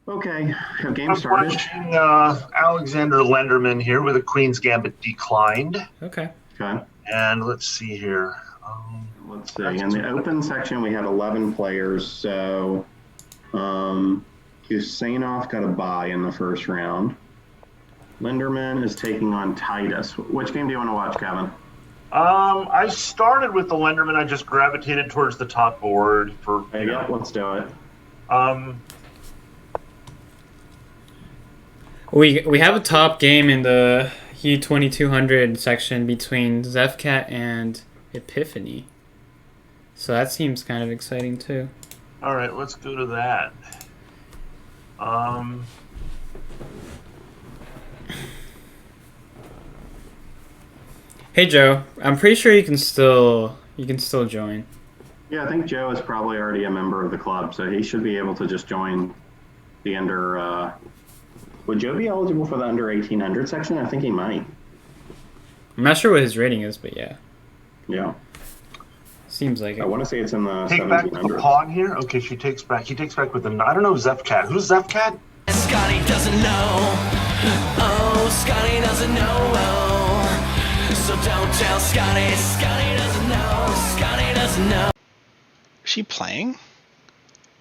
Okay, have game I'm started. watching Alexander Lenderman here with a Queen's Gambit declined. Okay. Okay, And let's see here. let's see. In the open section, we had 11 players. So Husseinov got a bye in the first round. Linderman is taking on Titus. Which game do you want to watch, Kevin? I started with the Lenderman. I just gravitated towards the top board for. Yeah, let's do it. We have a top game in the U2200 section between Zefcat and Epiphany. So that seems kind of exciting too. All right, let's go to that. Hey Joe, I'm pretty sure you can still join. Yeah, I think Joe is probably already a member of the club, so he should be able to just join the under. Would Joe be eligible for the under 1800 section? I think he might. I'm not sure what his rating is, but yeah. Yeah. Seems like it. I want to say it's in the Take 1700s. back the pawn here. Okay, he takes back with the. I don't know Zefcat. Who's Zefcat? Scotty doesn't know. Oh, Scotty doesn't know. So don't tell Scotty. Scotty doesn't know. Scotty doesn't know. Is she playing?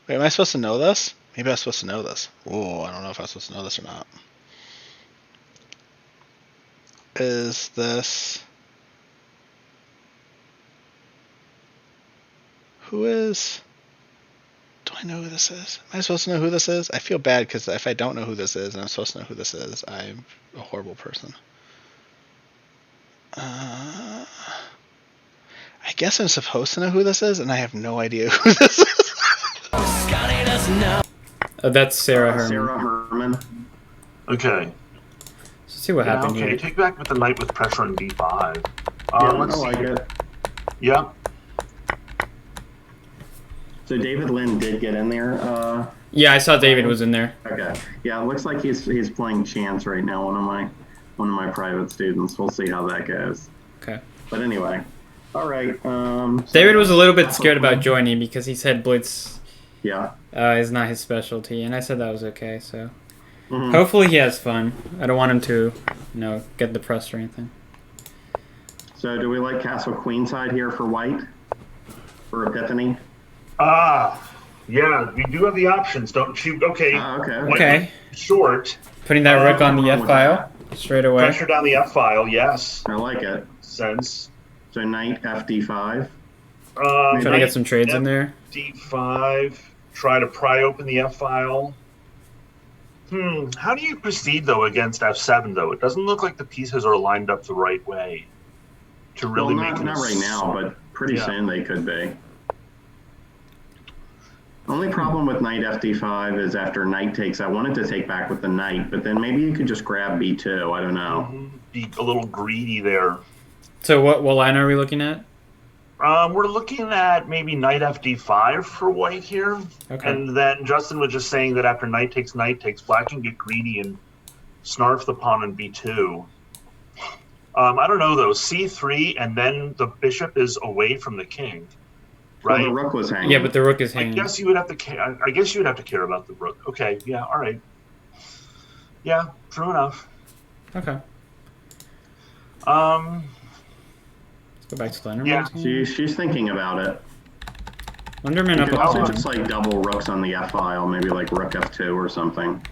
Wait, am I supposed to know this? Maybe I'm supposed to know this. Oh, I don't know if I'm supposed to know this or not. Is this... Who is... Do I know who this is? Am I supposed to know who this is? I feel bad because if I don't know who this is and I'm supposed to know who this is, I'm a horrible person. I guess I'm supposed to know who this is, and I have no idea who this is. Scotty doesn't know. That's Sarah Herman. Sarah Herman. Okay. Let's see what happened okay, here. take back with the knight with pressure on d5. Yeah, Let's I like see. it. Yeah. So David Lynn did get in there. Yeah, I saw David was in there. Okay. Yeah, it looks like he's playing Chance right now. One of my private students. We'll see how that goes. Okay. But anyway, all right. David was a little bit scared about joining because he said Blitz Yeah. is not his specialty, and I said that was okay. So hopefully he has fun. I don't want him to, get depressed or anything. So do we like Castle Queenside here for white? For Epiphany? Yeah, we do have the options, don't you? Okay. Okay. Okay. Short. Putting that rook on the F file straight away. Pressure down the F file, yes. I like it. Sense. So knight FD5. Try to get some trades in there. D5. Try to pry open the F file. How do you proceed though against F7 though? It doesn't look like the pieces are lined up the right way to really make not right now, but pretty soon they could be. Only problem with knight FD5 is after knight takes, I wanted to take back with the knight, but then maybe you could just grab B2. I don't know. Be a little greedy there. So what line are we looking at? We're looking at maybe knight FD5 for white here. Okay. And then Justin was just saying that after knight takes, black can get greedy and snarf the pawn on B2. I don't know though. C3 and then the bishop is away from the king. Right. Well, the rook was hanging. Yeah, but the rook is hanging. I guess you would have to care about the rook. Okay, yeah, all right. Yeah, true enough. Okay. Um. Let's go back to Lenderman. Yeah. She's thinking about it. Lenderman You up could a also pawn. just like double rooks on the F file, maybe like rook F2 or something.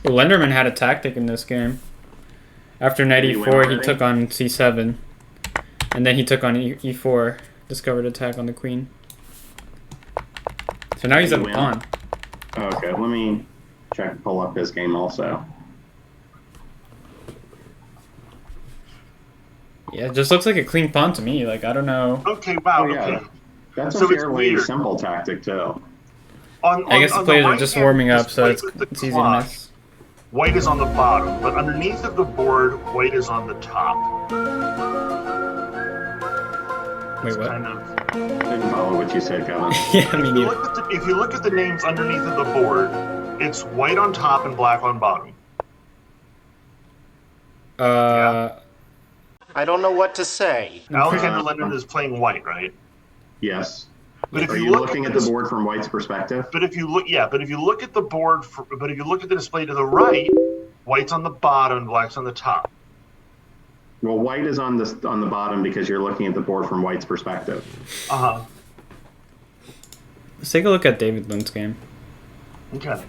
Well, Lenderman had a tactic in this game. After knight He went e4, he already? took on c7. And then he took on e4, discovered attack on the queen. So now he's He up a win. pawn. Okay, let me pull up his game also. Yeah, it just looks like a clean pawn to me. Like, I don't know. Okay. Wow. Oh, yeah. Okay. That's So a it's fairly weird. simple tactic too. I guess the players are just warming up, so it's easy to clock. miss. White is on the bottom, but underneath of the board, white is on the top. Wait, what? Kind of. Didn't follow what you said, Kevin. Yeah, I mean, If you look at the names underneath of the board, it's white on top and black on bottom. I don't know what to say. Alexander Lennon is playing white, right? Yes. But if Are you you look looking at the board from White's perspective? But if you look at the board, but if you look at the display to the right, White's on the bottom and Black's on the top. Well, White is on the bottom because you're looking at the board from White's perspective. Let's take a look at David Lind's game. Okay.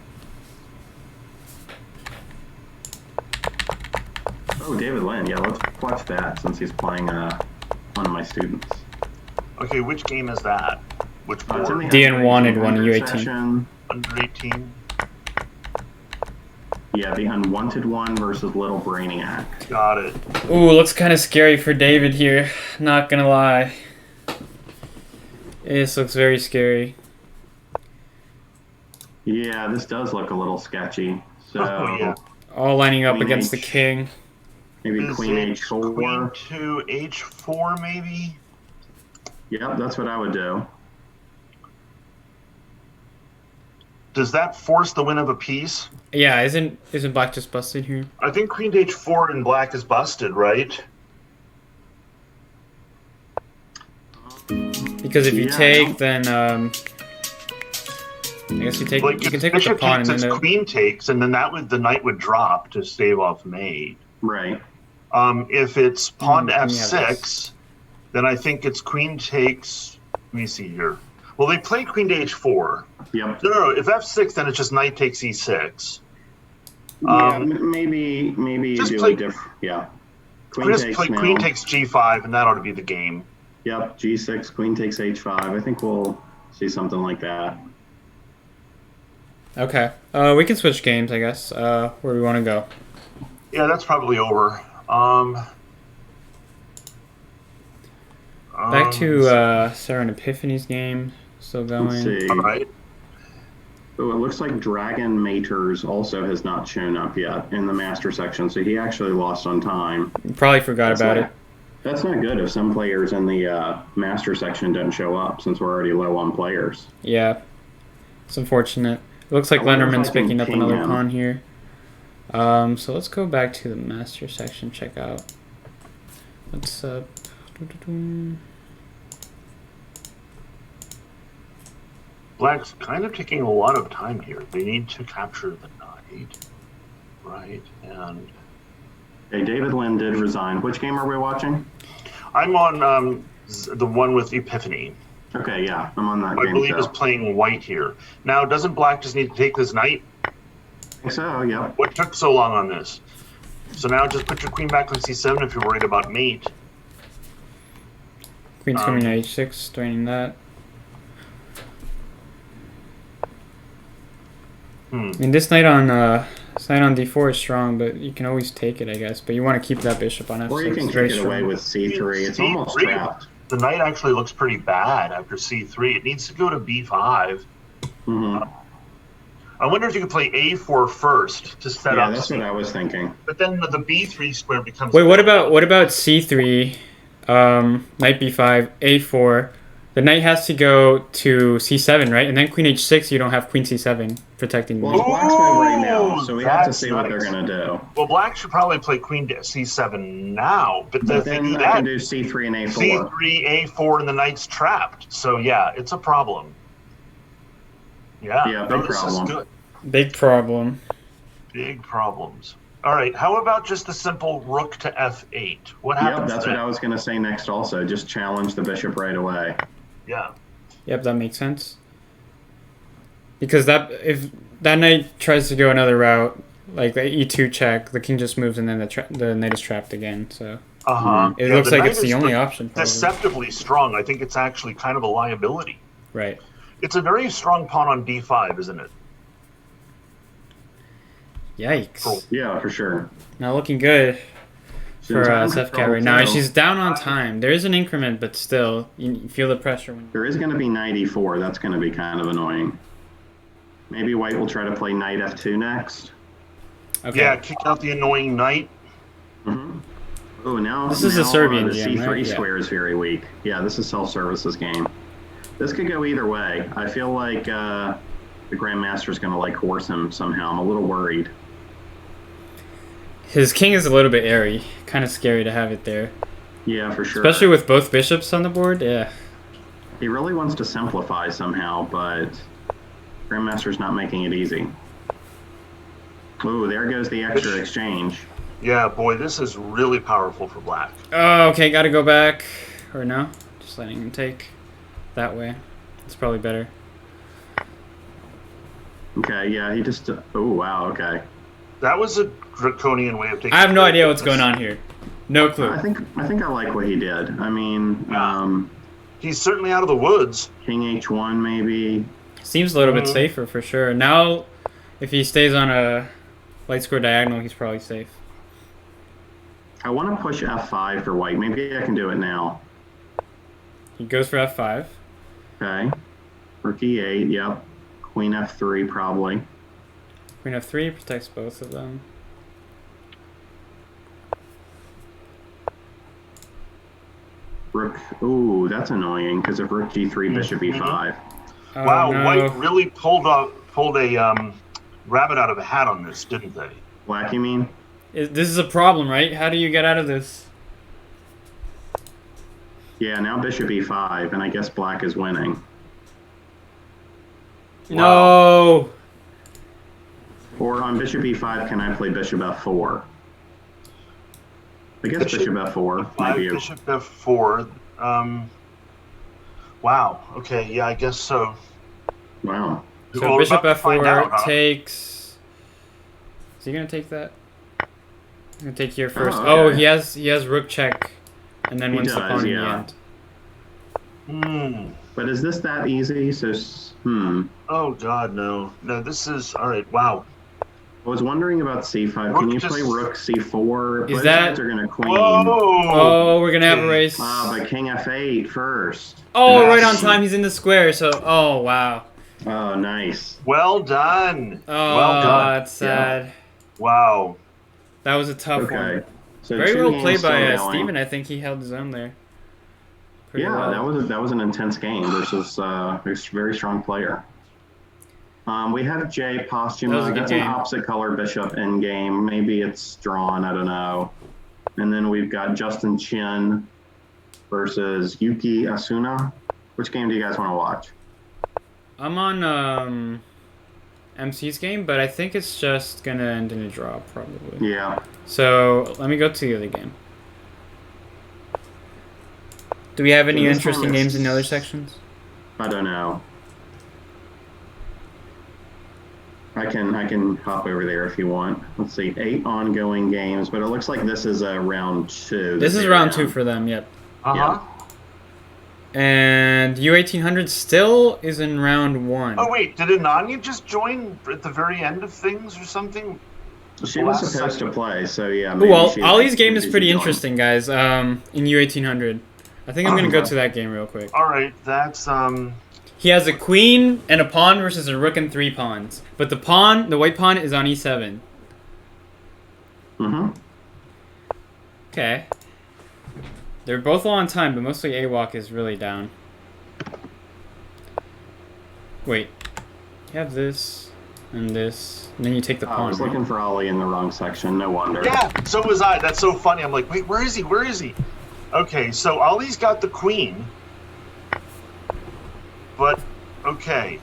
Oh, David Lind. Yeah, let's watch that since he's playing one of my students. Okay, which game is that? Which board? It's in the DN wanted one U18. session. Under 18. Yeah, the unwanted one versus Little Brainiac. Got it. Ooh, looks kind of scary for David here. Not gonna lie. This looks very scary. Yeah, this does look a little sketchy. So Oh, yeah. All lining up Queen against the H. king. maybe Is Queen it H4. Queen to H4, maybe? Yep, that's what I would do. Does that force the win of a piece? Yeah, isn't Black just busted here? I think Queen to H4 and Black is busted, right? Because if you Yeah, I take, don't- then I guess you take. Like You if can take with the bishop pawn takes, and then its the, queen takes, and then the knight would drop to stave off mate. Right. If it's pawn to let me have F6, then I think it's queen takes. Let me see here. Well, they play queen to H4. Yep. No. If F6, then it's just knight takes E6. Yeah, maybe you just do play- a different. Yeah. Queen Queen just takes play now. queen takes G5, and that ought to be the game. Yep. G6. Queen takes H5. I think we'll see something like that. okay. We can switch games, I guess. Where we want to go. Yeah, that's probably over. Back to Sarah and Epiphany's game. Still going. Let's see. All right. Oh, it looks like Dragon Maters also has not shown up yet in the master section, so he actually lost on time. Probably forgot That's about not- it. That's not good if some players in the master section don't show up since we're already low on players. Yeah. It's unfortunate. It looks like I wonder if Lenderman's I can picking up ping another him. pawn here. So let's go back to the master section, check out what's up. Black's kind of taking a lot of time here. They need to capture the knight, right? And Hey, David Lind did resign. Which game are we watching? I'm on the one with Epiphany. Okay, yeah, I'm on that I game. believe is So. playing white here. Now, doesn't Black just need to take this knight? I think so, yep. What took so long on this? So now just put your queen back on C7 if you're worried about mate. Queen's coming to H6, draining that. I mean, this knight on D4 is strong, but you can always take it, I guess. But you want to keep that bishop on F6. Or you can It's very kick it away strong. with C3. It's almost C3. trapped. The knight actually looks pretty bad after C3. It needs to go to B5. hmm I wonder if you could play A4 first to set Yeah, up. that's what I was thinking. But then the B3 square becomes. Wait, what about C3, knight B5, A4? The knight has to go to C7, right? And then Queen H6, you don't have Queen C7 protecting the Well, it's knight. Black's move right now, so we have to That's see what they're nice. going to do. Well, Black should probably play Queen to C7 now, but But if they then do I that, can do C3 and A4. C3, A4, and the knight's trapped. So yeah, it's a problem. Yeah, Yeah, no, big this problem. is good. Big problem. Big problems. All right, how about just the simple rook to F8? What Yep, happens that's then? what I was going to say next also. Just challenge the bishop right away. Yeah. Yep, that makes sense. Because if that knight tries to go another route, like the E2 check, the king just moves and then the knight is trapped again. So Uh-huh. it Yeah, looks the like knight it's the is only option. Probably. deceptively strong. I think it's actually kind of a liability. Right. It's a very strong pawn on D5, isn't it? Yikes. Yeah, for sure. Not looking good She's for on Sefcat control, right now. And too. she's down on time. There is an increment, but still, you feel the pressure when. There is going to be knight E4. That's going to be kind of annoying. Maybe White will try to play knight F2 next. Okay. Yeah, kick out the annoying knight. Oh, now This is a now, Serbian the game, C3 right? Yeah. square is very weak. Yeah, this is self-services game. This could go either way. I feel like the Grandmaster is going to like horse him somehow. I'm a little worried. His king is a little bit airy. Kind of scary to have it there. Yeah, for sure. Especially with both bishops on the board. Yeah. He really wants to simplify somehow, but Grandmaster's not making it easy. Ooh, there goes the extra exchange. Yeah, boy, this is really powerful for black. Oh, okay, gotta go back. Or no? Just letting him take that way. It's probably better. Okay, yeah, he just... Oh, wow, okay. That was a draconian way of taking. I have no idea what's going on here. No clue. I think I like what he did. I mean, he's certainly out of the woods. King H1 maybe. Seems a little bit safer for sure. Now, if he stays on a light square diagonal, he's probably safe. I want to push F5 for white. Maybe I can do it now. He goes for F5. Okay. Rook E8, yep. Queen F3 probably. Queen F3 protects both of them. Rook, ooh, that's annoying, because if Rook G3, Bishop E5. Oh, Wow, no. white really pulled a rabbit out of a hat on this, didn't they? Black, you mean? This is a problem, right? How do you get out of this? Yeah, now Bishop E5, and I guess black is winning. No! Or on Bishop E5, can I play Bishop F4? I guess Bishop F4 might be Bishop F4. Wow. Okay. Yeah, I guess so. Wow. So Well, we're Bishop about to find F4 out, huh? takes... Is he gonna take that? I'm gonna take here first. okay. Oh, he has rook check, and then He wins the does, pawn in yeah. the end. But is this that easy? So, Oh God, no. No, this is all right. Wow. I was wondering about C5. Can you play Rook C4? Is Both that- sides are going to queen. Whoa. Oh, we're gonna have a race. But King F8 first. Oh, Yes. right on time. He's in the square. So, oh wow. Oh, nice. Well done. Oh, well done. that's sad. Wow. That was a tough Okay. one. So Very two well games played by still going. Steven. I think he held his own there. Pretty Yeah, well. that was an intense game versus a very strong player. We have Jay That was a Posthuma. good That's game. an opposite color bishop in game. Maybe it's drawn. I don't know. And then we've got Justin Chin versus Yuki Asuna. Which game do you guys want to watch? I'm on MC's game, but I think it's just gonna end in a draw probably. Yeah. So let me go to the other game. Do we have any this interesting one is- games in the other sections? I don't know. I can hop over there if you want. Let's see, 8 ongoing games, but it looks like this is a round 2. This is round 2 for them, yep. Uh-huh. And U1800 still is in round 1. Oh wait, did Ananya just join at the very end of things or something? She was Last supposed second. to play, so yeah. Ooh, maybe well, she- Ollie's game is maybe pretty she joined. interesting, guys. In U1800. I think I'm gonna go to that game real quick. All right, that's He has a queen and a pawn versus a rook and 3 pawns. But the white pawn is on E7. Mm-hmm. Okay. They're both low on time, but mostly AWOC is really down. Wait. You have this and this, and then you take the I pawn. was right? looking for Ollie in the wrong section. No wonder. yeah. So was I. That's so funny. I'm like, wait, where is he? Where is he? Okay, so Ollie's got the queen, but okay.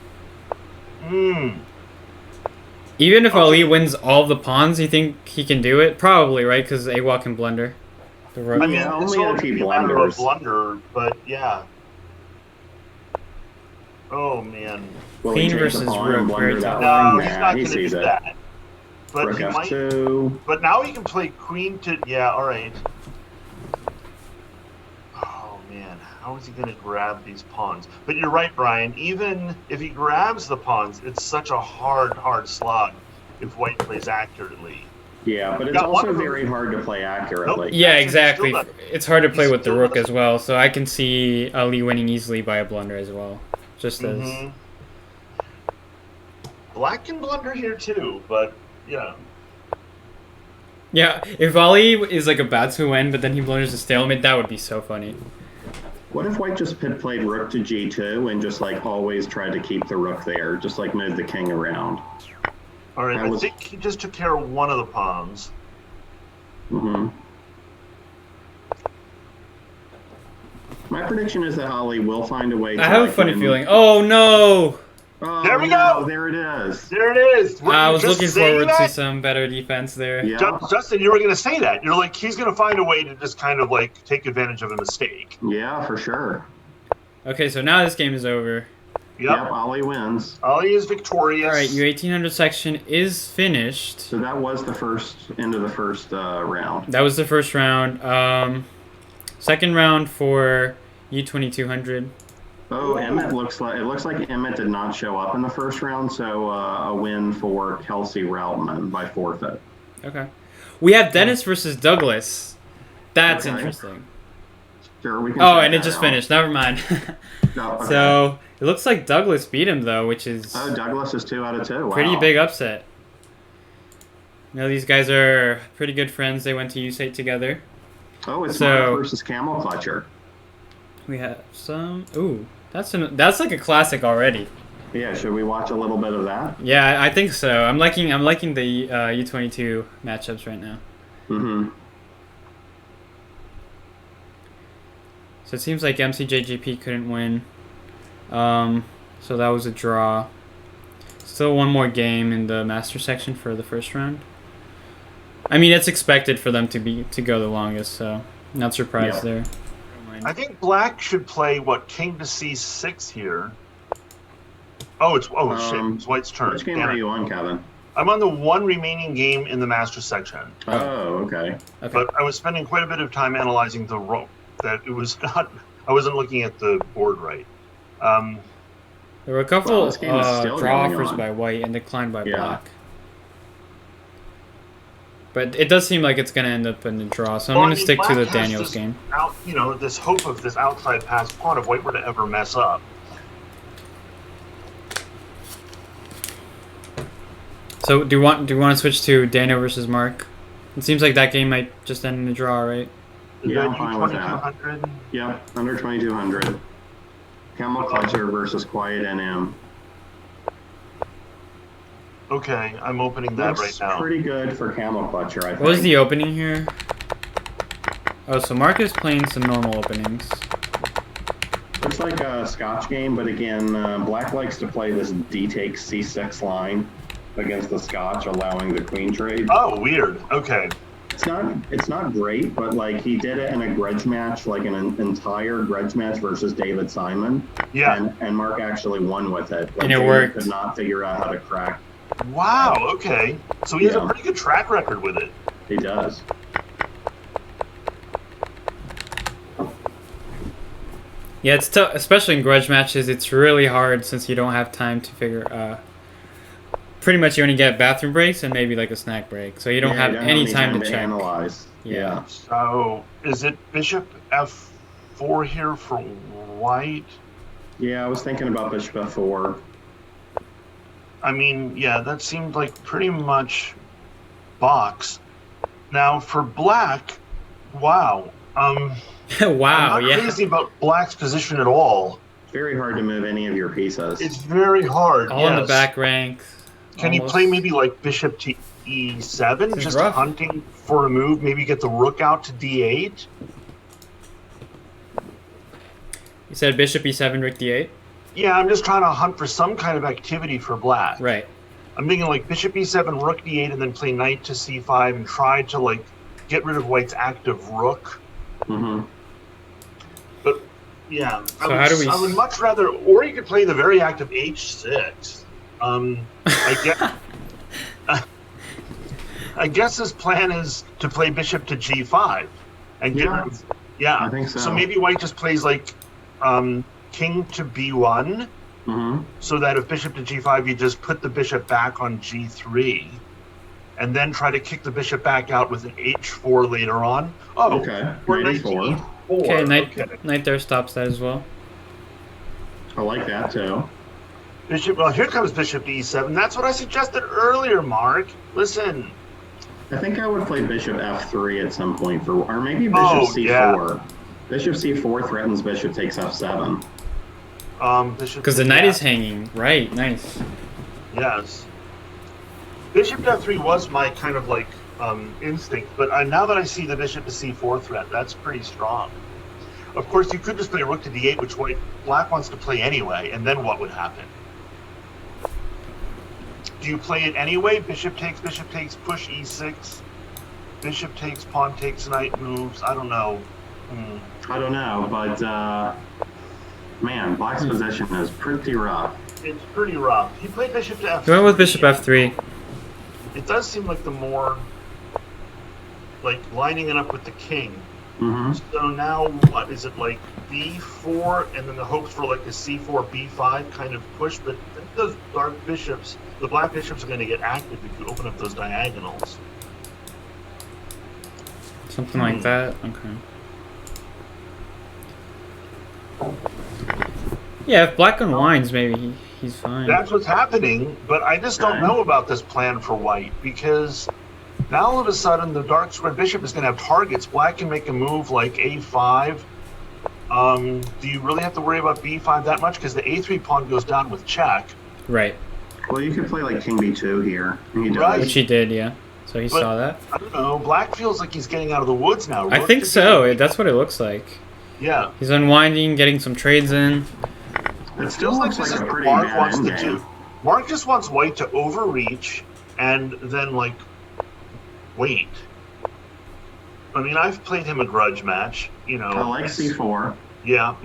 Even if Ali wins all the pawns, you think he can do it? Probably, right? Because AWOC can blunder. The rook. I mean, Yeah, it's only all if he a matter of blunders. blunder, but yeah. Oh man. Will he Queen take the versus pawn rook, and blunder very that tough. No, way? he's Nah, not he going to sees do it. that. But Rook he might. F2. But now he can play queen to. Yeah. All right. Oh man, how is he going to grab these pawns? But you're right, Brian. Even if he grabs the pawns, it's such a hard slog if white plays accurately. Yeah, but it's Got one also of them. very hard to play accurately. Yeah, Actually, exactly. still not- It's hard to play he's with the still rook not- as well, so I can see Ali winning easily by a blunder as well. Just as... Mhm. Black can blunder here too, but yeah. Yeah, if Ali is like about to win, but then he blunders a stalemate, that would be so funny. What if white just played rook to G2 and just like always tried to keep the rook there, just like move the king around? All right, That I was- think he just took care of one of the pawns. Mm-hmm. My prediction is that Holly will find a way to I have a like, funny win. feeling. Oh no! Oh, There we no, go! there it is. There it is. Were I you was just looking saying forward to that? some better defense there. Yeah. Justin, you were going to say that. You're like, he's going to find a way to just kind of like take advantage of a mistake. Yeah, for sure. Okay, so now this game is over. Yep. Yep, Ollie wins. Ollie is victorious. All right, U1800 section is finished. So that was the first end of the first round. That was the first round. Second round for U2200. Oh, Emmett looks like Emmett did not show up in the first round, so a win for Kelsey Routman by forfeit. Okay. We have Dennis versus Douglas. That's Okay. interesting. Sure, we can. Oh, check and it that just out. finished. Never mind. No, okay. So it looks like Douglas beat him though, which is Oh, Douglas is 2 out of 2. Wow. pretty big upset. You know, these guys are pretty good friends. They went to U State together. Oh, it's So- Mark versus Camel Clutcher. We have some. Ooh, that's like a classic already. Yeah, should we watch a little bit of that? Yeah, I think so. I'm liking the U22 matchups right now. Mm-hmm. So it seems like MCJGP couldn't win. So that was a draw. Still one more game in the master section for the first round. I mean, it's expected for them to go the longest, so not surprised Yeah. there. I think Black should play what, King to C6 here. Oh, shit! It's White's turn. Which game Damn are it. you on, Kevin? I'm on the one remaining game in the master section, Oh, okay. Okay. but I was spending quite a bit of time analyzing the rope. That it was not. I wasn't looking at the board right. There were a couple Wow, this game is still draw going offers on. by White and declined by Yeah. Black. But it does seem like it's going to end up in a draw, so I'm Well, going I to mean, stick to Black the has Daniels this game. This hope of this outside pass pawn if White were to ever mess up. So do you want to switch to Daniel versus Mark? It seems like that game might just end in a draw, right? Is Yeah, that I'm fine with that. U2200? Yep, under 2200. Camel Clutcher versus Quiet NM. Okay, I'm opening that Looks right now. pretty good for Camel Clutcher, I think. What was the opening here? Oh, so Mark is playing some normal openings. Looks like a Scotch game, but again, Black likes to play this D takes C6 line against the Scotch, allowing the queen trade. Oh, weird. Okay. It's not great, but like he did it in a grudge match, like an entire grudge match versus David Simon. Yeah. And Mark actually won with it. Like, And it David worked. Could not figure out how to crack. Wow. Okay. So he has a Yeah. pretty good track record with it. He does. Yeah, it's tough, especially in grudge matches. It's really hard since you don't have time to figure. Pretty much, you only get bathroom breaks and maybe like a snack break, so you don't Yeah, have you any time to check. analyze. Yeah. So is it Bishop F4 here for White? Yeah, I was thinking about Bishop F4. I mean, yeah, that seemed like pretty much box. Now for Black, wow. Wow, I'm not yeah. crazy about Black's position at all. It's very hard to move any of your pieces. It's very hard. All in the yes. back rank. Can he almost. play maybe like Bishop to E7, This is just rough. hunting for a move? Maybe get the Rook out to D8. You said Bishop E7, Rook D8? Yeah, I'm just trying to hunt for some kind of activity for Black. Right. I'm thinking like Bishop E7, Rook D8, and then play Knight to C5 and try to like get rid of White's active Rook. Mm-hmm. But yeah, So how do we- I would much rather, or you could play the very active H6. I guess his plan is to play Bishop to G5 and get Yeah, rid of, yeah. I think so. So maybe White just plays like King to B1, Mm-hmm. so that if Bishop to G5, you just put the Bishop back on G3, and then try to kick the Bishop back out with an H4 later on. Oh, Okay, or knight Knight E4. to E4. Okay, Knight, Okay. Knight there stops that as well. I like that too. Bishop. Well, here comes Bishop to E7. That's what I suggested earlier, Mark. Listen. I think I would play Bishop F3 at some point for, or maybe Bishop Oh, C4. yeah. Bishop C4 threatens Bishop takes F7. Bishop. Because the knight is hanging. Right, nice. Yes. Bishop to F3 was my kind of like instinct, but now that I see the Bishop to C4 threat, that's pretty strong. Of course, you could just play rook to d8, which black wants to play anyway, and then what would happen? Do you play it anyway? Bishop takes, push e6. Bishop takes, pawn takes, knight moves. I don't know. I don't know, but man, black's position is pretty rough. It's pretty rough. He played bishop to f3. He went with bishop f3. It does seem like the more, like, lining it up with the king. Mm-hmm. So now what? Is it like b4 and then the hopes for like a c4, b5 kind of push? But those dark bishops, the black bishops are going to get active if you open up those diagonals. Something like that? Okay. Yeah, if black unwinds, maybe he's fine. That's what's happening, but I just don't know about this plan for white, because now all of a sudden the dark squared bishop is going to have targets. Black can make a move like a5. Do you really have to worry about b5 that much? Because the a3 pawn goes down with check. Right. Well, you could play like king b2 here. And he does. Right. Which he did, yeah. So he saw that. I don't know. Black feels like he's getting out of the woods now. I think so. That's what it looks like. Yeah. He's unwinding, getting some trades in. It still looks like a pretty Mark bad wants to endgame. do. Mark just wants white to overreach and then, like, wait. I mean, I've played him a grudge match, you know. I like c4. Yeah,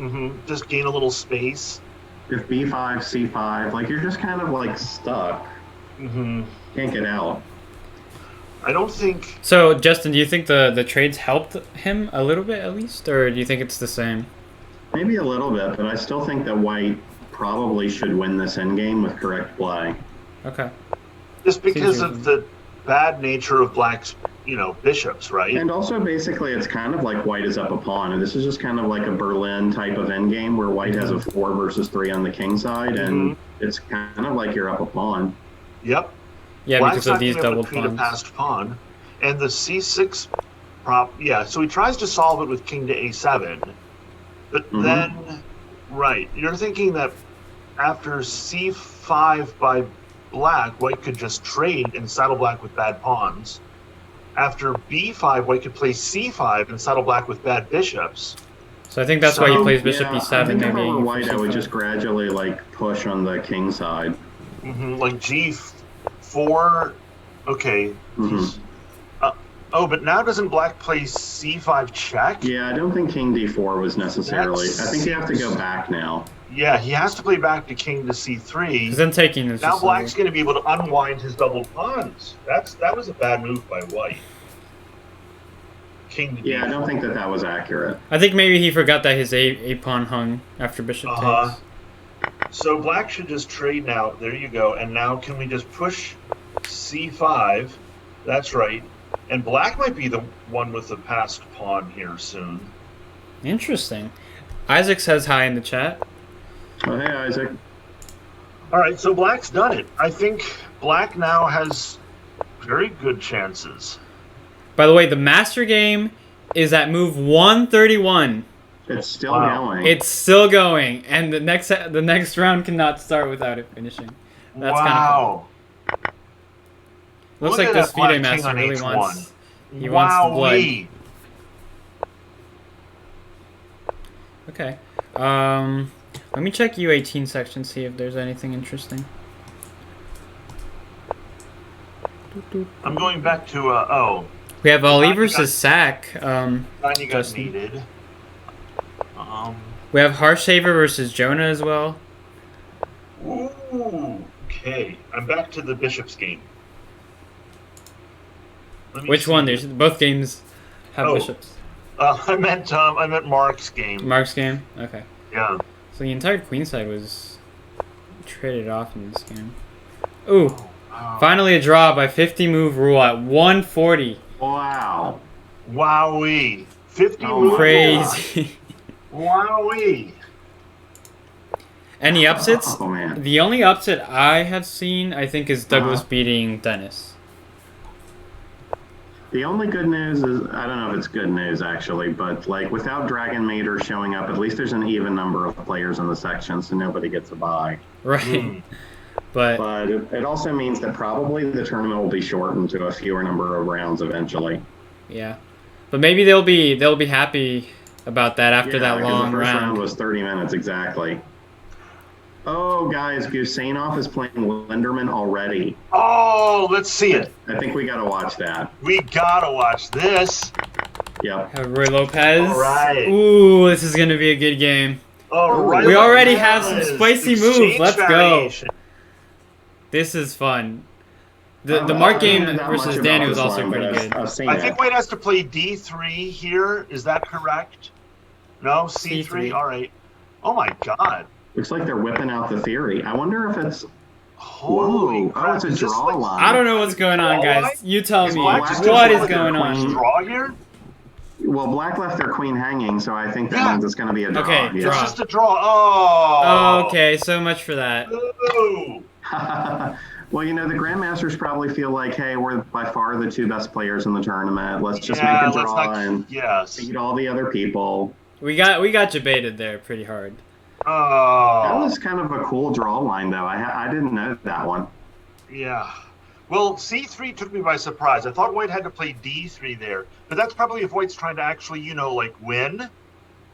just gain a little space. If b5, c5, like you're just kind of like stuck. Can't get out. I don't think... So, Justin, do you think the trades helped him a little bit at least? Or do you think it's the same? Maybe a little bit, but I still think that white probably should win this endgame with correct play. Okay. Just because of the bad nature of black's, you know, bishops, right? And also, basically, it's kind of like white is up a pawn. And this is just kind of like a Berlin type of endgame where white has a 4 versus 3 on the king side, and it's kind of like you're up a pawn. Yep. Yeah, Black's because of not these gonna double create a pawns. passed pawn. And the c6 prop, yeah, so he tries to solve it with king to a7. But then, right, you're thinking that after c5 by black, white could just trade and saddle black with bad pawns. After b5, white could play c5 and saddle black with bad bishops. So I think that's why he plays bishop I e7. think if I Maybe were white, I would c5. just gradually like push on the king side. Like g4, okay. Oh, but now doesn't black play c5 check? Yeah, I don't think king d4 was necessarily. I think you have to go back now. Yeah, he has to play back to king to c3. Because then taking is Now just black's going to be able to unwind his double pawns. That was a bad move by white. King to Yeah, I d4. don't think that was accurate. I think maybe he forgot that his a pawn hung after bishop takes. So black should just trade now. There you go. And now can we just push c5? That's right. And black might be the one with the passed pawn here soon. Interesting. Isaac says hi in the chat. Oh, hey, Isaac. All right, so black's done it. I think black now has very good chances. By the way, the master game is at move 131. It's still going. It's still going, and the next round cannot start without it finishing. That's kind of cool. Looks Look like at this that black FIDE master king on really H1. wants the blood. Wowee. Okay. Let me check U18 section, see if there's anything interesting. I'm going back to We have Ali Johnny versus Sack. you got Justin. needed. We have Harshaver versus Jonah as well. Ooh, okay. I'm back to the Bishop's game. Let me Which see. one? There's both games have bishops. I meant Mark's game. Mark's game? Okay. Yeah. So the entire queen side was traded off in this game. Ooh. Wow. Finally a draw by 50 move rule at 140. Wow. Wowee. 50 Oh, moves. Crazy. Wowee. Any upsets? Oh, man. The only upset I have seen, I think, is Douglas beating Dennis. The only good news is, I don't know if it's good news actually, but like without Dragon Mater showing up, at least there's an even number of players in the section, so nobody gets a bye. Right. But it also means that probably the tournament will be shortened to a fewer number of rounds eventually. yeah. But maybe they'll be happy about that after that 'cause long the first round round. was 30 minutes exactly. Oh, guys, Gusanov is playing Linderman already. Oh, let's see it. I think we got to watch that. We gotta watch this. Yep. Roy Lopez. All right. Ooh, this is gonna be a good game. All right. We already have some spicy moves. Exchange Let's go. variation. This is fun. The Mark game versus Daniel was also pretty good. I've seen I it. think White has to play D3 here. Is that correct? No, C3. C3. All right. Oh my God. Looks like they're whipping out the theory. I wonder if it's. Holy Whoa. crap. Oh, it's a Is this draw like- line. I don't know what's going on, guys. You tell Is me. Black just What gonna is play going their on? draw here? Well, Black left their queen hanging, so I think that Yeah. means it's going to be a draw. Okay, yeah. draw. It's just a draw. Oh. Okay, so much for that. Ooh. Well, the Grandmasters probably feel like, hey, we're by far the two best players in the tournament. Let's just Yeah, make a let's draw not- and Yes. beat all the other people. We got debated there pretty hard. That Oh. was kind of a cool draw line, though. I didn't know that one. Yeah. Well, C3 took me by surprise. I thought White had to play D3 there. But that's probably if White's trying to actually, win.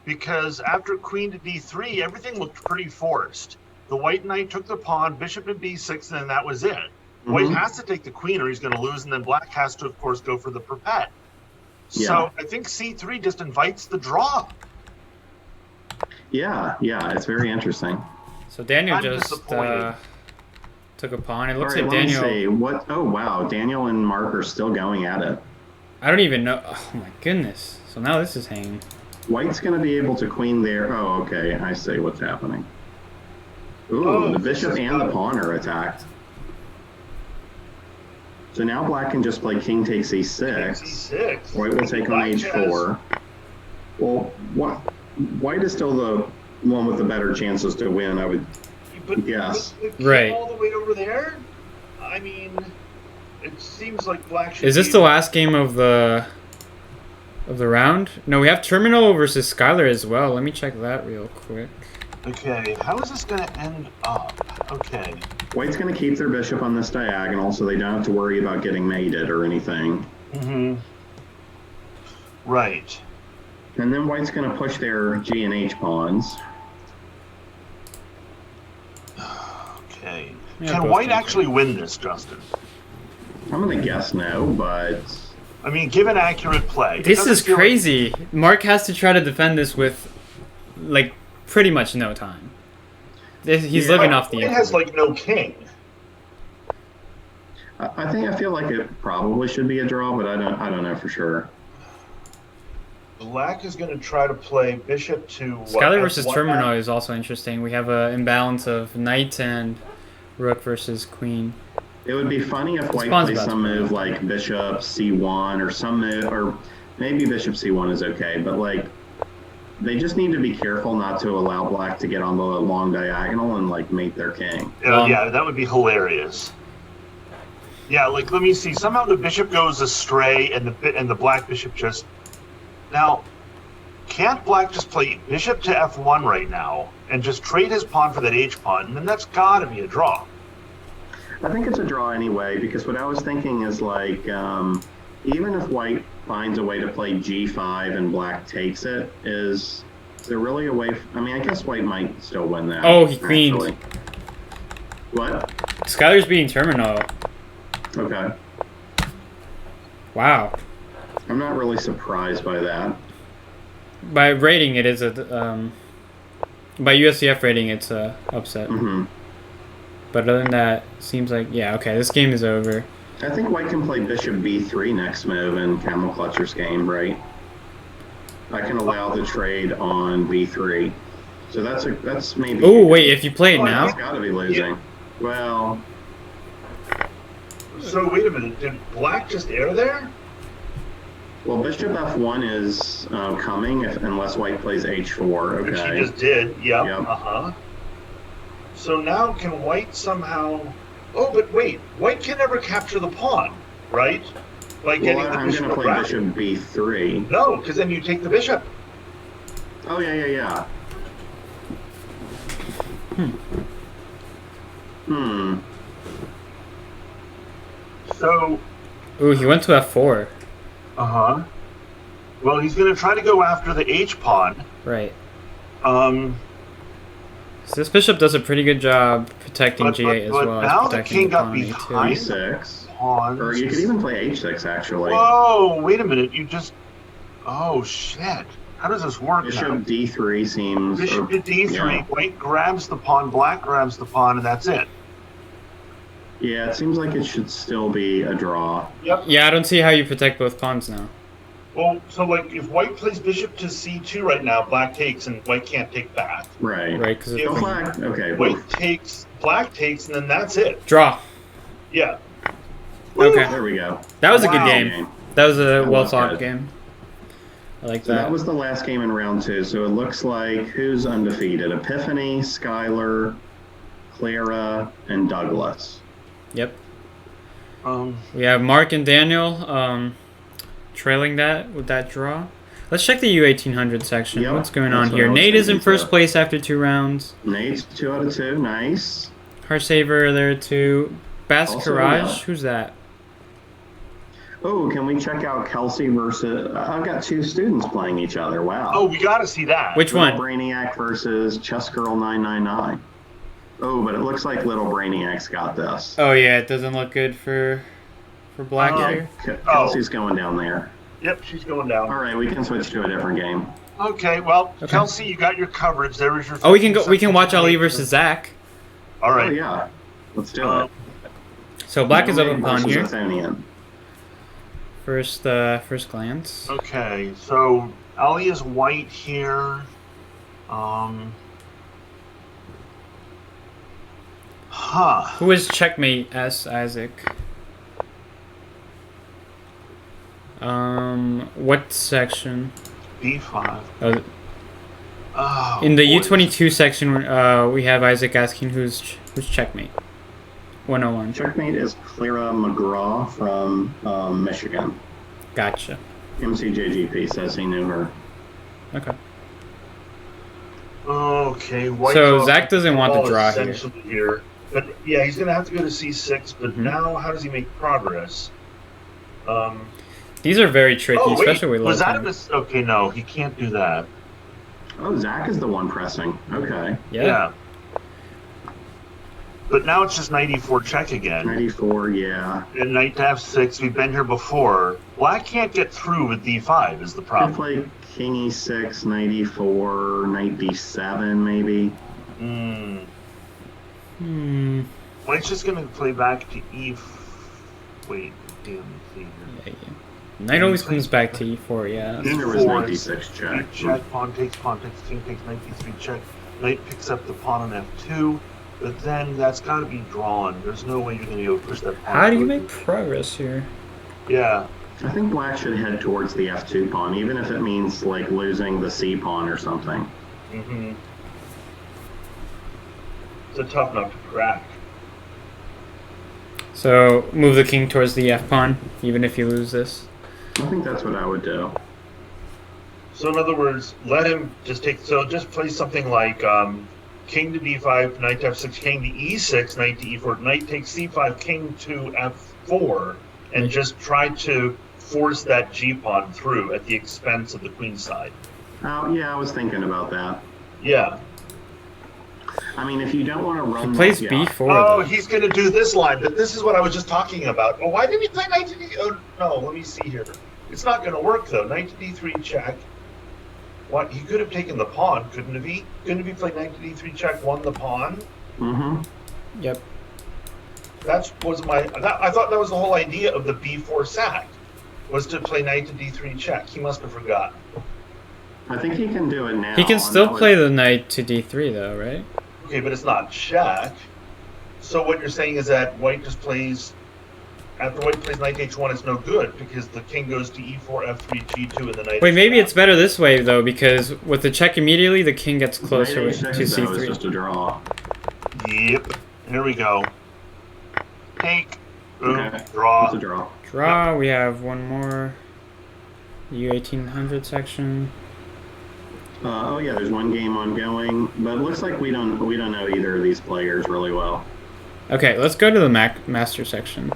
Because after queen to D3, everything looked pretty forced. The White knight took the pawn, bishop to B6, and then that was it. White Mhm. has to take the queen or he's going to lose, and then Black has to, of course, go for the perpet. Yeah. So I think C3 just invites the draw. Yeah, it's very interesting. So Daniel I'm just disappointed. took a pawn. It All looks right, like let Daniel. me see. What? Oh, wow. Daniel and Mark are still going at it. I don't even know. Oh my goodness. So now this is hanging. White's going to be able to queen there. Oh, okay. I see what's happening. Ooh, Oh, the this bishop is and the good. pawn are attacked. So now Black can just play king takes e6. C6. White will take on Black h4. Well, White is still the one with the better chances to win, I would. But Yes. with the king Right. all the way over there? I mean, it seems like Black should Is this be- the last game of the round? No, we have Terminal versus Skylar as well. Let me check that real quick. Okay, how is this going to end up? Okay. White's going to keep their bishop on this diagonal, so they don't have to worry about getting mated or anything. Mm-hmm. Right. And then White's going to push their G and H pawns. Okay. Yeah, Can both White games actually win this, Justin? I'm going to guess no, but I mean, given accurate play. it This doesn't is feel like- crazy. Mark has to try to defend this with, like, pretty much no time. He's Yeah, living off the White has, input. like, no king. I feel like it probably should be a draw, but I don't know for sure. Black is going to try to play bishop to what? Skylar versus F1 Terminal now? is also interesting. We have an imbalance of knight and rook versus queen. It would be funny if White pawn's plays about some to move like bishop c1 or some move, or maybe bishop c1 is okay, but like they just need to be careful not to allow Black to get on the long diagonal and like mate their king. Yeah, that would be hilarious. Yeah, like let me see. Somehow the bishop goes astray, and the black bishop just. Now, can't Black just play bishop to f1 right now and just trade his pawn for that h pawn? And then that's got to be a draw. I think it's a draw anyway, because what I was thinking is like, even if White finds a way to play g5 and Black takes it, is there really a way? I mean, I guess White might still win that. Oh, he queened. actually. What? Skylar's beating Terminal. Okay. Wow. I'm not really surprised by that. By rating, it is a by USCF rating, it's a upset. hmm But other than that, seems like yeah. Okay, this game is over. I think White can play bishop b3 next move in Camel Clutcher's game, right? I can allow the trade on b3. So that's maybe. Oh wait, if you play it now, It's got to be losing. Well, So wait a minute. Did Black just air there? bishop f1 is coming unless White plays h4. Which Okay. he just did. Yep. Yep. Uh-huh. So now can White somehow... Oh, but wait. White can never capture the pawn, right? By getting Well, the I'm bishop going to play around. bishop b3. No, because then you take the bishop. Oh, yeah. So... ooh, he went to f4. Uh-huh. Well, he's going to try to go after the H pawn. Right. Um, So this bishop does a pretty good job protecting But- G8 as but well now as the protecting king got pawn A2. behind. E6. pawns. Or you could even play H6, actually. Whoa! Wait a minute. You just. Oh shit! How does this work Bishop now? D3 seems... Bishop to D3. yeah. White grabs the pawn. Black grabs the pawn, and that's it. Yeah, it seems like it should still be a draw. Yep. Yeah, I don't see how you protect both pawns now. Well, so like if White plays Bishop to C2 right now, Black takes, and White can't take back. Right. Right, because If Go Black. Okay. White takes, Black takes, and then that's it. Draw. Yeah. Okay. There we go. That was a Wow. good game. That was a was well-thought good. game. I like So that. that was the last game in round 2. So it looks like who's undefeated? Epiphany, Skylar, Clara, and Douglas. Yep. Um. We have Mark and Daniel trailing that with that draw. Let's check the U1800 section. Yep, What's going that's on what here? I was Nate is in thinking, first too. place after 2 rounds. Nate's 2 out of 2. Nice. Harsaver there too. Bass Also, Courage. yeah. Who's that? Oh, can we check out Kelsey versus... I've got 2 students playing each other. Wow. Oh, we got to see that. Which Little one? Brainiac versus Chess Girl 999. Oh, but it looks like Little Brainiac's got this. Oh yeah, it doesn't look good for black Oh. here. Kelsey's going down there. Yep, she's going down. All right, we can switch to a different game. Okay, well, Okay. Kelsey, you got your coverage. There is your. Oh, we can go. We can watch 15 Ali seconds. versus Zach. All Oh, right. yeah. Let's do Uh, it. So black is up Norway a pawn versus here. Athenian. First glance. Okay, so Ali is white here. Huh. Who is checkmate? S Isaac. What section? B5. Oh, Oh, in the boy. U22 section, we have Isaac asking who's checkmate. 101. Checkmate is Clara McGraw from Michigan. Gotcha. MCJGP says he knew her. Okay. Okay, white. So Zach doesn't want the draw here. essentially here. But yeah, he's gonna have to go to C6. But Mhm. now, how does he make progress? These are very tricky, Oh wait, especially with was low that a time. Okay, no, he can't do that. Oh, Zach is the one pressing. Okay. Yeah. But now it's just knight e4 check again. 94, yeah. And knight to f6. We've been here before. Black can't get through with d5 is the Could problem. play King E6, Knight E4, Knight B7, maybe. White's just gonna play back to e. Wait, let me see here. Yeah. Knight always comes back to e4, yeah. Then there was Knight E4 D6 check. Check, pawn takes, king takes, knight d3 check. Knight picks up the pawn on f2, but then that's got to be drawn. There's no way you're going to be able to push that pawn. How do you through. make progress here? Yeah. I think Black should head towards the F2 pawn, even if it means like losing the C pawn or something. Mm-hmm. It's a tough nut to crack. So move the king towards the f pawn, even if you lose this. I think that's what I would do. So in other words, let him just take. So just play something like king to d5, knight to f6, king to e6, knight to e4, knight takes c5, king to f4, and just try to force that g pawn through at the expense of the queen side. Oh, yeah, I was thinking about that. Yeah. I mean, if you don't want to run... He plays yeah. b4 Oh, though. he's going to do this line, but this is what I was just talking about. Oh, why didn't he play knight to d? Oh no, let me see here. It's not going to work though. Knight to d3 check. What? He could have taken the pawn, couldn't have he? Couldn't have he played knight to d3 check, won the pawn? Mm-hmm. Yep. That was my. I thought that was the whole idea of the b4 sack, was to play knight to d3 check. He must have forgotten. I think he can do it now. He can and still that play would- the knight to d3 though, right? Okay, but it's not check. So what you're saying is that white just plays. After white plays knight h1, it's no good because the king goes to e4, f3, g2, and the knight. Wait, is maybe back. it's better this way though, because with the check immediately, the king gets closer Knight to H6, though, is c3. just a draw. Yep. Here we go. Take. Boom. Okay. Draw. It's a draw. Draw. We have one more. U1800 section. Oh yeah, there's one game ongoing, but it looks like we don't know either of these players really well. Okay, let's go to the master section.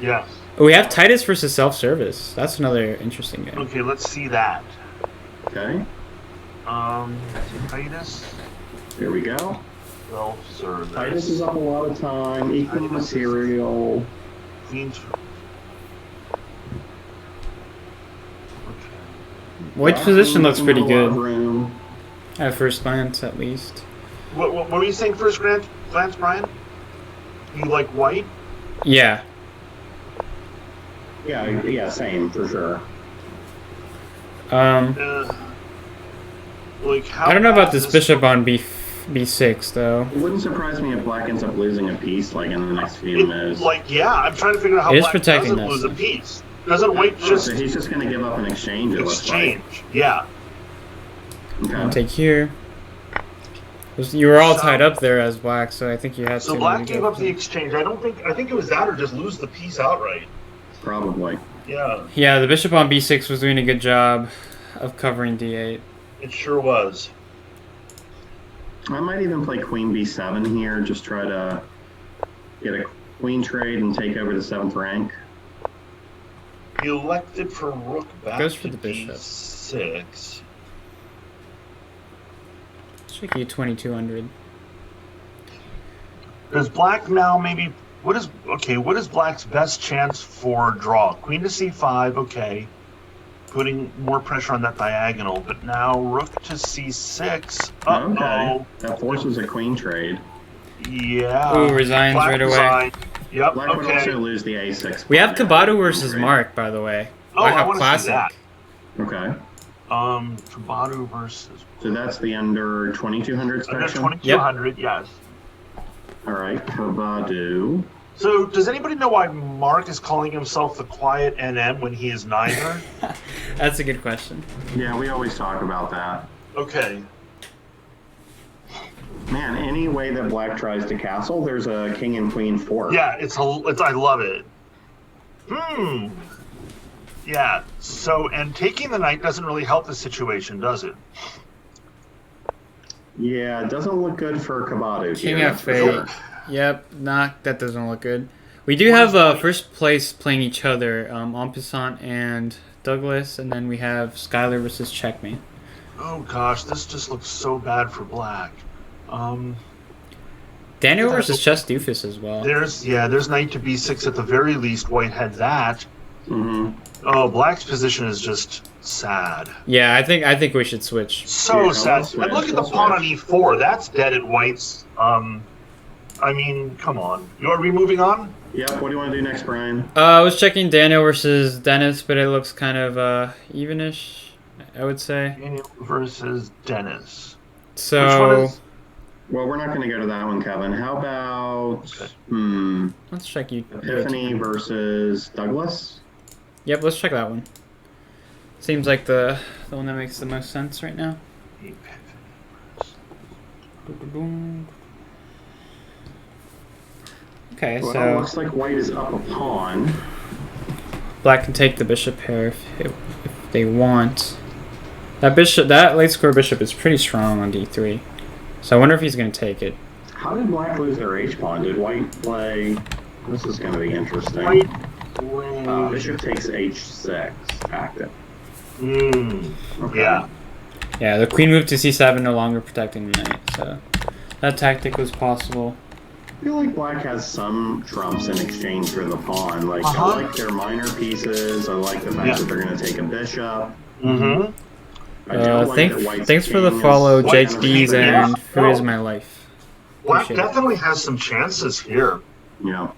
Yes. Oh, we have Titus versus self-service. That's another interesting game. Okay, let's see that. Okay, Titus, here we go. self-service. Titus is up a lot of time, equal material. Queen's. White's position looks pretty good. Room. At first glance, at least. What were you saying first glance, Brian? You like white? Yeah. Yeah, same, for sure. Like how I don't know about fast this bishop on b6 though. It wouldn't surprise me if black ends up losing a piece, like, in the next few moves. Like, yeah, I'm trying to figure out how It is black protecting doesn't this. lose a piece. Doesn't white just So he's just going to give up an exchange, it looks exchange? Yeah. like. I'll Okay. take here. You were all So- tied up there as black, so I think you had So to. black maybe gave go up the exchange. I think it was that or just lose the piece outright. Probably. Yeah, Yeah, the bishop on b6 was doing a good job of covering d8. it sure was. I might even play queen b7 here, just try to get a queen trade and take over the 7th rank. He elected for rook back Goes for to the bishop. d6. Check U2200. Does black now maybe what is black's best chance for draw? Queen to c5, okay. Putting more pressure on that diagonal, but now rook to c6. Uh-oh. Okay. That forces a queen trade. Yeah. Ooh, resigns Black right away. resigned. Yep, Black would okay. also lose the a6. We have pawn there. Kabatu versus Right. Mark, by the way. Oh, I IHOP wanna see Classic. that. Okay. Kabatu versus So that's the under 2200 under section? 2200, yes. All right, Kabadu. So, does anybody know why Mark is calling himself the quiet NM when he is neither? That's a good question. Yeah, we always talk about that. Okay. Man, any way that black tries to castle, there's a king and queen fork. Yeah, it's I love it. Yeah. So, and taking the knight doesn't really help the situation, does it? Yeah, it doesn't look good for Kabadu King here. that's for F8. sure. Yep, that doesn't look good. We do have first place playing each other, Ampusant and Douglas, and then we have Skylar versus Checkmate. Oh gosh, this just looks so bad for black. Daniel versus Chess Doofus as well. There's knight to b6 at the very least. White had that. Mm-hmm. Oh, black's position is just sad. Yeah, I think we should switch. So Yeah, sad. we'll switch, And look at the we'll pawn on switch. e4. That's dead at white's. I mean, come on. Are we moving on? Yep, what do you want to do next, Brian? I was checking Daniel versus Dennis, but it looks kind of evenish, I would say. Daniel versus Dennis. Which one So is? Well, we're not going to go to that one, Kevin. How about Okay. let's check you. Epiphany versus Douglas? Yep, let's check that one. Seems like the one that makes the most sense right now. Okay, Well, it so looks like white is up a pawn. black can take the bishop here if they want. That late square bishop is pretty strong on d3. So I wonder if he's going to take it. How did black lose their h-pawn? Did white play... This is going to be interesting. White. Bishop takes h6 tactic. Okay. Yeah. Yeah, the queen moved to c7, no longer protecting the knight. So that tactic was possible. I feel like black has some trumps in exchange for the pawn. Like, I like their minor pieces. I like the fact that they're going to take a bishop. Mm-hmm. I don't like that white's Thanks for the king is follow, white JHDs and and Who Is My Life. Black Appreciate it. definitely has some chances here. Yeah.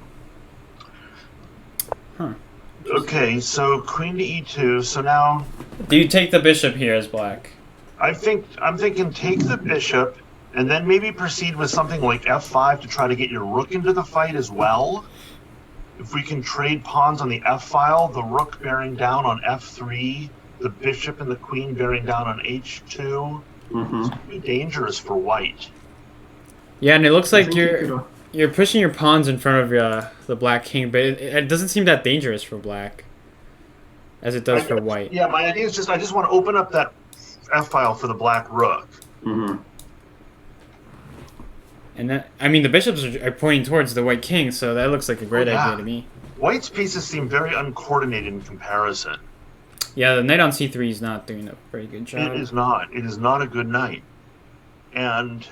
Huh. Okay, so queen to e2. So now Do you take the bishop here as black? I'm thinking take the bishop and then maybe proceed with something like f5 to try to get your rook into the fight as well. If we can trade pawns on the f file, the rook bearing down on f3, the bishop and the queen bearing down on h2. Mm-hmm. It's pretty dangerous for white. Yeah, and it looks I like think you you're could- you're pushing your pawns in front of the black king, but it doesn't seem that dangerous for black as it does for white. Yeah, my idea is just I just want to open up that f file for the black rook. Mm-hmm. And that, I mean, the bishops are pointing towards the white king, so that looks like a great Oh, yeah. idea to me. White's pieces seem very uncoordinated in comparison. Yeah, the knight on c3 is not doing a very good job. It is not. It is not a good knight. And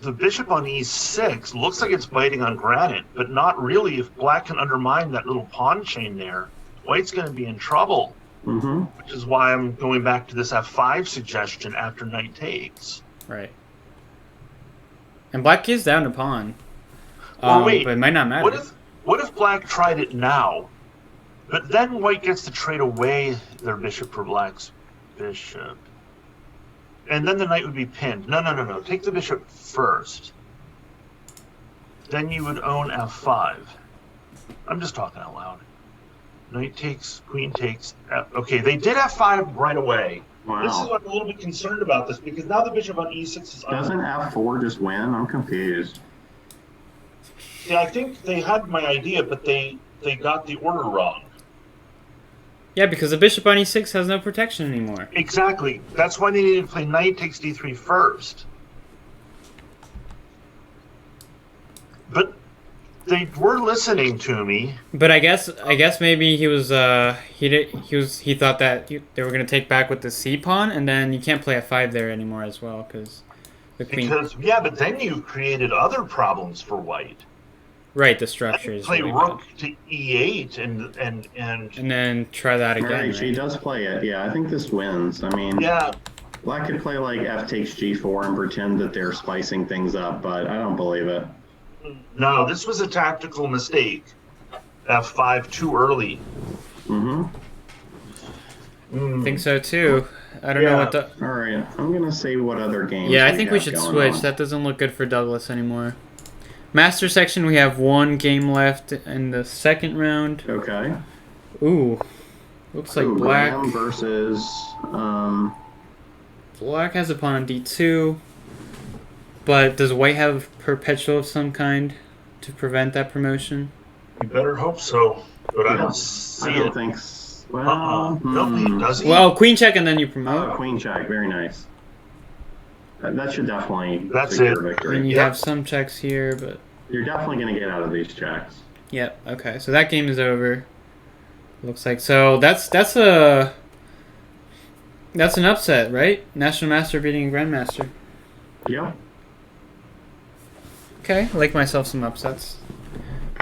the bishop on e6 looks like it's biting on granite, but not really. If black can undermine that little pawn chain there, White's going to be in trouble. Mm-hmm. Which is why I'm going back to this f5 suggestion after knight takes. Right. And black is down to pawn. Well, wait, but it might not matter. What if black tried it now, but then white gets to trade away their bishop for black's bishop? And then the knight would be pinned. No. Take the bishop first. Then you would own f5. I'm just talking out loud. Knight takes, queen takes. Okay, they did f5 right away. Wow. This is why I'm a little bit concerned about this, because now the bishop on e6 is... Doesn't f4 just win? I'm confused. Yeah, I think they had my idea, but they got the order wrong. Yeah, because the bishop on e6 has no protection anymore. Exactly. That's why they needed to play knight takes d3 first. But they were listening to me. But I guess maybe he was he thought that they were gonna take back with the c pawn, and then you can't play f5 there anymore as well because the queen. But then you've created other problems for white. Right, the structure is play really rook bad. to e8 and then try that again. Right, Right? she does play it. Yeah, I think this wins. I mean, yeah. black could play like f takes g4 and pretend that they're spicing things up, but I don't believe it. No, this was a tactical mistake. f5 too early. Mm-hmm. I think so too. I don't know what the. All right, I'm gonna see what other games. Yeah, I think we have should going switch. on. That doesn't look good for Douglas anymore. Master section, we have one game left in the second round. Okay. Ooh, looks like Ooh, black. Graham versus. Black has a pawn on d2, but does white have perpetual of some kind to prevent that promotion? You better hope so, but I don't see I don't it. think. Well, No, does he? Well, queen check and then you promote. queen check. Very nice. That should definitely That's secure it. victory. And you Yep. have some checks here, but You're definitely going to get out of these checks. yep. Okay, so that game is over. Looks like so. That's an upset, right? National Master beating Grandmaster. Yeah. Okay, I like myself some upsets.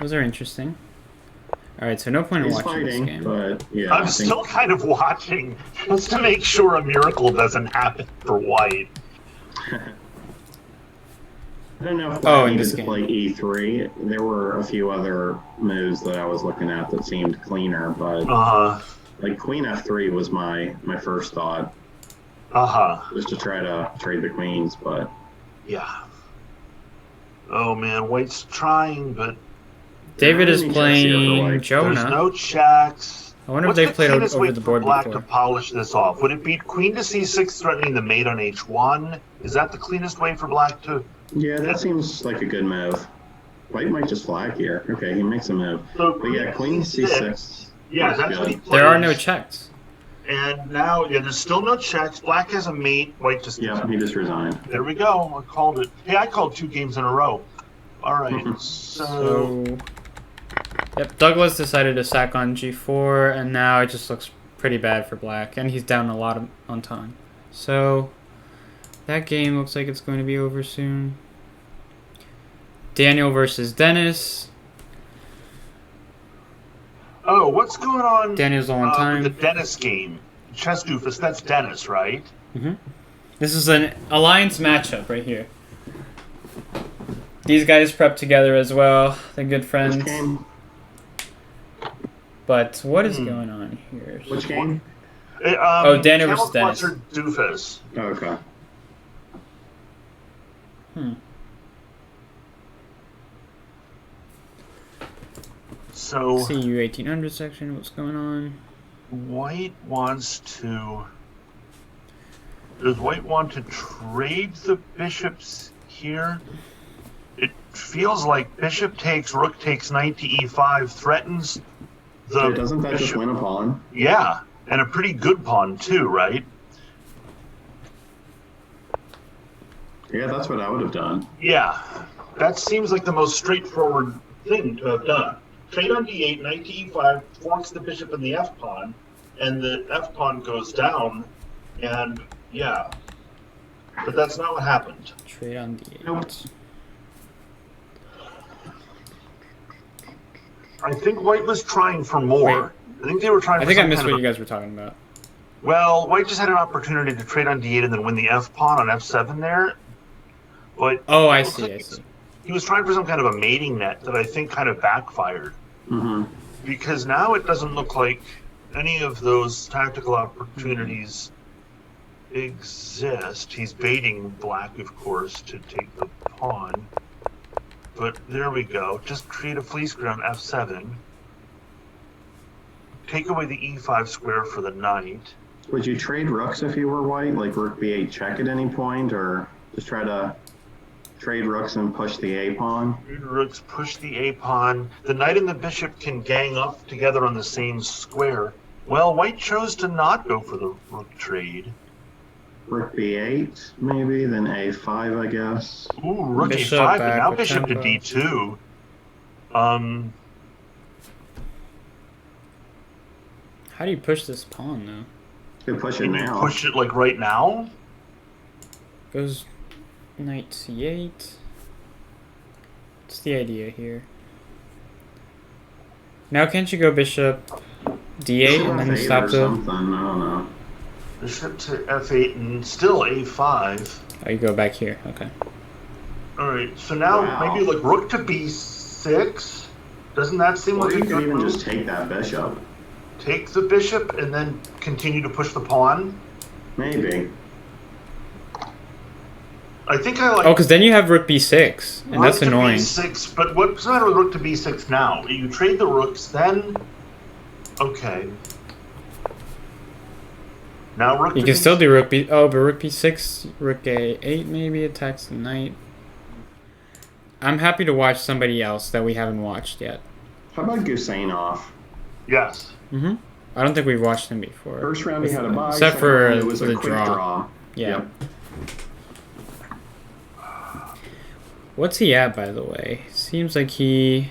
Those are interesting. All right, so no point in He's watching fighting, this game. but yeah. I'm I think still kind of watching just to make sure a miracle doesn't happen for white. I don't know if Oh, I in needed this to game. play e3. There were a few other moves that I was looking at that seemed cleaner, but like queen f3 was my first thought, just to try to trade the queens, but Yeah. Oh man, white's trying, but David is Any checks here for playing white? there's Jonah. no checks. I wonder if What's they the played cleanest over way the for board black before. to polish this off? Would it be queen to c6 threatening the mate on h1? Is that the cleanest way for black to... yeah, that seems like a good move. White might just flag here. Okay, he makes a move. So But yeah, queen c6. Yeah, that's what he plays. There are no checks. And now, yeah, there's still no checks. Black has a mate. White just... Yeah, he just resigned. There we go. I called it. Hey, I called 2 games in a row. All right, so... So, yep, Douglas decided to sack on g4, and now it just looks pretty bad for black, and he's down a lot on time. So, that game looks like it's going to be over soon. Daniel versus Dennis. Oh, what's going on? Daniel's low on time. With the Dennis game. Chess Doofus, that's Dennis, right? This is an alliance matchup right here. These guys prep together as well. They're good friends. Which game? But what is going on here? Which game? Daniel versus Dennis. Camouflager Doofus. Oh, okay. So See U1800 section. What's going on? White wants to... Does White want to trade the bishops here? It feels like bishop takes, rook takes, knight to e5 threatens the Doesn't that just bishop. win a pawn? Yeah, and a pretty good pawn too, right? Yeah, that's what I would have done. Yeah, that seems like the most straightforward thing to have done. trade on d8, knight to e5, forks the bishop and the f pawn, and the f pawn goes down, and yeah. But that's not what happened. Trade on d8. Nope. I think White was trying for more. I think they were trying. I for think I some missed kind what of you guys were talking about. Well, White just had an opportunity to trade on d8 and then win the f pawn on f7 there. But Oh, I it looks see. like I see. he was trying for some kind of a mating net that I think kind of backfired. Mm-hmm. Because now it doesn't look like any of those tactical opportunities exist. He's baiting Black, of course, to take the pawn. But there we go. Just create a fleece grid on f7. Take away the e5 square for the knight. Would you trade rooks if you were White, like rook b8 check at any point, or just try to trade rooks and push the a pawn? Rooks push the a pawn. The knight and the bishop can gang up together on the same square. Well, White chose to not go for the rook trade. Rook b8, maybe, then a5, I guess. Ooh, rook Bishop a5, but back now with bishop to tempo. d2. How do you push this pawn though? You could push it Can you now. push it like right now? Goes knight c8. What's the idea here? Now can't you go bishop d8 and then F8 stop or the... something, I don't know. Bishop to f8 and still a5. Oh, you go back here. Okay. Alright, so now Wow. maybe like rook to b6? Doesn't that seem Or like a you could good even move? just take that bishop. Take the bishop and then continue to push the pawn? Maybe. I think I like Oh, because then you have rook b6, and rook that's to annoying. b6, but what's the matter with rook to b6 now? You trade the rooks, then... Okay. Now rook You to can b6. still do rook b... Oh, but rook b6, rook a8 maybe attacks the knight. I'm happy to watch somebody else that we haven't watched yet. How about Gusainov? Yes. Mm-hmm. I don't think we've watched him before. First round he had a bye. Except second for round it was the a quick draw. Yeah. Yep. What's he at, by the way? Seems like he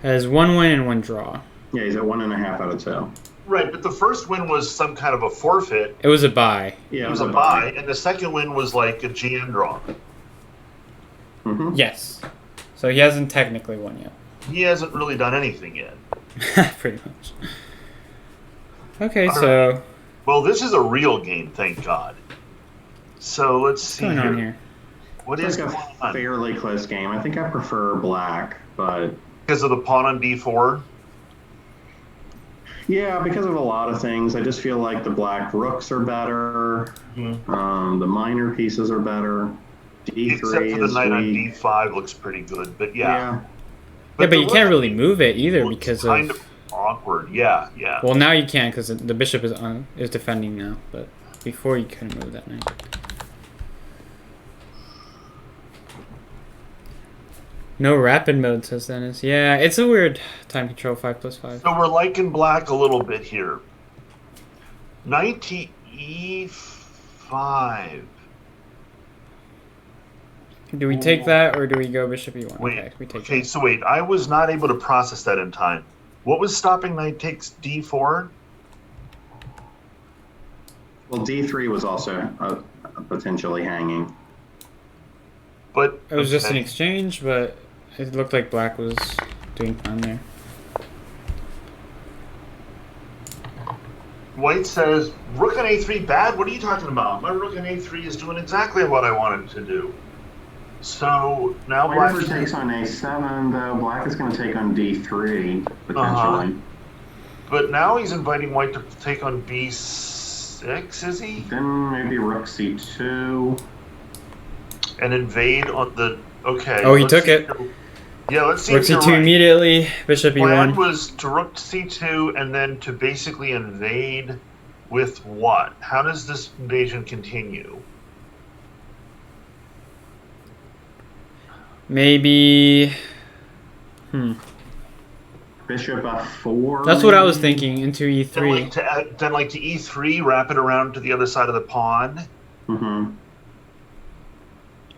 has 1 win and 1 draw. Yeah, he's at 1.5 out of 2. Right, but the first win was some kind of a forfeit. It was a bye. Yeah, It was a bye, and the second win was like a GM draw. Mm-hmm. Yes. So he hasn't technically won yet. He hasn't really done anything yet. Pretty much. Okay, so Well, this is a real game, thank God. So let's what's see going on here? What It's is like going a on? fairly close game. I think I prefer black, but Because of the pawn on d4? yeah, because of a lot of things. I just feel like the black rooks are better. Mhm. The minor pieces are better. D3 Except for the is knight on weak. d5 looks pretty good, but yeah. Yeah. Yeah, but the you can't rook really move it either looks because kind of... of awkward. Yeah, yeah. Well, now you can because the bishop is defending now, but before you couldn't move that knight. No rapid mode, says Dennis. Yeah, it's a weird time control 5+5. So we're liking black a little bit here. Knight to e5. Do we take that or do we go bishop e1? Wait, Okay, we take okay, that. so wait, I was not able to process that in time. What was stopping knight takes d4? Well, D3 was also potentially hanging. But It was just an okay. exchange, but it looked like black was doing fine there. White says, rook on a3 bad? What are you talking about? My rook on a3 is doing exactly what I wanted to do. So now black... Whatever takes on A7, though, black is going to take on D3, potentially. Uh-huh. But now he's inviting white to take on b6, is he? Then maybe rook C2. And invade on the... Okay. Oh, he let's took see it. if you're- Yeah, let's see Rook if you're c2 right. immediately, bishop Plan e1. was to rook to c2 and then to basically invade with what? How does this invasion continue? Maybe... Bishop F4. That's what I was maybe? thinking, into e3. Then like to e3, wrap it around to the other side of the pawn. Mm-hmm.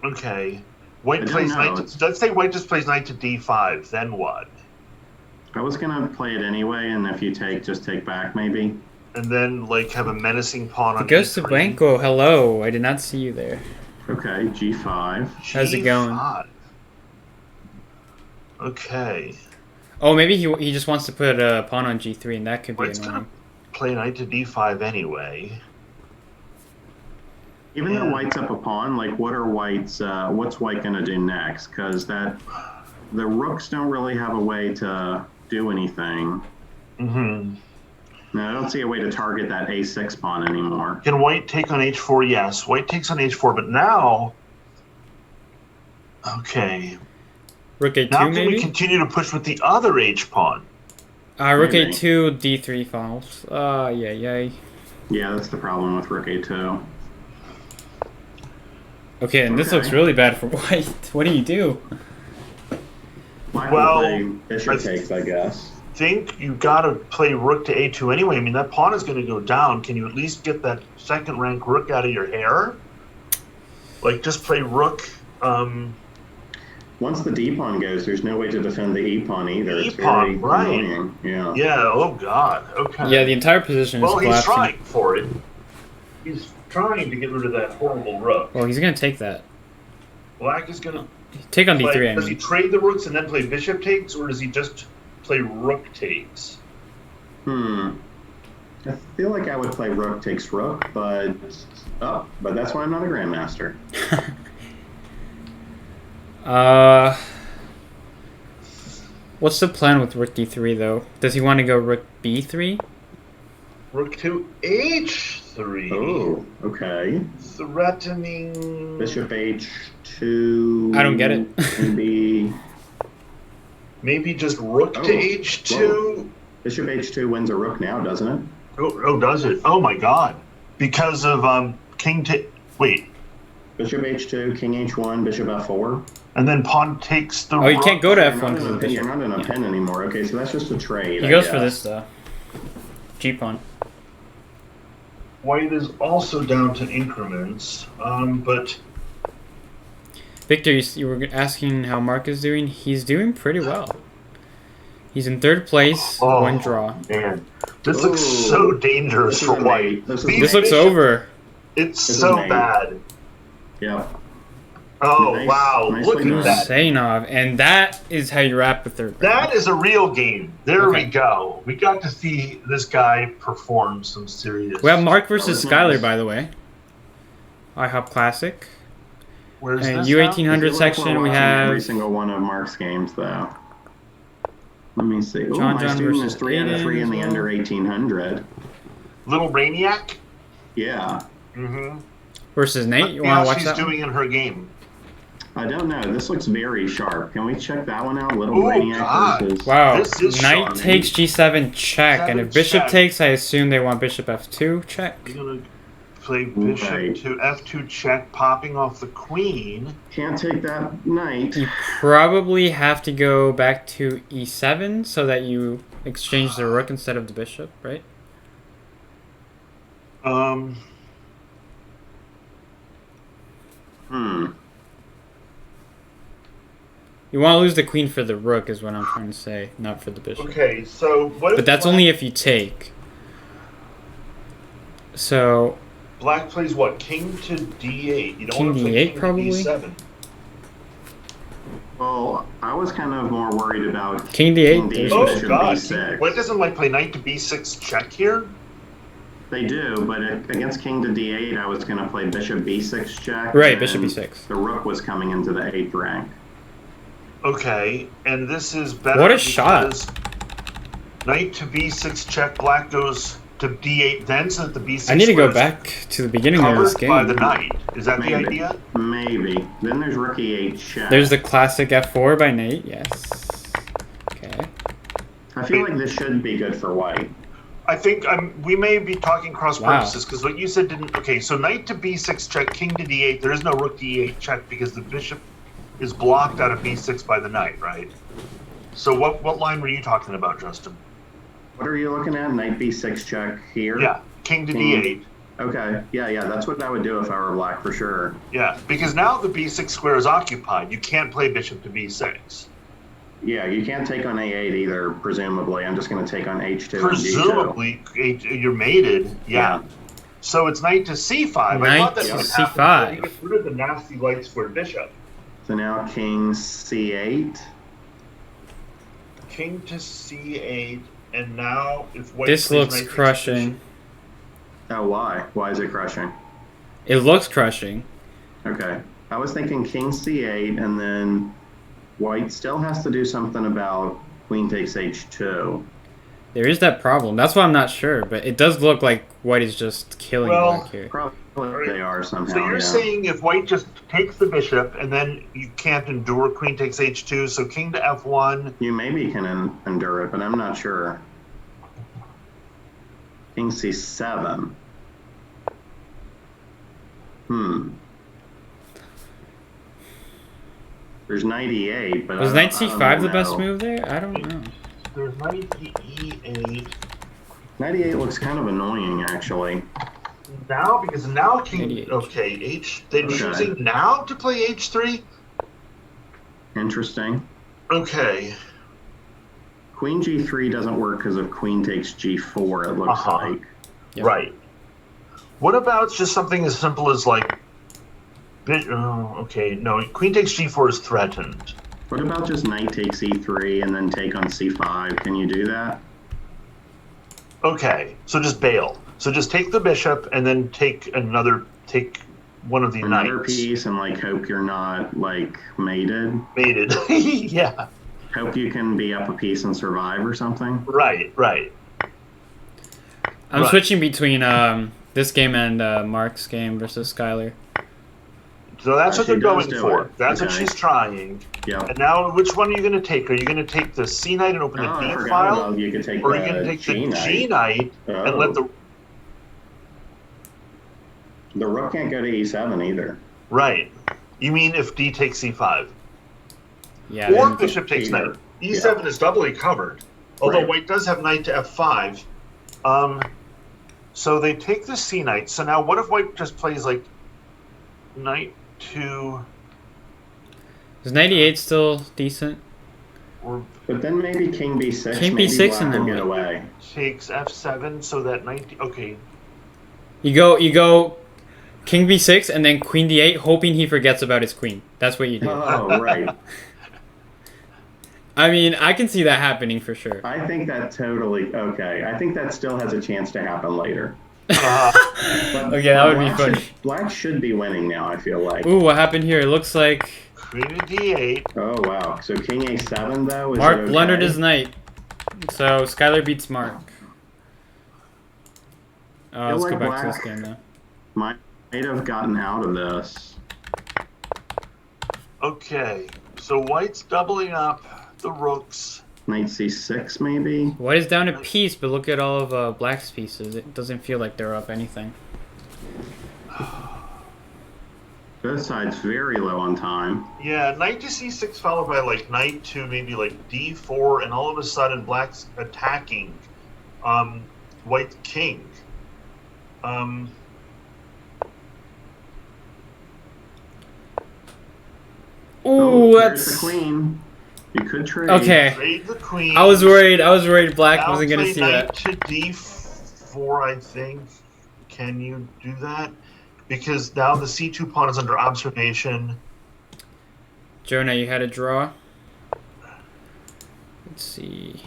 Okay. White I don't plays know, knight. it's- Let's say white just plays knight to d5. Then what? I was gonna play it anyway, and if you take, just take back maybe. And then like have a menacing pawn on It goes to E3. Blanco. Hello, I did not see you there. Okay, G5. How's it going? G5. Okay. Oh, maybe he just wants to put a pawn on G3, and that could be White's annoying. gonna play knight to D5 anyway. Even though Yeah. White's up a pawn, like what's White gonna do next? Because the rooks don't really have a way to do anything. Mm-hmm. Now, I don't see a way to target that A6 pawn anymore. Can White take on H4? Yes. White takes on H4, but now... Okay. Rook A2 Now can we maybe? continue to push with the other H pawn? Rook Maybe. A2, D3 falls. Yeah. Yeah, that's the problem with Rook A2. Okay, and this Okay. looks really bad for White. What do you do? Black Well, will play bishop I takes, I guess. Think you gotta play rook to A2 anyway. I mean, that pawn is gonna go down. Can you at least get that second rank rook out of your hair? Like, just play rook. Once the D pawn goes, there's no way to defend the E pawn either. It's E-pawn, very right. annoying. Yeah. Yeah, oh god, okay. Yeah, the entire position is Well, he's collapsing. trying for it. He's trying to get rid of that horrible rook. Well, he's gonna take that. Black is gonna Take on play. D3, I Does he mean. trade the rooks and then play bishop takes, or does he just play rook takes? I feel like I would play rook takes rook, but that's why I'm not a grandmaster. What's the plan with Rook D3 though? Does he want to go Rook B3? Rook to H3. Oh, okay. Threatening. Bishop H2. I don't get it. Maybe just rook to Oh, H2. whoa. Bishop H2 wins a rook now, doesn't it? Oh, does it? Oh my god. Because of king to... Wait. Bishop H2, King H1, Bishop F4. And then pawn takes the Oh, you rook. can't go to You're F1 not because in of a, the you're bishop. not in a pin anymore. Okay, so that's just a trade. He I goes for guess. this though. G pawn. White is also down to increments. But... Victor, you were asking how Mark is doing. He's doing pretty well. He's in third place, one draw. Man. This looks so dangerous This is for a White. mate. This is These This looks bishops- over. It's This is so mate. bad. Yeah. Oh, Nice- wow. nicely Look done. at that. Zainov, and that is how you wrap the third round. That is a real game. There Okay. we go. We got to see this guy perform some serious... We have Mark versus That was Skylar, nice. by the way. IHOP Classic. Where's And this U1800 I feel like we're section, we watching every have single one of Mark's games, though. Let me see. Oh, John my John student versus is 3 out of 3 in the Aiden as under 1800. Little Brainiac? Yeah. Mm-hmm. versus Nate. You want How to watch she's that? doing in her game. I don't know. This looks very sharp. Can we check that one out? Little Oh, Brainiac God. versus... Wow. This is Knight sharp. takes G7 check, and if G7 bishop check. takes, I assume they want bishop F2 check. We're gonna play bishop Right. to F2 check, popping off the queen. Can't take that knight. You probably have to go back to E7 so that you exchange the rook instead of the bishop, right? You want to lose the queen for the rook is what I'm trying to say, not for the bishop. Okay, so what? But that's only if you take. So Black plays what? King to D8. You don't King want to play D8 king probably? to D7. Well, I was kind of more worried about King D8, King there's D8 Oh bishop god! B6. White doesn't like play knight to B6 check here. They do, but against King to D8, I was going to play bishop B6 check. Right, and bishop B6. The rook was coming into the 8th rank. Okay, and this is better. What a shot. because Knight to B6 check. Black goes to D8 then, so that the B6. I need to go square is back to the beginning of this covered by the game. knight. Is that the Maybe. idea? Maybe. Then there's rook E8 check. There's the classic F4 by Nate, yes. Okay. I feel like this should be good for white. I think we may be talking cross Wow. purposes because what you said didn't. Okay, so knight to B6 check, king to D8. There is no rook D8 check because the bishop is blocked out of B6 by the knight, right? So what line were you talking about, Justin? What are you looking at? Knight B6 check here? Yeah, king to King. D8. Okay. Yeah, that's what I would do if I were black for sure. Yeah, because now the B6 square is occupied. You can't play bishop to B6. Yeah, you can't take on A8 either, presumably. I'm just going to take on H2 Presumably, you're mated. Yeah. So it's knight to C5. I Knight thought that's to what happened. C5. So you get rid of the nasty light square bishop. So now king C8. King to C8, and now if white This plays looks knight takes crushing. Oh, why? Why is it crushing? It looks crushing. Okay. I was thinking king C8, and then white still has to do something about queen takes H2. There is that problem. That's why I'm not sure, but it does look like white is just killing black here. Probably they are somehow. So you're yeah. saying if white just takes the bishop, and then you can't endure queen takes H2, so king to F1. You maybe can endure it, but I'm not sure. King C7. There's knight E8, but Was knight C5 the best know. move there? I don't know. There's knight to E8. Knight E8 looks kind of annoying, actually. Now, because now king... 88. Okay, they're Okay. choosing now to play H3? Interesting. Okay. Queen G3 doesn't work because of queen takes G4, it looks Uh-huh. like. Yep. Right. What about just something as simple as like... okay, no, queen takes G4 is threatened. What about just knight takes E3 and then take on C5? Can you do that? Okay, so just bail. So just take the bishop and then take one of the Another knights. piece and like hope you're not like mated. Mated. Yeah. Hope you can be up a piece and survive or something. Right. I'm Right. switching between this game and Mark's game versus Skylar. So that's what She they're does going do for. it. That's what Okay. she's trying. Yep. And now, which one are you going to take? Are you going to take the C knight and open the Oh, D I forgot file? about you could take Or are you the going to take G the knight. G knight and Oh. let the... The rook can't go to E7 either. Right. You mean if D takes C5? Yeah. Or then- bishop takes either. knight. E7 is doubly covered. Although Right. white does have knight to F5. So they take the C knight. So now what if white just plays like knight to... Is 98 still decent? or But then maybe king B6. King maybe B6 black and then will get what? away. takes F7 so that knight... Okay. You go king b6 and then queen d8, hoping he forgets about his queen. That's what you do. Oh, right. I mean, I can see that happening for sure. I think that totally okay. I think that still has a chance to happen later. But Okay, that would be black funny. Black should be winning now, I feel like. Ooh, what happened here? It looks like Queen to D8. Oh, wow. So king A7, though? Is Mark it okay? blundered his knight. So Skylar beats Mark. Let's like go back to this black. game now. Might have gotten out of this. Okay. So white's doubling up the rooks. Knight C6, maybe? White is down a piece, but look at all of Black's pieces. It doesn't feel like they're up anything. Both sides very low on time. Yeah, knight to C6 followed by like knight to maybe like D4, and all of a sudden black's attacking white king. Ooh, There's the that's queen. You could trade. okay. Trade the queen. I was worried Black Now wasn't gonna play see knight that. to D4, I think. Can you do that? Because now the C2 pawn is under observation. Jonah, you had a draw. Let's see.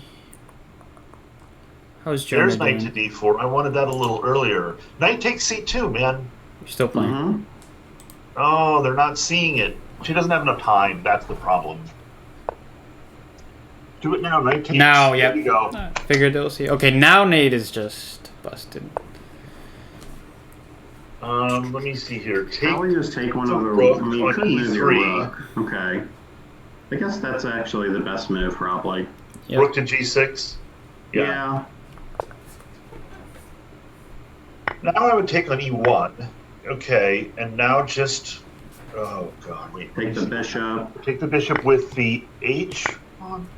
How's Jonah There's knight to doing? D4. I wanted that a little earlier. Knight takes C2, man. You're still playing. Mhm. Oh, they're not seeing it. She doesn't have enough time. That's the problem. Do it now. Knight takes. Now, There yep. you go. Figured they'll see. Okay, now Nate is just busted. Let me see here. Take. Probably just take one the of the rook I mean, you on could move your E3. rook. Okay. I guess that's actually the best move, probably. Yep. Rook to G6. Yeah. Now I would take on E1. Okay, and now just. Oh God! Wait. Take the bishop. Take the bishop with the H pawn.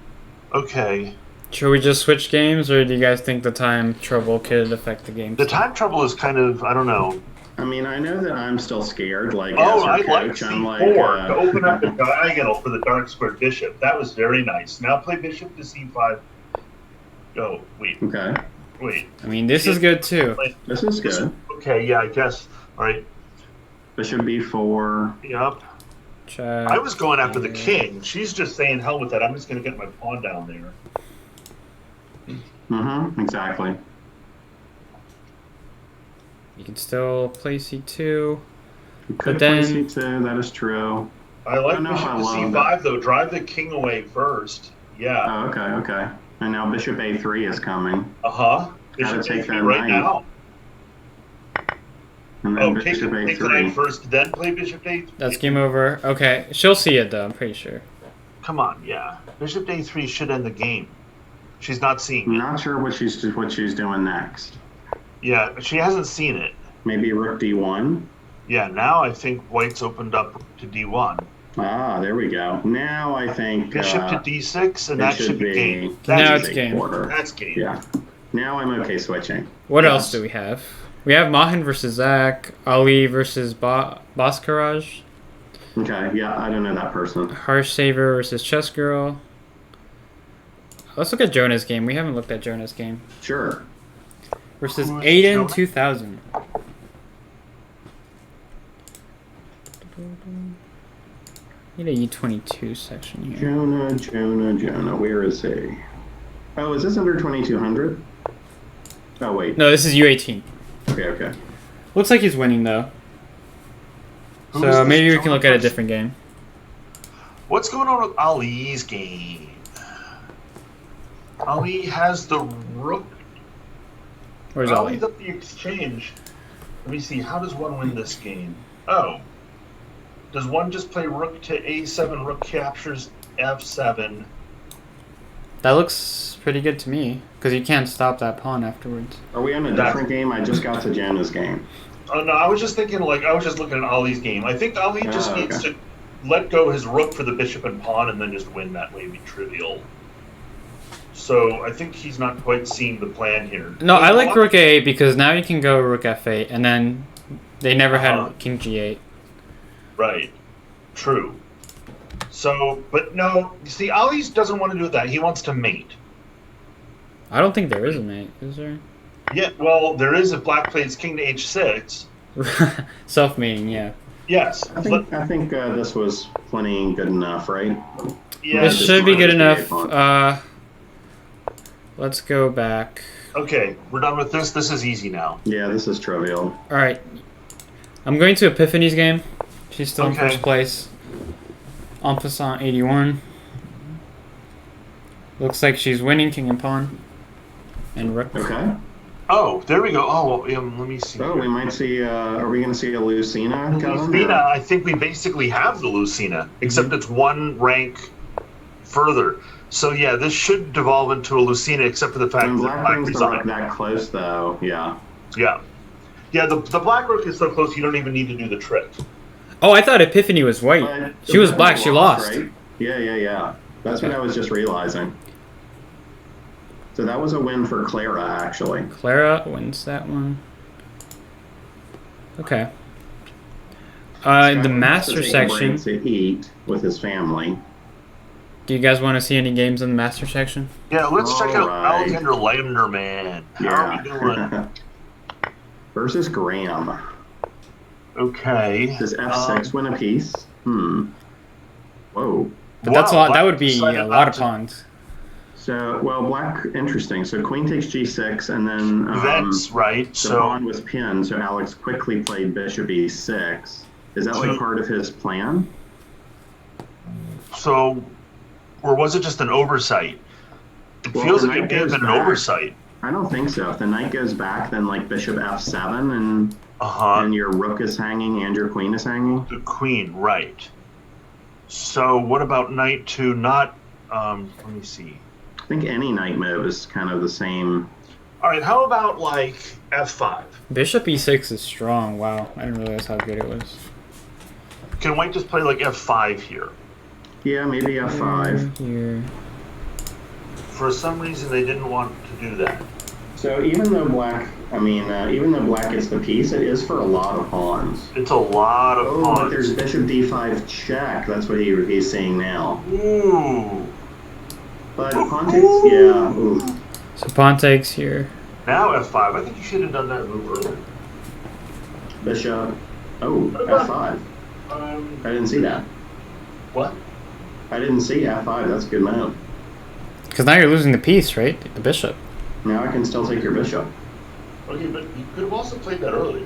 Okay. Should we just switch games, or do you guys think the time trouble could affect the game? The time trouble is kind of, I don't know. I mean, I know that I'm still scared. Like, Oh, as I your like coach, I'm like, c4 to open up the diagonal for the dark squared bishop. That was very nice. Now play bishop to c5. Oh, wait. okay, Wait. I mean, this is good too. this is good. Okay, yeah, I guess. All right. Bishop b4. Yep. Check. I was going after the king. She's just saying, hell with that. I'm just going to get my pawn down there. Mm-hmm, exactly. You can still play c2. You could But play then- c2, that is true. I like don't know if bishop I to love c5, though. Drive the king away first. Yeah. Oh, okay. And now bishop a3 is coming. Uh-huh. Gotta Bishop take a3 that right knight. now. And then Oh, take bishop the knight a3. first, then play bishop a3. That's game over. Okay, she'll see it though, I'm pretty sure. Come on, yeah. Bishop a3 should end the game. She's not seeing I'm it. not sure what she's doing next. Yeah, she hasn't seen it. Maybe rook d1. Yeah, now I think white's opened up to d1. Ah, there we go. Now I think Bishop to d6, and it that should be game. Now That's it's game. quarter. That's game. Yeah. Now I'm okay switching. What Yes. else do we have? We have Mahan versus Zach, Ali versus Boskaraj, Okay, yeah, I don't know that person. Harsh Saver versus Chess Girl. Let's look at Jonah's game. We haven't looked at Jonah's game. Sure. Versus Who is Aiden Jonah? 2000. Need a U22 section here. Jonah. Where is he? Oh, is this under 2200? Oh, wait. No, this is U18. Okay. Looks like he's winning though. Who is So this maybe we Jonah can look at a person? different game. What's going on with Ali's game? Ali has the rook. Where's Ali's Ali? up the exchange. Let me see. How does one win this game? Oh. Does one just play rook to a7, rook captures f7? That looks pretty good to me because you can't stop that pawn afterwards. Are we on a different game? I just got to Jonah's game. Oh, no, I was just thinking, I was just looking at Ali's game. I think Ali just Oh, needs okay. to let go his rook for the bishop and pawn and then just win that way. It'd be trivial. So I think he's not quite seeing the plan here. No, I like What? rook a8 because now you can go rook f8 and then they never Uh-huh. had king g8. Right. True. So, but no, you see, Ali doesn't want to do that. He wants to mate. I don't think there is a mate, is there? Yeah, well, there is if black plays king to h6. Self-mating, yeah. Yes. I think this was plenty good enough, right? Yeah. This just should be good minus enough. the pawn. Let's go back. Okay, we're done with this. This is easy now. Yeah, this is trivial. All right. I'm going to Epiphany's game. She's still in Okay. first place. En passant 81. Looks like she's winning king and pawn. And rook. Okay. Oh, there we go. Oh, let me see. So we might see. Are we going to see a Lucina? Kevin? Lucina, I think we basically have the Lucina, except it's one rank further. So yeah, this should devolve into a Lucina, except for the fact When that black black brings the rook resigned. that close, though, yeah. Yeah. Yeah, the black rook is so close you don't even need to do the trick. Oh, I thought Epiphany was white. But She was the black. She lost. right? Yeah. That's Okay. what I was just realizing. So that was a win for Clara, actually. Clara wins that one. Okay. In the master section, To eat with his family. do you guys want to see any games in the master section? Yeah, let's check out Alright. Alexander Landerman. How are we doing? Versus Graham. Okay. Does F6 win a piece? Whoa. But that's a lot. That Black would be decided a lot not of to- pawns. So, well, black, interesting. So queen takes g6, and then That's right. the So pawn was pinned, so Alex quickly played bishop e6. Is that like So- part of his plan? or was it just an oversight? It Well, feels the like it knight may have goes been an back. oversight. I don't think so. If the knight goes back, then like bishop f7, and Uh-huh. your rook is hanging and your queen is hanging. The queen, right. So what about knight to not, let me see. I think any knight move is kind of the same. All right, how about like f5? Bishop e6 is strong. Wow, I didn't realize how good it was. Can white just play like f5 here? Yeah, maybe f5. Here. For some reason, they didn't want to do that. So even though black, even though black gets the piece, it is for a lot of pawns. It's a lot of Oh, pawns. but there's bishop d5 check. That's what he's seeing now. Ooh. But pawn takes, yeah. Ooh. So pawn takes here. Now f5. I think you should have done that move earlier. Bishop. Oh, f5. I didn't see that. What? I didn't see f5. That's a good move. Because now you're losing the piece, right? The bishop. Now I can still take your bishop. Okay, but you could have also played that earlier.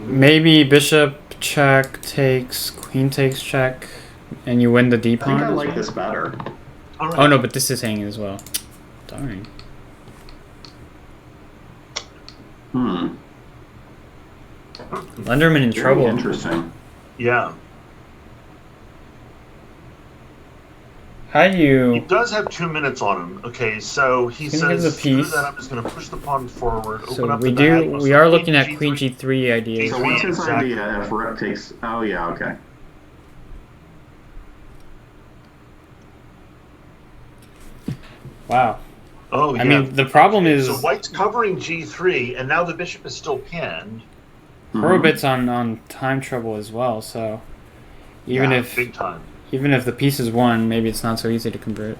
Maybe bishop check takes, queen takes check, and you win the d I think pawn. I like this better. All right. Oh no, but this is hanging as well. Darn. Lenderman in Very trouble. interesting. Yeah. How do He you? does have 2 minutes on him. Okay, so he He's gonna give says, the screw piece. that, I'm just going to push the pawn forward, open So up we the bag. do. Oh, We so are looking at G3. queen g3 ideas. So what's his Exactly. idea if rook takes... Oh, yeah, okay. Wow. Oh, yeah. I mean, the problem is So white's covering G3, and now the bishop is still pinned. Horowitz on time trouble as well. So even Yeah, if big time. the piece is won, maybe it's not so easy to convert.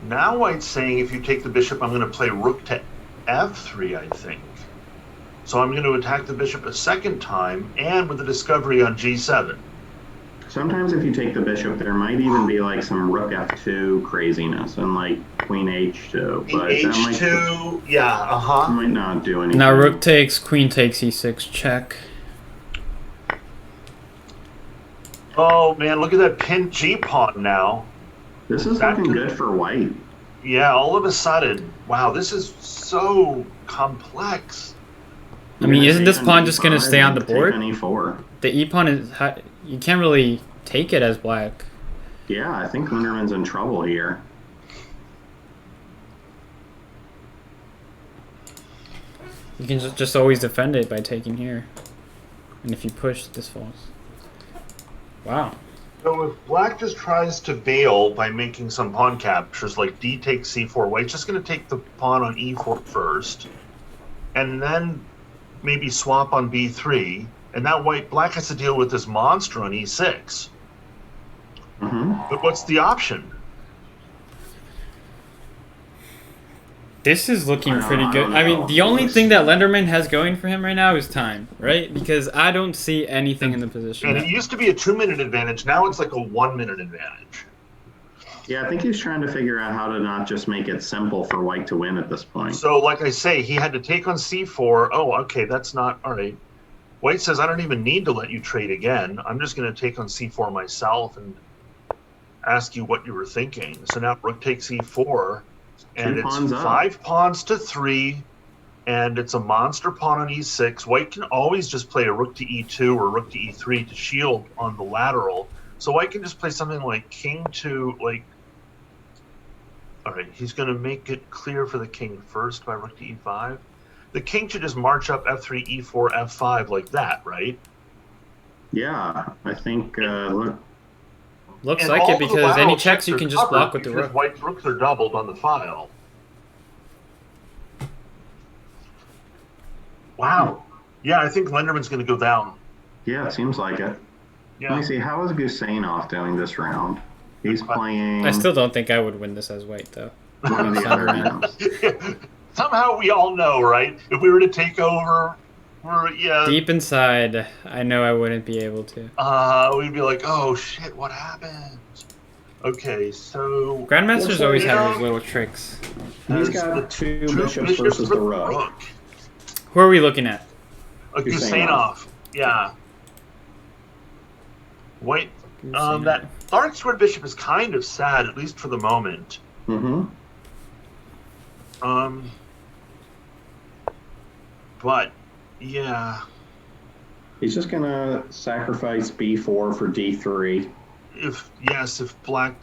Now white's saying if you take the bishop, I'm going to play rook to f3, I think. So I'm going to attack the bishop a second time, and with the discovery on g7. Sometimes if you take the bishop, there might even be like some rook f2 craziness and like queen h2. But h2, yeah, that might not do anything. Now rook takes, queen takes e6 check. Oh man, look at that pinned g pawn now. This is That looking could- good for white. Yeah, all of a sudden, wow, this is so complex. I mean, isn't this Take pawn on just gonna e5 stay on the and take board? on e4. The e pawn is you can't really take it as black. Yeah, I think Linderman's in trouble here. You can just always defend it by taking here, and if you push, this falls. Wow. So if black just tries to bail by making some pawn captures, like d takes c4, white's just going to take the pawn on e4 first, and then maybe swap on b3, and now black has to deal with this monster on e6. But what's the option? This is looking I pretty don't good. know. I mean, the only thing that Lenderman has going for him right now is time, right? Because I don't see anything in the position. And it used to be a 2-minute advantage, now it's like a 1-minute advantage. Yeah, I think he's trying to figure out how to not just make it simple for white to win at this point. So like I say, he had to take on c4. Oh, okay, that's not, all right. White says, I don't even need to let you trade again. I'm just going to take on c4 myself and ask you what you were thinking. So now rook takes e4, and Two it's pawns up. 5 pawns to 3, and it's a monster pawn on e6. White can always just play a rook to e2 or rook to e3 to shield on the lateral. So White can just play something like king to, like, all right, he's going to make it clear for the king first by rook to e5. The king should just march up f3, e4, f5 like that, right? Yeah, I think, look, Looks And like all it of the because lateral any checks you are can just covered block with the because rook. White's rooks are doubled on the file. Wow. Yeah, I think Lenderman's going to go down. yeah, it seems like it. Yeah. Let me see, how is Gusainov doing this round? He's playing I still don't think I would win this as white though. one of the other rounds. Somehow we all know, right? If we were to take over, Deep inside, I know I wouldn't be able to. we'd be like, oh shit, what happened? Okay, so Grandmasters always have Yeah. these little tricks. He's That's got the two two bishops versus for the rook. Who are we looking at? Gusainov. Yeah. White. Gusainov. That dark squared bishop is kind of sad, at least for the moment. Mm-hmm. But yeah, He's just gonna sacrifice b4 for d3. if black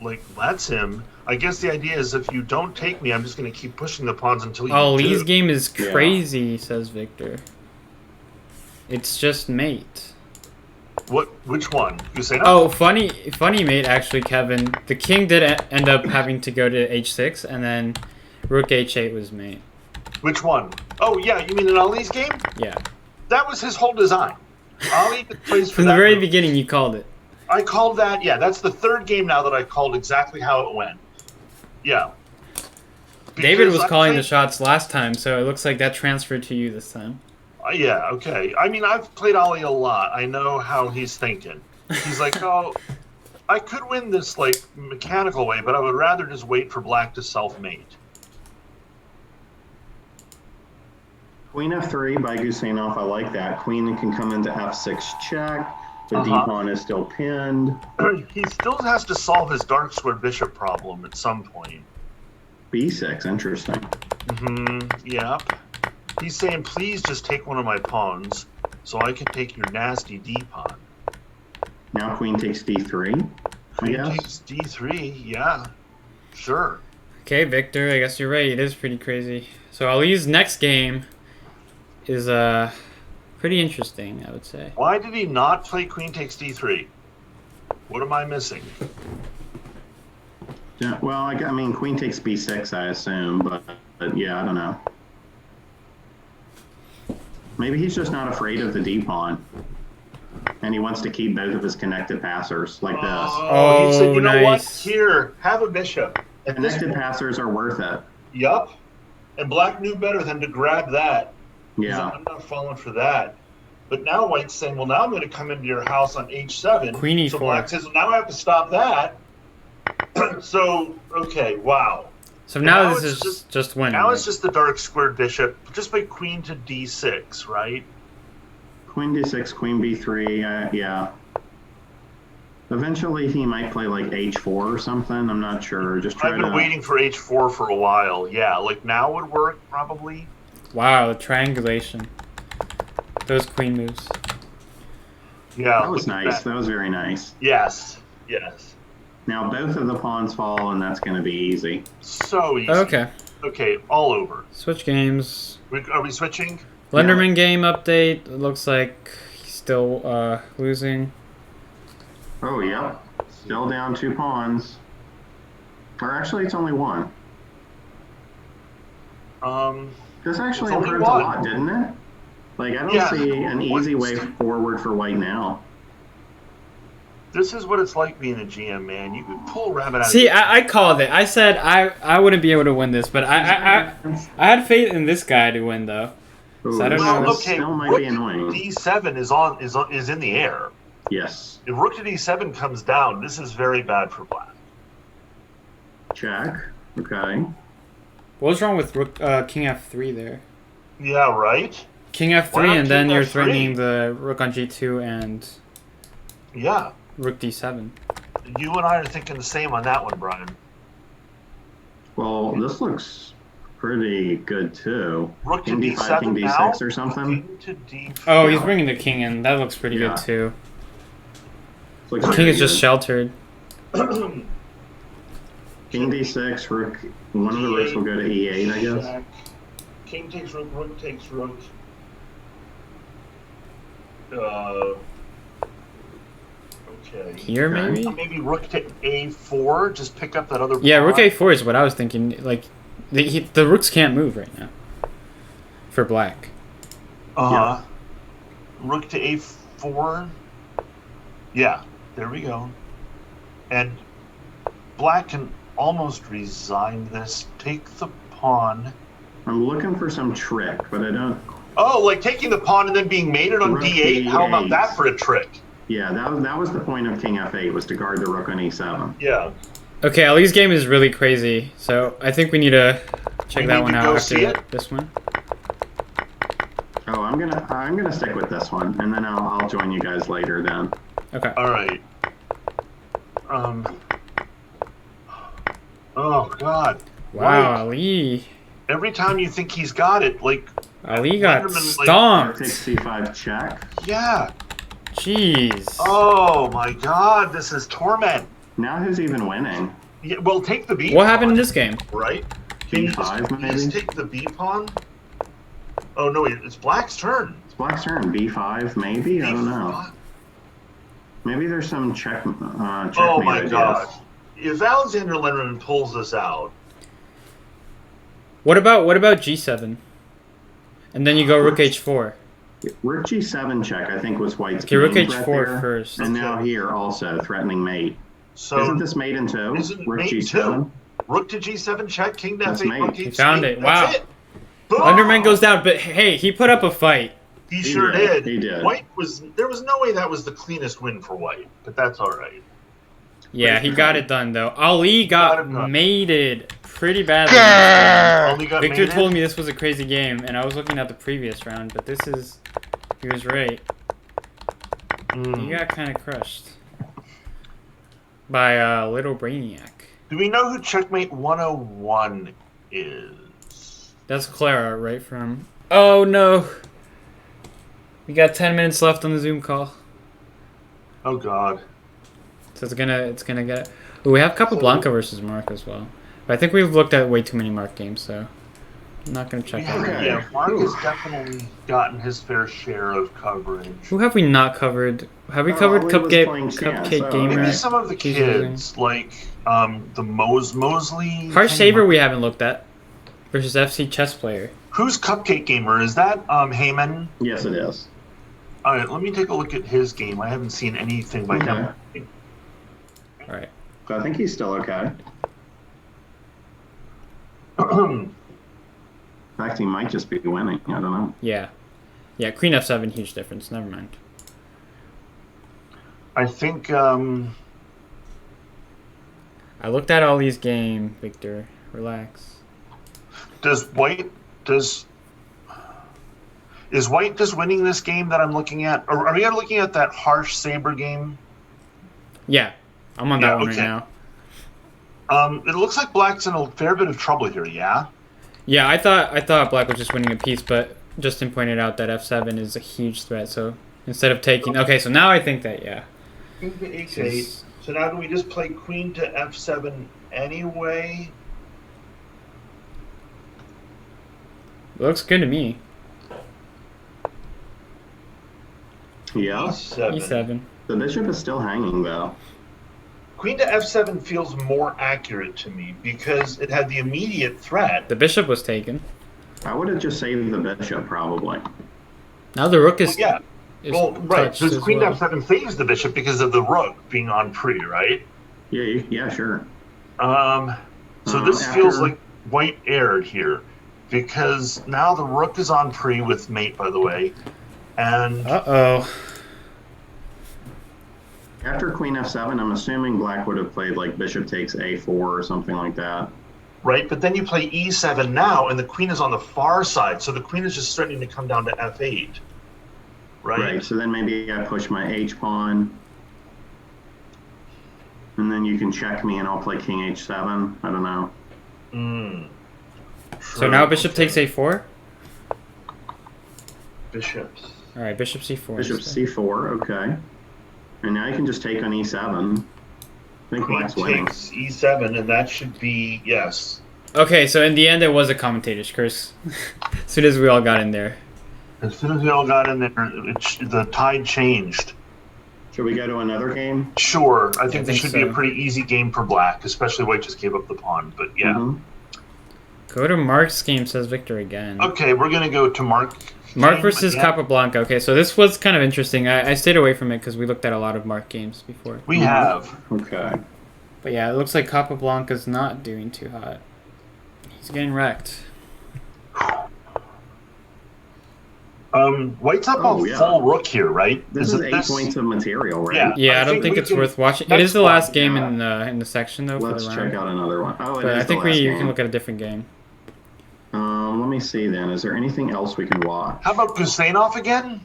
like lets him, I guess the idea is if you don't take me, I'm just going to keep pushing the pawns until you Oh, do. Lee's game is Yeah. crazy, says Victor. It's just mate. What? Which one? Guseno? Oh, funny mate, actually, Kevin. The king did end up having to go to h6, and then rook h8 was mate. Which one? Oh, yeah, you mean in Ali's game? Yeah. That was his whole design. Ali plays for From the that very move. beginning, you called it. I called that, yeah, that's the third game now that I called exactly how it went. Yeah. David Because was I calling the played- shots last time, so it looks like that transferred to you this time. Yeah, okay. I mean, I've played Ali a lot. I know how he's thinking. He's like, oh, I could win this, like, mechanical way, but I would rather just wait for black to self-mate. Queen f3 by Gusanov, I like that. Queen can come into f6 check. The Uh-huh. d-pawn is still pinned. He still has to solve his dark square bishop problem at some point. b6, interesting. Yep. He's saying, please just take one of my pawns so I can take your nasty d-pawn. Now queen takes d3, I Queen guess. takes d3, yeah. Sure. Okay, Victor, I guess you're right. It is pretty crazy. So Ali's next game is pretty interesting, I would say. Why did he not play queen takes d3? What am I missing? Yeah, well, I mean, queen takes b6, I assume, but yeah, I don't know. Maybe he's just not afraid of the d-pawn, and he wants to keep both of his connected passers like this. Oh, he said, you know what? nice. Here, have a bishop. At this Connected point, passers are worth it. yup. And black knew better than to grab that. He's Yeah. like, I'm not falling for that. But now white's saying, well, now I'm going to come into your house on h7. Queen e4. So black says, well, now I have to stop that. So, okay, wow. So now now this it's is just winning. Now right? it's just the dark squared bishop, just by queen to d6, right? Queen d6, queen b3, yeah. Eventually he might play like h4 or something, I'm not sure. Just try I've been to... waiting for h4 for a while. Yeah, like now would work, probably. Wow, the triangulation. Those queen moves. Yeah. That was look at nice, that. that was very nice. Yes, yes. Now both of the pawns fall, and that's going to be easy. So easy. Okay, Okay, all over. switch games. Are we switching? Lenderman game update. It looks like he's still losing. Oh, yeah. Still down 2 pawns. Or actually, it's only 1. This actually It's only improves a 1. lot, didn't it? Like, I don't Yeah. see an easy way forward for white now. This is what it's like being a GM, man. You could pull a rabbit out See, of I called it. I said I wouldn't be able to win this, but I had faith in this guy to win though. Ooh, So I don't this know. Well, okay, still might rook be annoying. d7 is in the air. Yes. If rook to d7 comes down, this is very bad for black. Check. Okay. What was wrong with rook, king f3 there? Yeah, right? King Why f3, not and then king you're F3? threatening the rook on g2 and Yeah. rook d7. You and I are thinking the same on that one, Brian. Well, this looks pretty good, too. Rook to King d5, d7 king now. d6 or something. King to d4. Oh, he's bringing the king in. That looks pretty Yeah. good too. Looks The king very is just good. sheltered. King d6, rook. One of the rooks will go to e8, I guess. Check. King takes rook, rook takes rook. Okay. Here, Okay. maybe? Maybe rook to a4, just pick up that other Yeah, pawn. rook a4 is what I was thinking. Like, the rooks can't move right now. For black. Uh-huh. Rook to a4. Yeah, there we go. And black can almost resign this. Take the pawn. I'm looking for some trick, but I don't... Oh, like taking the pawn and then being mated on Rook d8? How about D8. that for a trick? Yeah, that was the point of king f8, was to guard the rook on e7. Yeah. Okay, Ali's game is really crazy, so I think we need to check We that need one to out go after see it? this one. Oh, I'm gonna stick with this one, and then I'll join you guys later then. Okay. All right. Oh God. Wow, Ali. Every time you think he's got it, like, Ali got Lenderman, like, stomped. Takes c5 check. yeah. Jeez. Oh my God, this is torment. Now who's even winning? Yeah, well, take the B. What happened in pawn, this game? Right? Can you B5 just maybe? please take the B pawn? Oh no, it's Black's turn. It's black's turn. b5 maybe? I don't know. Maybe there's some checkmate Oh my ideas. gosh. If Alexander Lenderman pulls this out, What about G7? And then you go Rook H4. Rook G7 check, I think, was White's Okay, Rook main H4 threat there. first. And now here also, threatening mate. so Isn't this mate in two? Isn't Rook mate G7? two? Rook to G7 check, king to That's F8, mate. rook He H8. found it. That's Wow. it. Boom! Lenderman goes down, but hey, he put up a fight. He sure did. did. He did. There was no way that was the cleanest win for White, but that's all right. Yeah, he got it done though. Ali Got got it done. mated pretty badly. Only got Victor mated? told me this was a crazy game, and I was looking at the previous round, but he was right. He got kind of crushed by Little Brainiac. Do we know who Checkmate 101 is? That's Clara, right from... Oh, no. We got 10 minutes left on the Zoom call. Oh God. So it's gonna get... Ooh, we have Capablanca versus Mark as well. But I think we've looked at way too many Mark games, so... I'm not gonna check that. Okay. Yeah, Mark has definitely gotten his fair share of coverage. Who have we not covered? Have we Oh, covered Ali was Cupcake playing chess, Cupcake so- Gamer? Maybe some of the He's kids, like the Mosley. Harsh Saber we haven't looked at. Versus FC Chess Player. Who's Cupcake Gamer? Is that Heyman? Yes, it is. All right, let me take a look at his game. I haven't seen anything by him. Alright. So I think he's still okay. In fact, he might just be winning. I don't know. Yeah. Yeah, Queen F7, huge difference. Never mind. I think I looked at Ali's game, Victor. Relax. is White just winning this game that I'm looking at? Or are we looking at that Harsh Saber game? Yeah. I'm on that Yeah, one okay. right now. It looks like Black's in a fair bit of trouble here, yeah? Yeah, I thought Black was just winning a piece, but Justin pointed out that F7 is a huge threat, so instead of taking... Okay, so now I think that, yeah. King to This H8. is- So now do we just play Queen to F7 anyway? Looks good to me. Yeah. E7. E7. The bishop is still hanging, though. Queen to F7 feels more accurate to me because it had the immediate threat. The bishop was taken. I would have just saved the bishop, probably. Now the rook is... Yeah. is Well, right. touched Because as Queen well. to F7 saves the bishop because of the rook being on pre, right? Yeah, sure. So this feels after- like White aired here because now the rook is on pre with mate, by the way, and Uh-oh. After Queen F7, I'm assuming Black would have played like Bishop takes A4 or something like that. right. But then you play E7 now, and the queen is on the far side, so the queen is just threatening to come down to F8, right? So then maybe I push my H pawn. And then you can check me and I'll play King H7. I don't know. So now bishop takes A4? Bishops. Alright, bishop C4. Bishop instead. C4, okay. And now you can just take on E7. I think Queen Black's winning. takes E7, and that should be yes. Okay, so in the end it was a commentator's curse. As soon as we all got in there. As soon as we all got in there, the tide changed. Should we go to another game? Sure, I think this think should be a so. pretty easy game for Black, especially White just gave up the pawn. But yeah. Mhm. Go to Mark's game, says Victor again. Okay, we're gonna go to Mark. Mark game versus again. Capablanca. Okay, so this was kind of interesting. I stayed away from it because we looked at a lot of Mark games before. We have. Okay. But yeah, it looks like Capablanca's not doing too hot. He's getting wrecked. White's up Oh, on yeah. full rook here, right? This is it 8 points of material, right? Yeah. Yeah, I I don't think think we it's can- worth watching. It that's is the last fine, game yeah. in the section though Let's for the check round. out another one. Oh, it But is I the think last you game. can look at a different game. Let me see then. Is there anything else we can watch? How about Gusanov again?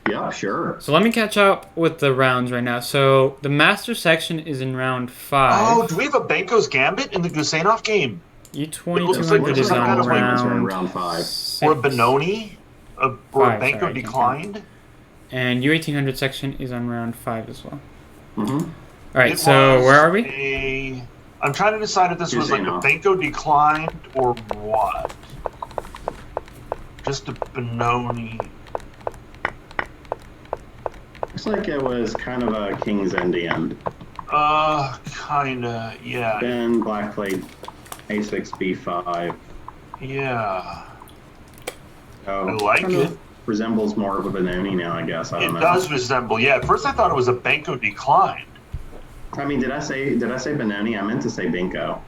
Yeah, sure. So let me catch up with the rounds right now. So the master section is in round 5. Oh, do we have a Banco's Gambit in the Gusanov game? U2200 is some on kind of appointments are in round round 5. 6. Or Benoni? Or Five, Banco sorry, declined? And U1800 section is on round 5 as well. Mm-hmm. All right, It so was where are we? I'm trying to decide if this was like a Gusanov. Banco declined or what. Just a Benoni. Looks like it was kind of a King's Indian. Kinda, yeah. Then black played a6, b5. Yeah. So, I like it. Resembles more of a Benoni now, I guess. I don't know. It does resemble, yeah. At first I thought it was a Benko declined. I mean, did I say Benoni? I meant to say Binko.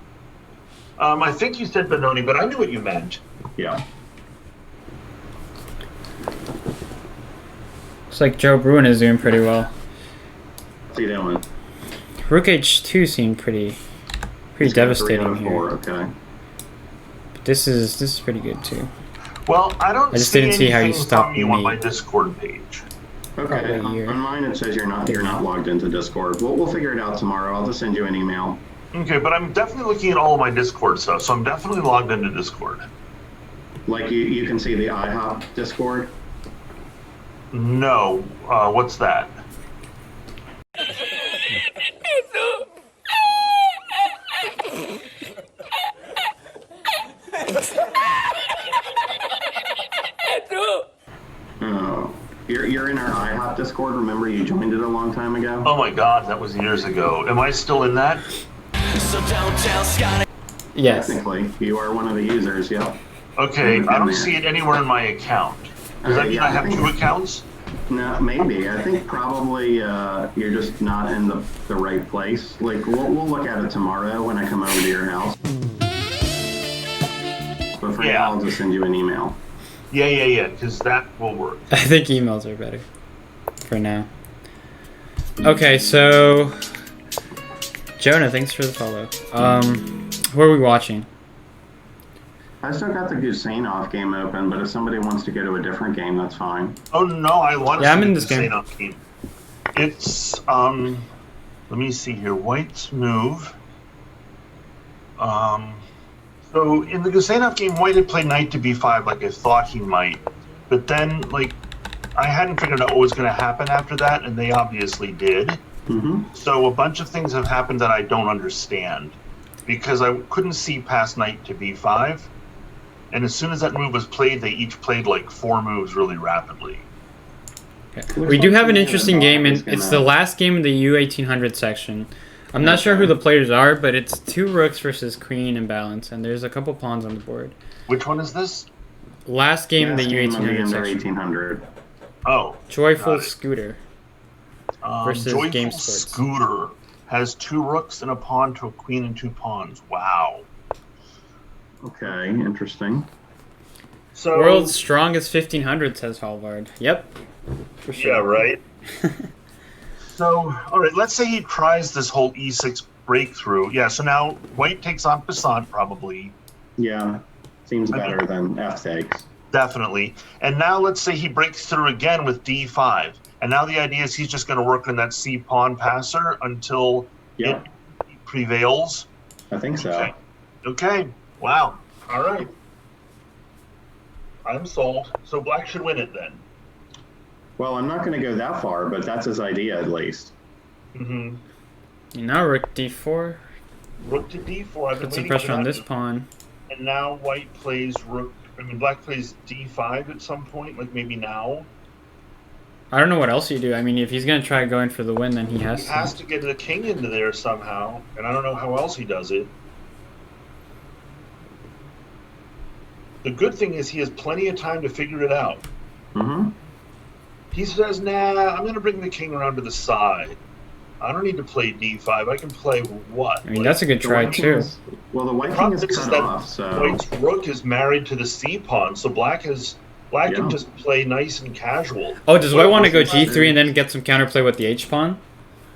I think you said Benoni, but I knew what you meant. Yeah. Looks like Joe Bruin is doing pretty well. What's he doing? Rook h2 seemed pretty He's got devastating 304, here. Okay. But this is pretty good too. Well, I don't I just see didn't see how you anything stopped from you on me. my Discord page. Okay. Probably a year. On mine it says you're not logged into Discord. We'll figure it out tomorrow. I'll just send you an email. Okay, but I'm definitely looking at all of my Discord stuff, so I'm definitely logged into Discord. Like you can see the IHOP Discord. No, what's that? Oh, you're in our IHOP Discord. Remember you joined it a long time ago. Oh my god, that was years ago. Am I still in that? So don't tell Scotty. Yes. Technically, you are one of the users. Yep. Okay, Mm-hmm. I don't see it anywhere in my account. Does that mean yeah, I have I think- two accounts? No, maybe. I think probably you're just not in the right place. Like we'll look at it tomorrow when I come over to your house. But for Yeah. now, I'll just send you an email. Yeah, because that will work. I think emails are better for now. Okay, so Jonah, thanks for the follow. Who are we watching? I still got the Gusanov game open, but if somebody wants to go to a different game, that's fine. Oh no, I want to Yeah, I'm see in the this game. Gusanov game. It's let me see here. White's move. So in the Gusanov game, White had played knight to b5 like I thought he might, but then like I hadn't figured out what was going to happen after that, and they obviously did. Mm-hmm. So a bunch of things have happened that I don't understand because I couldn't see past knight to b5, and as soon as that move was played, they each played like 4 moves really rapidly. Okay. We do have an interesting game, and it's the last game in the U1800 section. I'm not sure who the players are, but it's 2 rooks versus queen imbalance, and there's a couple pawns on the board. Which one is this? Last game in the Last game of the U1800 Under section. 1800. Oh, Joyful got it. Scooter versus Joyful Game Sports. Scooter has 2 rooks and a pawn to a queen and 2 pawns. Wow. Okay, interesting. So World's strongest 1500, says Halvard. Yep. For sure. yeah, right. So, all right, let's say he tries this whole e6 breakthrough. Yeah, so now White takes on Passant probably. Yeah, seems better than F takes. Definitely. And now let's say he breaks through again with d5. And now the idea is he's just going to work on that c pawn passer until Yep, it prevails. I think so. Okay. Okay. Wow. All right. I'm sold. So black should win it then. Well, I'm not going to go that far, but that's his idea at least. Mm-hmm. Now rook d4. Rook to d4. I've been Put some waiting pressure for on that this to- pawn. And now white plays rook. I mean, black plays d5 at some point, like maybe now. I don't know what else you do. I mean, if he's going to try going for the win, then he has He to. has to get the king into there somehow, and I don't know how else he does it. The good thing is he has plenty of time to figure it out. Mm-hmm. He says, nah, I'm going to bring the king around to the side. I don't need to play d5. I can play what? I mean, that's a good try, too. Well, the white king problem is is cut that off, so White's rook is married to the c pawn, so black can Yeah. just play nice and casual. Oh, does White want to go what's the g3 and then get some counterplay with the h-pawn?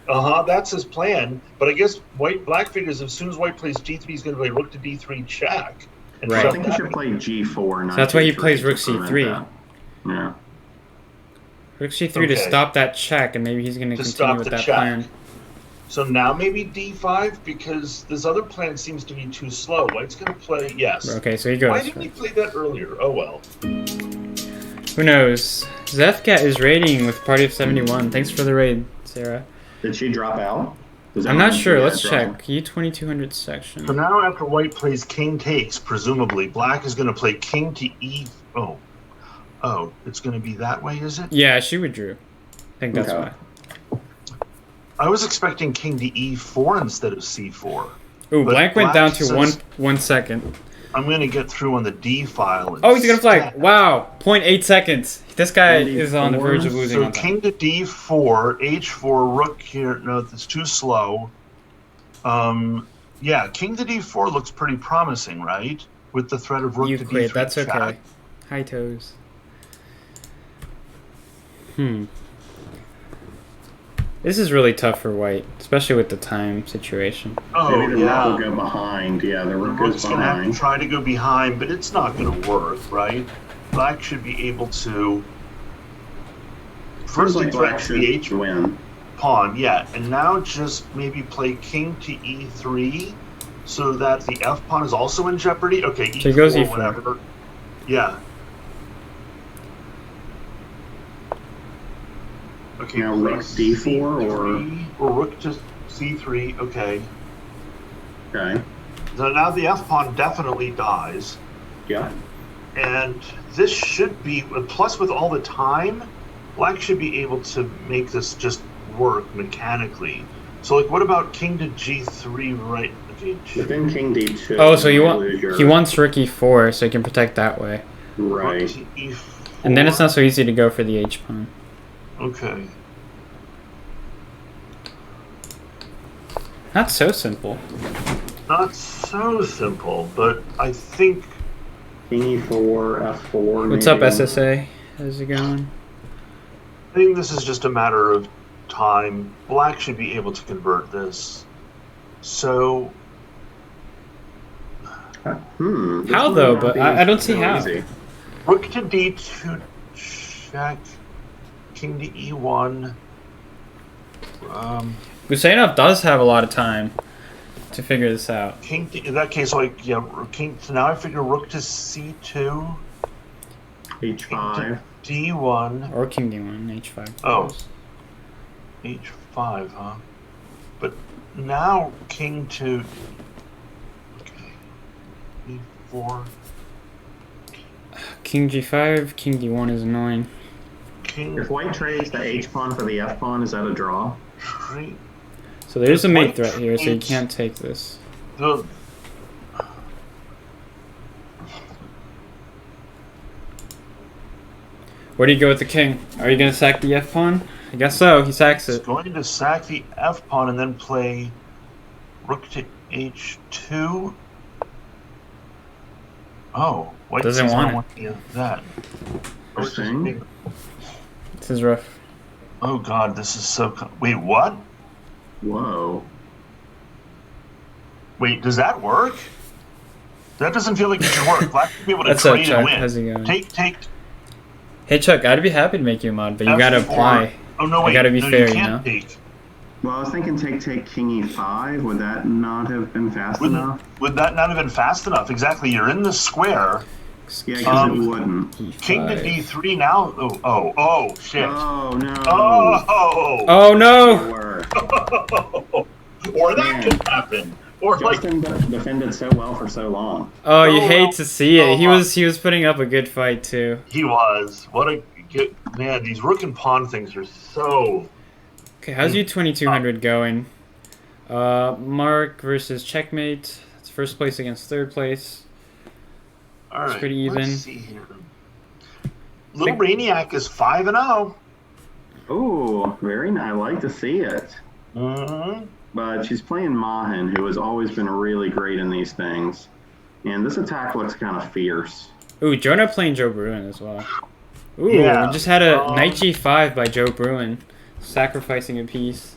That's his plan. But I guess black figures as soon as white plays g3, he's going to play rook to d3 check. And Right. I shut think he that should play G4. Not So that's why he G3 plays to rook prevent C3. that. Yeah. Rook c3 to Okay. stop that check, and maybe he's going to To continue stop with the that check. plan. So now maybe d5 because this other plan seems to be too slow. White's going to play yes. Okay, so he Why goes. didn't he play that earlier? Oh well. Who knows? Zefcat is raiding with Party of 71. Thanks for the raid, Sarah. Did she drop out? Does I'm anyone not see sure. that Let's dropping? check. U2200 section. So now after white plays king takes, presumably black is going to play king to e. Oh, it's going to be that way, is it? Yeah, she withdrew. I think that's Okay. why. I was expecting king to e4 instead of c4. Ooh, But black went black down to says- 1 second. I'm going to get through on the d file. Oh, he's gonna flag. instead. Wow, 0.8 seconds. This guy King is on the verge of D4. losing So on time. king to d4, h4, rook here. No, that's too slow. Yeah, king to d4 looks pretty promising, right? With the threat of rook You to quit. d3 That's check. okay. High toes. This is really tough for white, especially with the time situation. Oh, Maybe the rook will yeah. go behind. Yeah, the The rook rook's goes going to have to behind. try to go behind, but it's not going to work, right? Black should be able to Seems firstly like black threaten the should h win. pawn, yeah, and now just maybe play king to e3 so that the f pawn is also in jeopardy. Okay, e4, So he goes E4. whatever. Yeah. Okay, Now play rook d4 or rook to c3. Okay. Okay. So now the f pawn definitely dies. Yeah. And this should be, plus with all the time, black should be able to make this just work mechanically. So, like, what about king to g3, right? Okay, But then king d2. Oh, so you he wants rook e4 so he can protect that way. rook Right. to e4. And then it's not so easy to go for the h pawn. Okay. Not so simple. Not so simple, but I think King e4, f4. What's maybe. up, SSA? How's it going? this is just a matter of time. Black should be able to convert this. So, This How might though? not But be I don't see so how. easy. rook to d2 check, king to e1. Gusainov does have a lot of time to figure this out. King to, in that case, like, yeah, king. So now I figure rook to c2, h5. d1, Or king d1, h5. Oh. h5, huh? But now king to, okay, e4, King g5, king d1 is annoying. king If white trades the h pawn for the f pawn, is that a draw? three. So there's a If mate white threat here, so you trades- can't take this. The Where do you go with the king? Are you gonna sack the f pawn? I guess so. He sacks it's it. going to sack the f pawn and then play rook to h2. Oh, white Doesn't doesn't want want any of that. Interesting. This is rough. Oh god, this is so. Wait, what? Whoa. Wait, does that work? That doesn't feel like it should work. Black should be able to That's up, trade Chuck. and win. How's it going? Take. Hey Chuck, I'd be happy to make you a mod, but you gotta F4. apply. Oh no, wait. gotta be no, fair, you you can't know? take. Well, I was thinking take king e5. Would that not have been fast enough? Would that not have been fast enough? Exactly. You're in the square. Yeah, because it Um, wouldn't. King to E5. d3 now. Oh, shit. Oh no. Oh. Oh no! Sure. Or that Man. could happen. Or like, Justin defended so well for so long. Oh, you Oh, hate well. to see it. Oh, He well. was putting up a good fight too. he was. What a good man. These rook and pawn things are so. Okay, how's U2200 going? Mark versus Checkmate. That's first place against third place. All right. pretty even. Let's see here. Little Brainiac is 5-0. Oh, very nice. I like to see it. Mm-hmm. But she's playing Mahin, who has always been really great in these things. And this attack looks kind of fierce. Ooh, Jonah playing Joe Bruin as well. Ooh, Yeah, we just had a um, knight g5 by Joe Bruin, sacrificing a piece.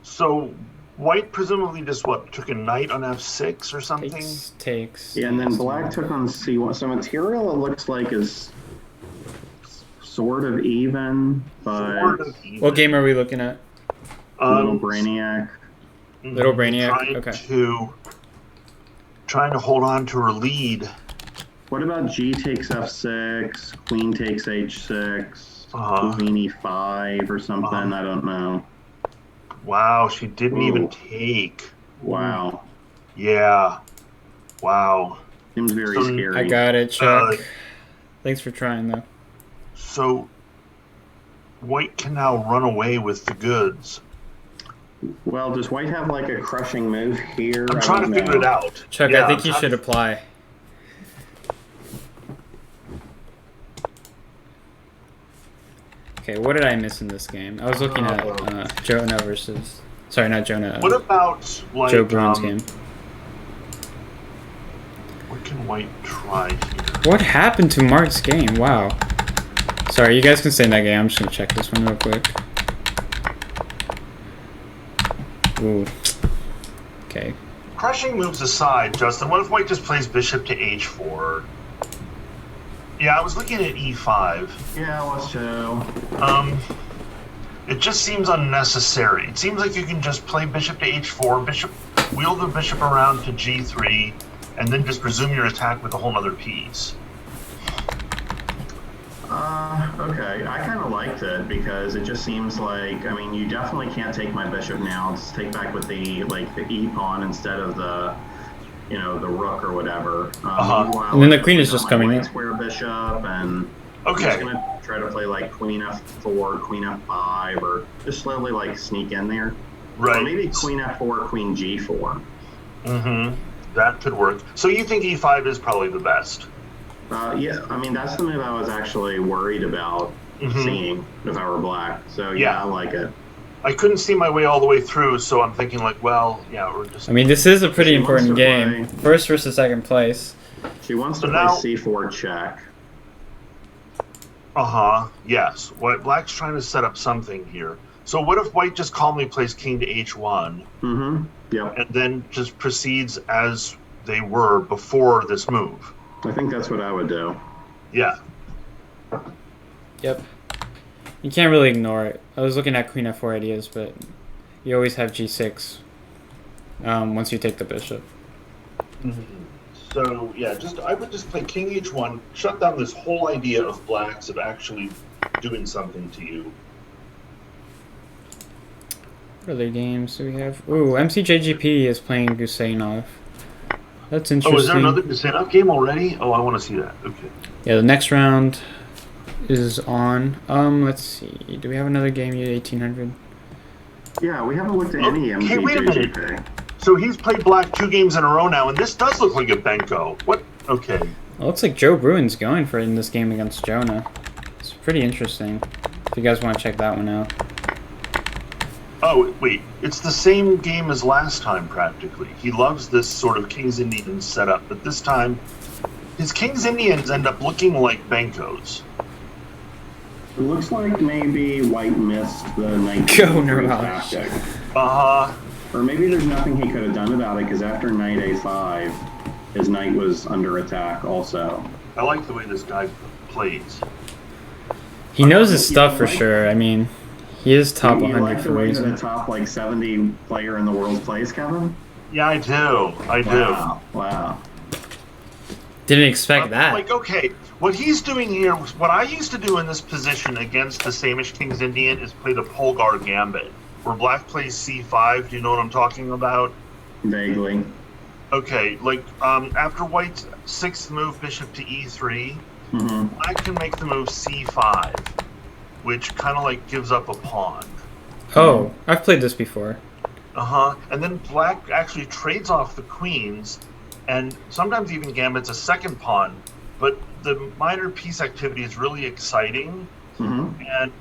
So, white presumably just took a knight on f6 or something? Takes. Yeah, and then black took on c1. So material, it looks like, is sort of even, but Sort of even. What game are we looking at? Little Brainiac. Little Brainiac, Trying okay. Trying to hold on to her lead. What about g takes f6, queen takes h6, Uh-huh. queen e5 or something? Uh-huh. I don't know. Wow, she didn't Ooh. even take. Wow. Yeah. Wow. Seems very So, scary. I got it, Chuck. Uh, Thanks for trying though. So white can now run away with the goods. Well, does white have like a crushing move here? I'm trying to figure it out. Chuck, Yeah, I think I'm you trying should to- apply. Okay, what did I miss in this game? I was looking at Jonah versus... Sorry, not Jonah. What about like Joe Bruin's game. What can white try here? What happened to Mark's game? Wow. Sorry, you guys can stay in that game. I'm just gonna check this one real quick. Ooh. Okay. Crushing moves aside, Justin, what if white just plays bishop to h4? Yeah, I was looking at e5. Yeah, let's show. It just seems unnecessary. It seems like you can just play bishop to h4, wheel the bishop around to g3, and then just resume your attack with a whole other piece. Okay. I kind of liked it because it just seems like, I mean, you definitely can't take my bishop now. Just take back with the e pawn instead of the, you know, the rook or whatever. Meanwhile, And then the queen is just my coming white in. square bishop, and I'm Okay. just gonna try to play like queen f4, queen f5, or just slowly like sneak in there. Right. Or maybe queen f4, queen g4. Mm-hmm. That could work. So you think e5 is probably the best? Yeah, I mean, that's the move I was actually worried about seeing if I were black. So yeah, I like it. I couldn't see my way all the way through, so I'm thinking like, well, yeah, we're just... I mean, this is a pretty She wants important to game. play- First versus second place. She wants to So play now- c4 check. Uh-huh, yes. What black's trying to set up something here. So what if white just calmly plays king to h1, Yep. and then just proceeds as they were before this move? I think that's what I would do. Yeah. Yep. You can't really ignore it. I was looking at queen f4 ideas, but you always have g6 once you take the bishop. So yeah, I would just play king h1, shut down this whole idea of blacks of actually doing something to you. What other games do we have? Ooh, MCJGP is playing Gusainov. That's Oh, interesting. is there another Gusainov game already? Oh, I want to see that. Okay. Yeah, the next round is on. Let's see. Do we have another game, U1800? Yeah, we haven't looked at any Okay, wait a minute. MTGGP. So he's played black 2 games in a row now, and this does look like a Benko. What? Okay. It looks like Joe Bruin's going for it in this game against Jonah. It's pretty interesting. If you guys want to check that one out. Oh, wait. It's the same game as last time, practically. He loves this sort of King's Indian setup, but this time, his King's Indians end up looking like Benkos. It looks like maybe white missed the knight Go, c3 Nirvana. tactic. Uh-huh. Or maybe there's nothing he could have done about it, because after knight a5, his knight was under attack also. I like the way this guy plays. He knows his You stuff for like- sure. I mean, he is top You 100 like for the a way that reason. a top like 70 player in the world plays, Kevin? Yeah, I do. I do. Wow. Didn't expect that. Like, okay, what he's doing here, what I used to do in this position against the Samish King's Indian is play the Polgar Gambit, where black plays c5. Do you know what I'm talking about? Vaguely. Okay, like, after white's 6th move, bishop to e3, black can make the move c5, which kind of like gives up a pawn. Oh, I've played this before. Uh-huh. And then black actually trades off the queens, and sometimes even gambits a second pawn, but the minor piece activity is really exciting.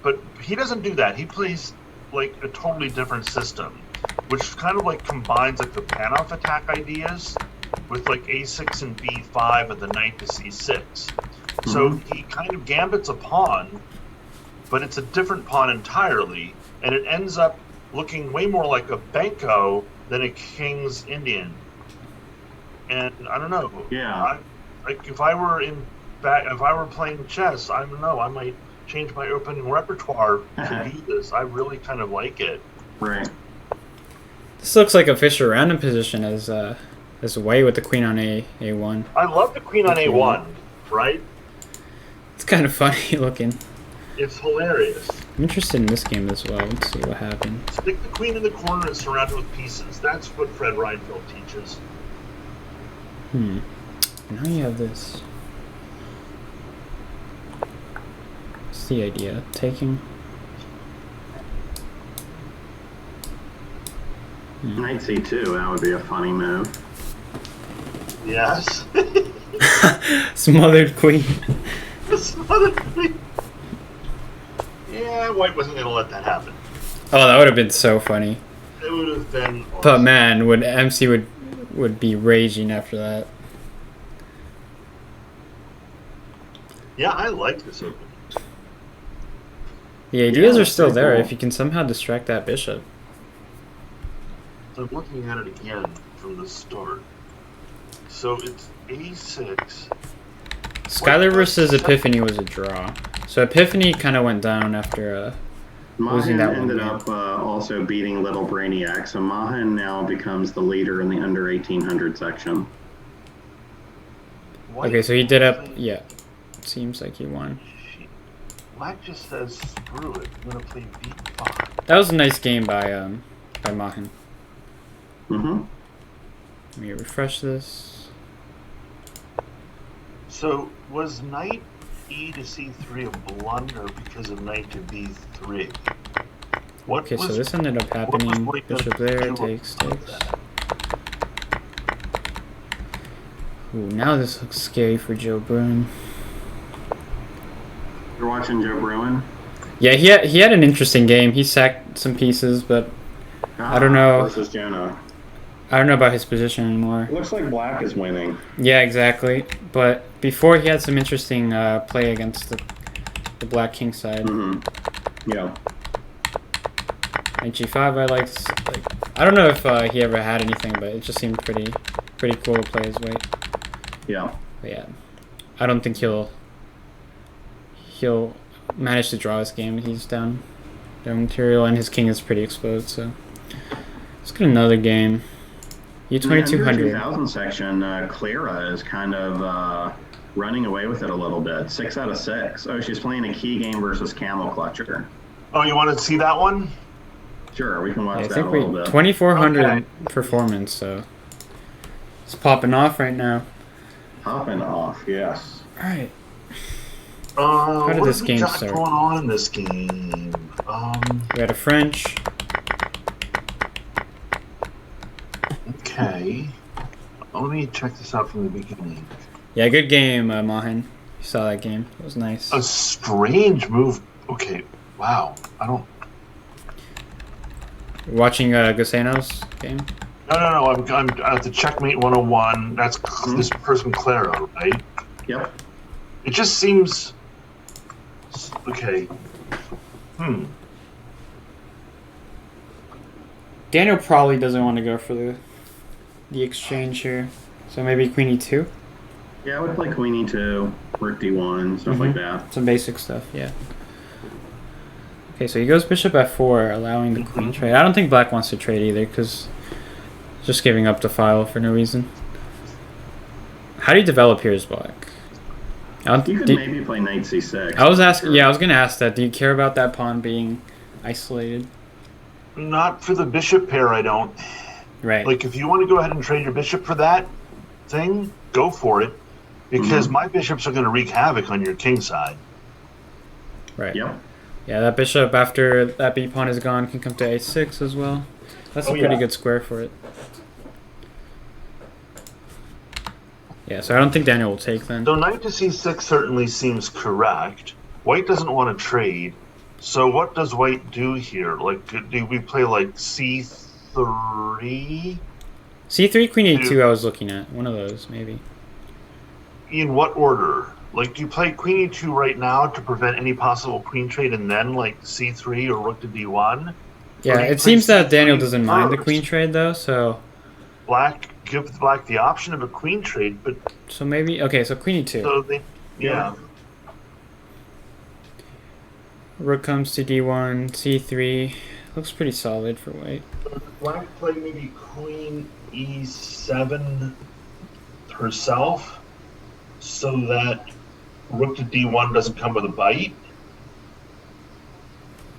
But he doesn't do that. He plays like a totally different system, which kind of like combines like the Panoff attack ideas with like a6 and b5 and the knight to c6. So he kind of gambits a pawn, but it's a different pawn entirely, and it ends up looking way more like a Benko than a King's Indian. And I don't know. Yeah. Like if I were playing chess, I don't know. I might change my opening repertoire to do this. I really kind of like it. Right. This looks like a Fischer random position as white with the queen on a1. I love the queen on a1, right? It's kind of funny looking. It's hilarious. I'm interested in this game as well. Let's see what happens. Stick the queen in the corner and surround it with pieces. That's what Fred Reinfeldt teaches. Now you have this. What's the idea? Taking Knight c2, that would be a funny move. Yes. Smothered queen. Smothered queen. Yeah, white wasn't going to let that happen. Oh, that would have been so funny. It would have been awesome. But man, MC would be raging after that. Yeah, I like this opening. The ideas Yeah, are still pretty there cool. if you can somehow distract that bishop. So I'm looking at it again from the start. So it's a6. Skylar versus Epiphany was a draw. So Epiphany kind of went down after losing Mahan that one ended game. up also beating Little Brainiac, so Mahan now becomes the leader in the under 1800 section. White Okay, so he did up. plays- Yeah, it seems like he won. Shit. Black just says, screw it. I'm going to play b5. That was a nice game by Mahan. Mm-hmm. Let me refresh this. So was knight e to c3 a blunder because of knight to b3? What Okay, was, so this ended up what was happening. white gonna Bishop there, do takes. about that? Ooh, now this looks scary for Joe Bruin. You're watching Joe Bruin? Yeah, he had an interesting game. He sacked some pieces, but I don't know. Versus Jonah. I don't know about his position anymore. Looks like black is winning. Yeah, exactly. But before he had some interesting play against the black king side. Mm-hmm. Yeah. Knight g5, I liked. I don't know if he ever had anything, but it just seemed pretty cool to play his weight. Yeah. But yeah, I don't think he'll manage to draw this game. He's down material, and his king is pretty exposed. So let's get another game. U2200. 2000 section, Clara is kind of running away with it a little bit. 6 out of 6. Oh, she's playing a key game versus Camel Clutcher. Oh, you want to see that one? Sure, we can watch Yeah, I that think a we little bit. 2400 Okay. performance. So it's popping off right now. Popping off, yes. All right. How did this game got start? going on in this game? We had a French. Okay. Let me check this out from the beginning. Yeah, good game, Mahan. You saw that game. It was nice. A strange move. Okay. Wow. I don't. Watching Gusano's game. No. I'm at the Checkmate 101. That's this person, Clara, right? Yep. It just seems. Okay. Daniel probably doesn't want to go for the exchange here. So maybe Queen E2? Yeah, I would play Queen E2, Rook D1, stuff like that. Some basic stuff, yeah. Okay, so he goes Bishop F4, allowing the queen trade. I don't think black wants to trade either, because just giving up the file for no reason. How do you develop here as black? You could maybe play Knight C6. I was asking, yeah, I was going to ask that. Do you care about that pawn being isolated? Not for the bishop pair, I don't. Right. Like, if you want to go ahead and trade your bishop for that thing, go for it. Because my bishops are going to wreak havoc on your king side. Right. Yep. Yeah, that bishop, after that b pawn is gone, can come to a6 as well. That's a pretty good square for it. Yeah, so I don't think Daniel will take then. So knight to c6 certainly seems correct. White doesn't want to trade. So what does white do here? Like, do we play like c3? C3, Queen A2 I was looking at. One of those, maybe. In what order? Like, do you play queen e2 right now to prevent any possible queen trade and then, like, c3 or rook to d1? Yeah, do you it seems play that Daniel C3 doesn't mind the first? queen trade, though, so... Give black the option of a queen trade, but... So maybe... Okay, so Queen E2. So they... Yeah. Rook comes to d1, c3. Looks pretty solid for white. Black play maybe queen e7 herself, so that rook to d1 doesn't come with a bite.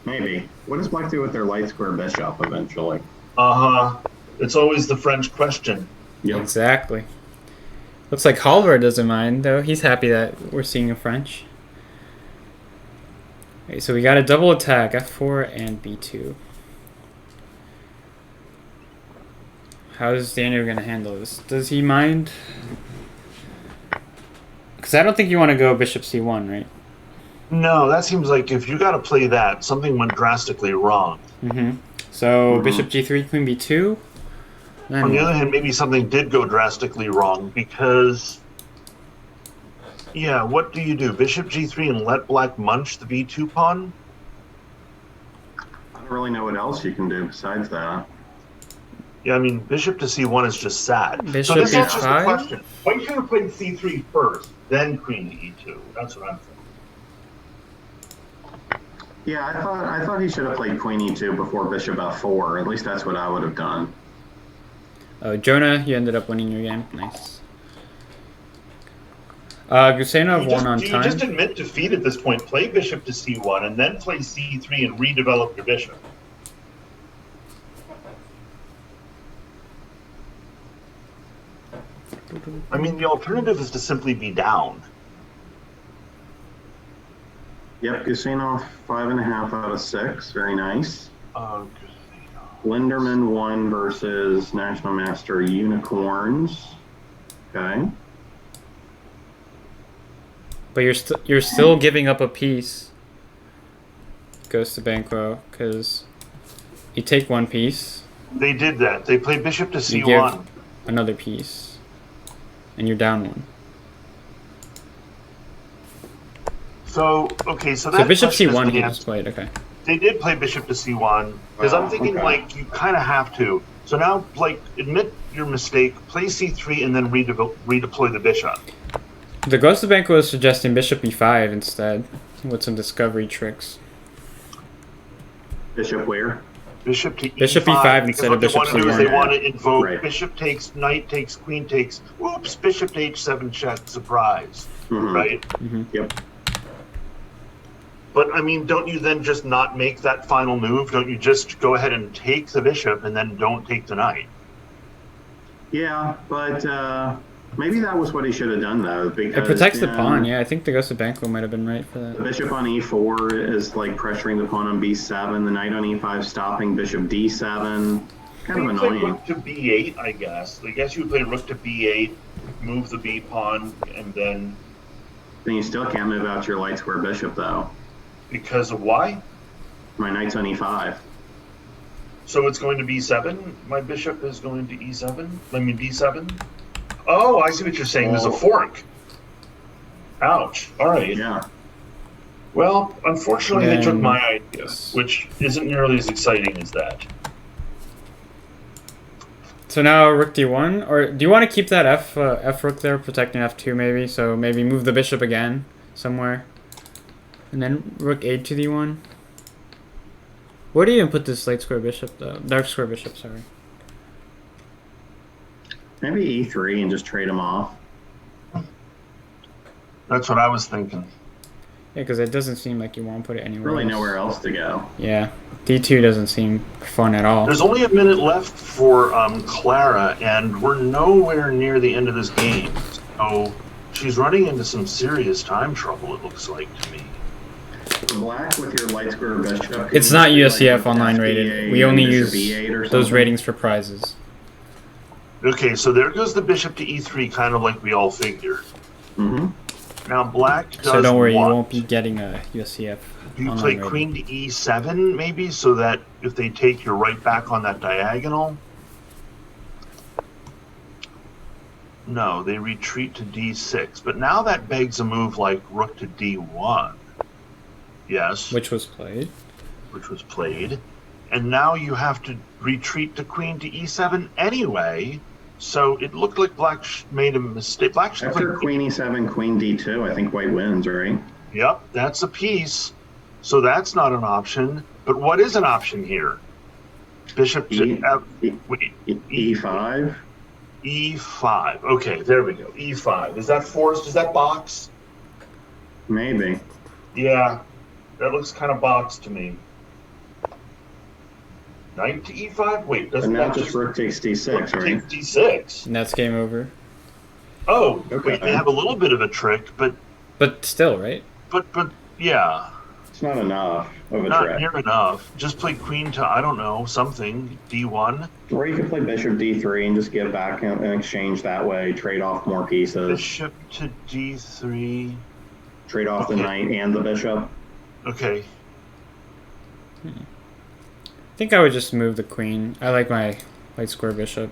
Maybe. What does black do with their light square bishop eventually? It's always the French question. Yep. Exactly. Looks like Halvard doesn't mind, though. He's happy that we're seeing a French. Okay, so we got a double attack, f4 and b2. How is Daniel going to handle this? Does he mind? Because I don't think you want to go bishop c1, right? No, that seems like if you got to play that, something went drastically wrong. So bishop g3, queen b2. Then On the other hand, maybe something did go drastically wrong because, yeah, what do you do? Bishop g3 and let black munch the b2 pawn? I don't really know what else you can do besides that. Yeah, I mean, bishop to c1 is just sad. Bishop So this answers the b5? question. Why you should have played c3 first, then queen to e2? That's what I'm thinking. Yeah, I thought he should have played queen e2 before bishop f4. At least that's what I would have done. Oh, Jonah, you ended up winning your game. Nice. Gusenov won on You time. just admit defeat at this point. Play bishop to c1 and then play c3 and redevelop your bishop. I mean, the alternative is to simply be down. Yep, Gusinov 5.5 out of 6. Very nice. Oh, Linderman won versus National Master Unicorns. Okay. But you're still giving up a piece. Goes to Banquo, because you take one piece. They did that. They played bishop to You c1. give another piece. And you're down one. So, okay, so that So bishop question is c1 the he answer. just played, okay. They did play bishop to c1 because I'm thinking okay. like you kind of have to. So now, like, admit your mistake, play c3, and then redeploy the bishop. The Ghost of Banquo is suggesting bishop e5 instead, with some discovery tricks. Bishop where? Bishop to Bishop e5. E5 because instead what of bishop they want to do is c1. they want to invoke Right. bishop takes, knight takes, queen takes. Whoops! Bishop to h7 check, surprise. Mhm. Right? Yep. But I mean, don't you then just not make that final move? Don't you just go ahead and take the bishop and then don't take the knight? Yeah, but maybe that was what he should have done though, because It protects the yeah, pawn, yeah. I think the Ghost of Banquo might have been right for The that. bishop on e4 is like pressuring the pawn on b7. The knight on e5 stopping bishop d7. Kind of You play annoying. rook to b8, I guess. I guess you would play rook to b8, move the b pawn, and then Then you still can't move out your light square bishop though. because of why? My knight's on e5. So it's going to b7. My bishop is going to e7. I mean d7. Oh, I see what you're saying. There's a Oh. fork. Ouch. All right. Yeah. Well, unfortunately, they took Then- my idea, which isn't nearly as exciting as that. So now rook d1, or do you want to keep that f rook there, protecting f2 maybe? So maybe move the bishop again somewhere, and then rook a to d1. Where do you even put this light square bishop though? Dark square bishop, sorry. Maybe e3 and just trade them off. That's what I was thinking. Yeah, because it doesn't seem like you want to put it anywhere. Really else. nowhere else to go. Yeah, d2 doesn't seem fun at all. There's only a minute left for Clara, and we're nowhere near the end of this game. So she's running into some serious time trouble, it looks like to me. For black with your light square bishop. It's you not can do, USCF like, online FBA rated. We and only bishop use E8 or those something. ratings for prizes. Okay, so there goes the bishop to e3, kind of like we all figured. Mm-hmm. Now black does So don't worry, you what? won't be getting a USCF Do you online play rating. queen to e7, maybe, so that if they take, you're right back on that diagonal? No, they retreat to d6. But now that begs a move like rook to d1. Yes, Which was played. which was played. And now you have to retreat to queen to e7 anyway. So it looked like black made a mistake. Black should play After queen e7, queen d2, I think white wins, right? Yep, that's a piece. So that's not an option. But what is an option here? Bishop to wait, e5. E5. Okay, there we go. E5. Is that forced? Is that box? Maybe. Yeah, that looks kind of boxed to me. Knight to E5? Wait, But doesn't now that just rook takes d6, rook right? takes D6? And that's game over. Oh, Okay. wait, they have a little bit of a trick, but But still, right? yeah. It's not enough of a Not trick. near enough. Just play queen to, I don't know, something. D1. Or you could play bishop d3 and just give back in exchange that way, trade off more pieces, Bishop to D3. trade off the Okay. knight and the bishop. Okay. I think I would just move the queen. I like my white square bishop.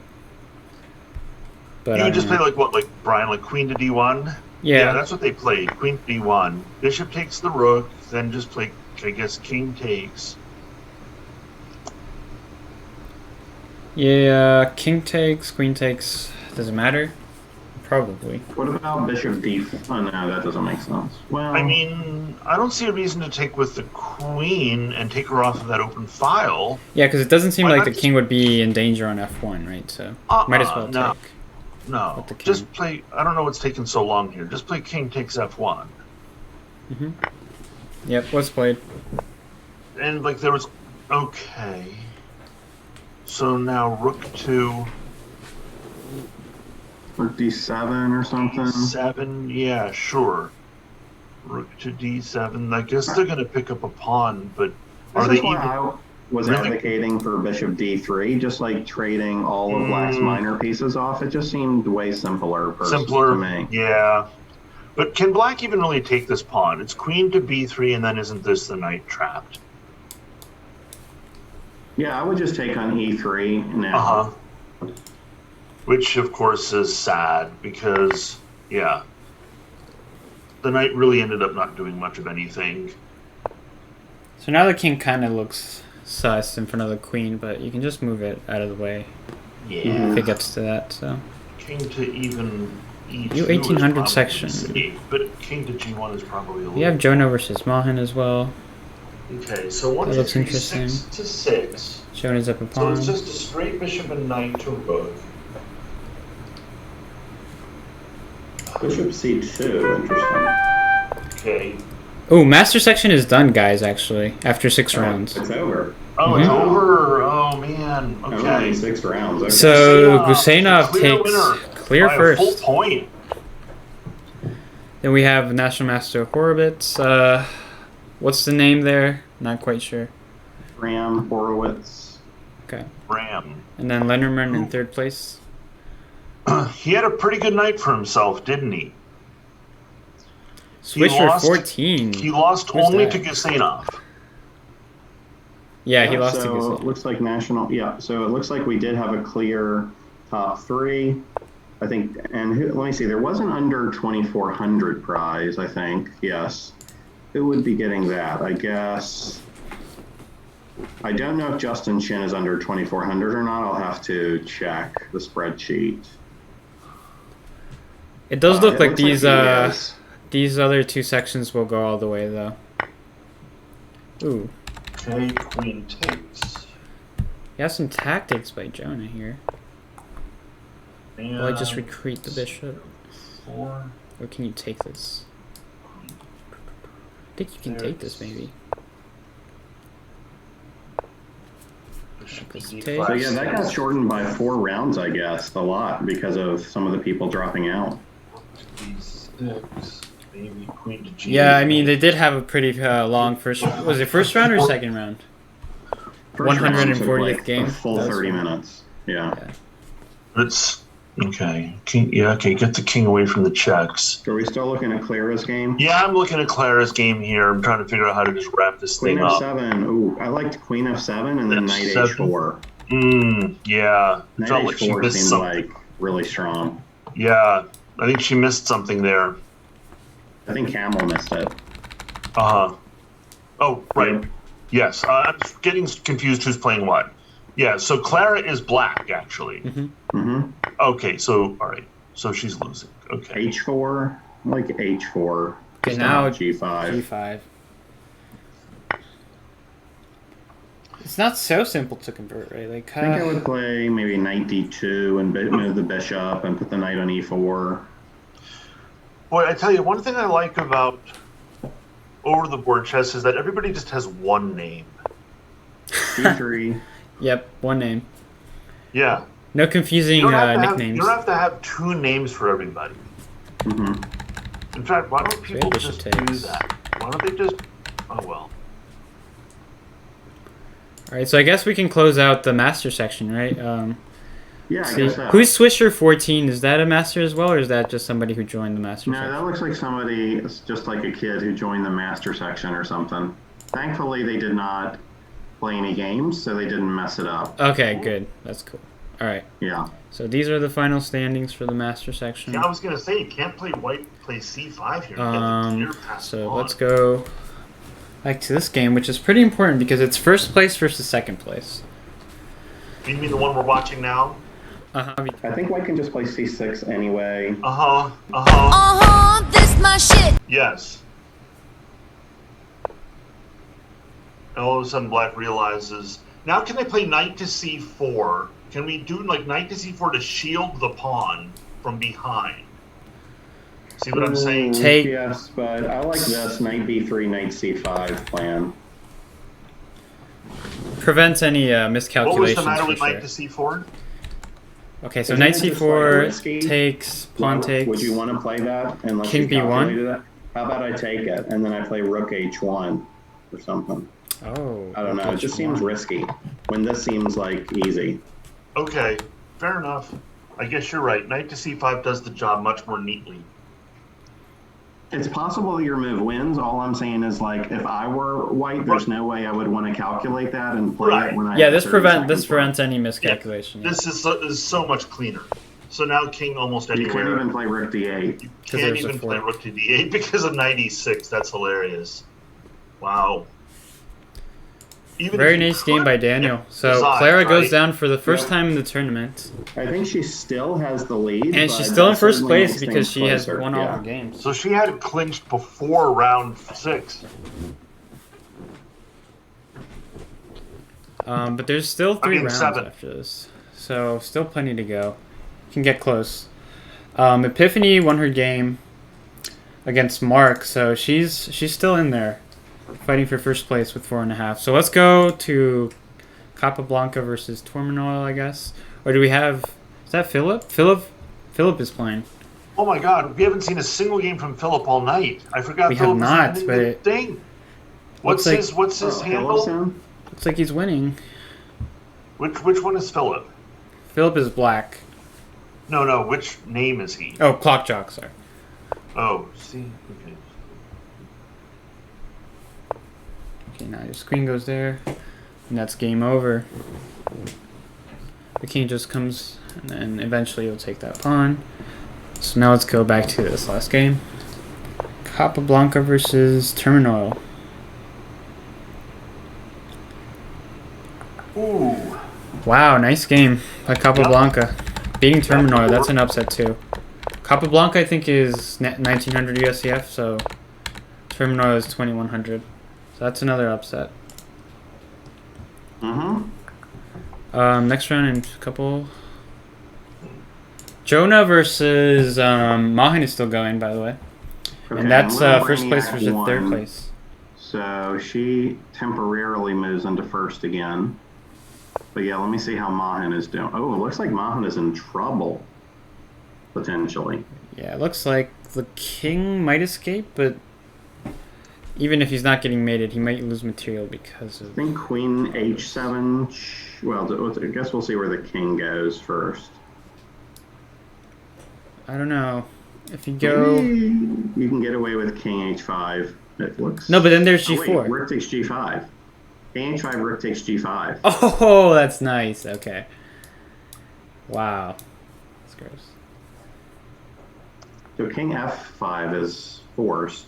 But You I would just don't play know. like what, like Brian, like queen to D1? Yeah. That's what they played. Queen to D1. Bishop takes the rook, then just play, I guess, king takes. Yeah, king takes, queen takes. Does it matter? Probably. What about bishop d? Oh no, that doesn't make sense. Well, I mean, I don't see a reason to take with the queen and take her off of that open file. Yeah, because it doesn't seem Why like not the just- king would be in danger on f1, right? So might as well no. take. No, With the king. just play. I don't know what's taking so long here. Just play king takes f1. Yep, what's played? And like there was, okay. So now rook to or d7 or something. d7. Yeah, sure. Rook to d7. I guess they're gonna pick up a pawn, but are This they is why even? I was Really? advocating for bishop d3, just like trading all of black's minor pieces off. It just seemed way simpler Simpler, to me. yeah. But can black even really take this pawn? It's queen to b3, and then isn't this the knight trapped? Yeah, I would just take on e3 now. Uh-huh. Which, of course, is sad because, yeah, the knight really ended up not doing much of anything. So now the king kind of looks sus in front of the queen, but you can just move it out of the way Yeah. if it gets to that. So King to even e2 U1800 is probably section. safe, but king to g1 is probably a little... we have Jonah versus Mahan as well. Okay, so 1, That 2, looks 3, interesting. 6 to 6. Jonah's up a So pawn. it's just a straight bishop and knight to rook. Bishop c2, interesting. Okay. Oh, master section is done, guys. Actually, after 6 rounds. It's over. Oh, it's Mhm. over. Oh, man. Only Okay. 6 rounds. Okay. So Guseynov clear takes winner clear by a first. full point. Then we have National Master Horowitz. What's the name there? Not quite sure. Ram, Horowitz. Okay. Ram. And then Lennerman in 3rd place. He had a pretty good night for himself, didn't he? Swisher lost- 14. He lost Who's only that? to Guseynov. Yeah, he lost to so Guseynov. it looks like national. Yeah, so it looks like we did have a clear top 3. I think, and let me see, there was an under 2400 prize, I think. Yes. Who would be getting that? I guess. I don't know if Justin Chin is under 2400 or not. I'll have to check the spreadsheet. It does look It like looks these he is. these other 2 sections will go all the way though. Ooh, Okay, queen takes. you have some tactics by Jonah here. And Will I just retreat the bishop, 4. or can you take this? I think you can take this maybe. Bishop This to takes. So yeah, that got shortened by 4 rounds, I guess, a lot because of some of the people dropping out. d6, maybe queen to g8. Yeah, I mean they did have a pretty long first. Was it first round or second round? First round took 140th like game. a full That was 30 fun. minutes. Yeah. It's okay. King, yeah, okay. Get the king away from the checks. So are we still looking at Clara's game? Yeah, I'm looking at Clara's game here. I'm trying to figure out how to just wrap this Queen thing up. f7. Ooh, I liked Queen f7 and then Knight F7. h4. Yeah. Knight Felt like she h4 missed seemed something. like really strong. Yeah, I think she missed something there. I think Hamill missed it. Uh-huh. Oh, right. Yep. Yes, I'm getting confused who's playing what. Yeah, so Clara is black, actually. Mm-hmm. Okay, so, all right. So she's losing. Okay. h4, I like h4. Okay, Just now not g5. G5. It's not so simple to convert, right? Like, I think I would play maybe Knight d2 and move the bishop and put the knight on e4. Boy, I tell you, one thing I like about over-the-board chess is that everybody just has one name. d3. yep, one name. Yeah. No confusing You don't have to have, nicknames. you don't have to have 2 names for everybody. Mm-hmm. In fact, why don't people Bishop just do takes. that? Why don't they just... Oh, well. All right, so I guess we can close out the master section, right? Yeah, I See, guess so. who's Swisher14? Is that a master as well, or is that just somebody who joined the master No, section? that looks like somebody, it's just like a kid who joined the master section or something. Thankfully, they did not play any games, so they didn't mess it up. Okay, good. That's cool. All right. Yeah. So these are the final standings for the master section. Yeah, I was gonna say you can't play white play C5 here. You get the clear pass So pawn. let's go back to this game, which is pretty important because it's first place versus second place. You mean the one we're watching now? Uh-huh. I think white can just play c6 anyway. This my shit. Yes. And all of a sudden, black realizes now can they play knight to c4? Can we do like knight to c4 to shield the pawn from behind? See what I'm saying? Take- Yes, but I like this knight b3, knight c5 plan. Prevents any What was miscalculations the matter for with sure. knight to c4? Okay, so Isn't knight it just, c4 like, risky? takes, pawn takes. Would you want to play that unless King you b1? calculated it? How about I take it and then I play rook h1 or something? Oh. I don't know. It just seems risky when this seems like easy. Okay, fair enough. I guess you're right. Knight to c5 does the job much more neatly. It's possible your move wins. All I'm saying is, like, if I were white, there's no way I would want to calculate that and play Right. it when I Yeah, have this 30 prevents seconds left. any miscalculation. This is so much cleaner. So now king almost You anywhere. can't even play rook d8. You 'Cause can't there's a even play fork. rook to d8 because of knight e6. That's hilarious. Wow. Even Very if you nice game could by Daniel. So design, Clara goes right? down for the first Yeah. time in the tournament, I think she still has the lead. and but she's still in that first certainly place makes because things she has closer. won all Yeah. her games. So she had it clinched before round 6. But there's still three mean, rounds 7. after this, so still plenty to go. Can get close. Epiphany won her game against Mark, so she's still in there, fighting for first place with 4.5. So let's go to Capablanca versus Torminoil, I guess. Or do we have? Is that Philip? Philip is playing. Oh my god, we haven't seen a single game from Philip all night. I forgot We have Philip was not, in but the it thing. What's like- his Oh, handle? Phillipson? Looks like he's winning. Which one is Philip? Philip is black. No, which name is he? Oh, Clock Jock, sorry. Oh, see. Okay. Okay, now your queen goes there, and that's game over. The king just comes, and then eventually you'll take that pawn. So now let's go back to this last game. Capablanca versus Terminoil. Ooh. Wow, nice game by Capablanca. Beating Terminoil, that's an upset too. Capablanca, I think, is 1900 USCF, so Terminoil is 2100. So that's another upset. Mm-hmm. Next round in a couple. Jonah versus Mahan is still going, by the way. Okay, And that's I'm gonna first bring place Yak versus third one. place. So she temporarily moves into first again. But yeah, let me see how Mahan is doing. Oh, it looks like Mahan is in trouble, potentially. Yeah, it looks like the king might escape, but even if he's not getting mated, he might lose material because I of... think queen h7. Well, I guess we'll see where the king goes first. I don't know. If you go... Maybe you can get away with king h5. It looks. No, but then there's Oh, g4. wait, rook takes g5. King h5, rook takes g5. Oh, that's nice. Okay. Wow. That's gross. So king f5 is forced.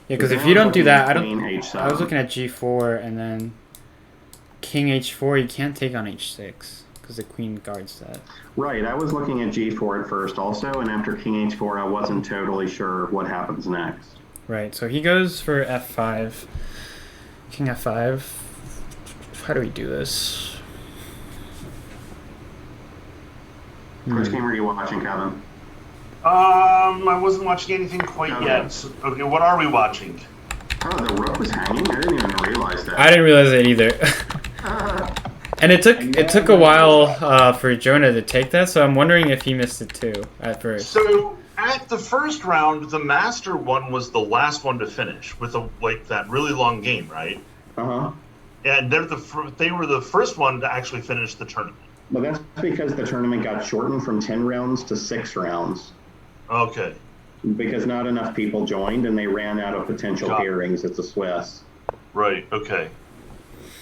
Yeah, because Then if you don't do looking that, at I queen don't... h7. I was looking at g4 and then king h4. You can't take on h6 because the queen guards that. Right, I was looking at g4 at first also, and after king h4, I wasn't totally sure what happens next. Right, so he goes for f5. King f5. How do we do this? Which game are you watching, Kevin? I wasn't watching anything quite Okay. yet. So, okay, what are we watching? Oh, the rook was hanging? I didn't even realize that. I didn't realize it either. And it took a while for Jonah to take that, so I'm wondering if he missed it too at first. So At the first round, the master one was the last one to finish with that really long game, right? Uh-huh. And they were the first one to actually finish the tournament. But that's because the tournament got shortened from 10 rounds to 6 rounds. Okay. Because not enough people joined and they ran out of potential pairings at the Swiss. Right, okay.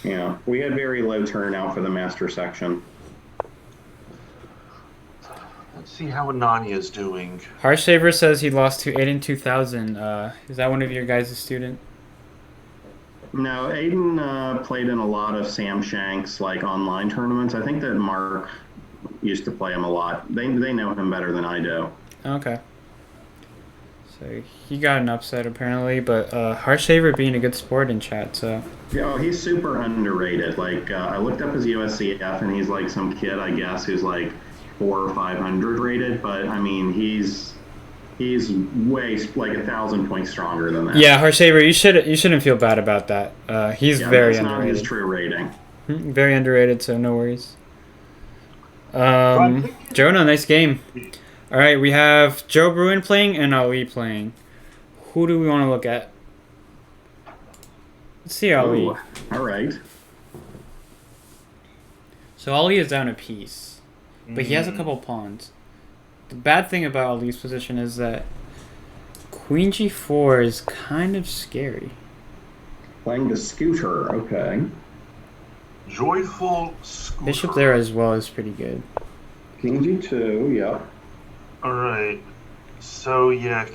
Yeah, we had very low turnout for the master section. Let's see how Ananya is doing. Harshaver says he lost to Aiden 2000. Is that one of your guys' student? No, Aiden played in a lot of Sam Shank's online tournaments. I think that Mark used to play him a lot. They know him better than I do. Okay. So he got an upset apparently, but Harshaver being a good sport in chat. So yeah, he's super underrated. I looked up his USCF and he's like some kid, I guess, who's 400 or 500 rated. But I mean, he's way 1,000 points stronger than that. Yeah, Harshaver, you shouldn't feel bad about that. He's very that's underrated. Not his true rating. Very underrated, so no worries. Jonah, nice game. All right, we have Joe Bruin playing and Ali playing. Who do we want to look at? Let's see Ali. Ooh, all right. So Ali is down a piece, but he has a couple pawns. The bad thing about Ali's position is that Queen G4 is kind of scary. Playing the scooter, okay. Joyful Scooter. Bishop there as well is pretty good. King G2, yep. Alright. So, yeah.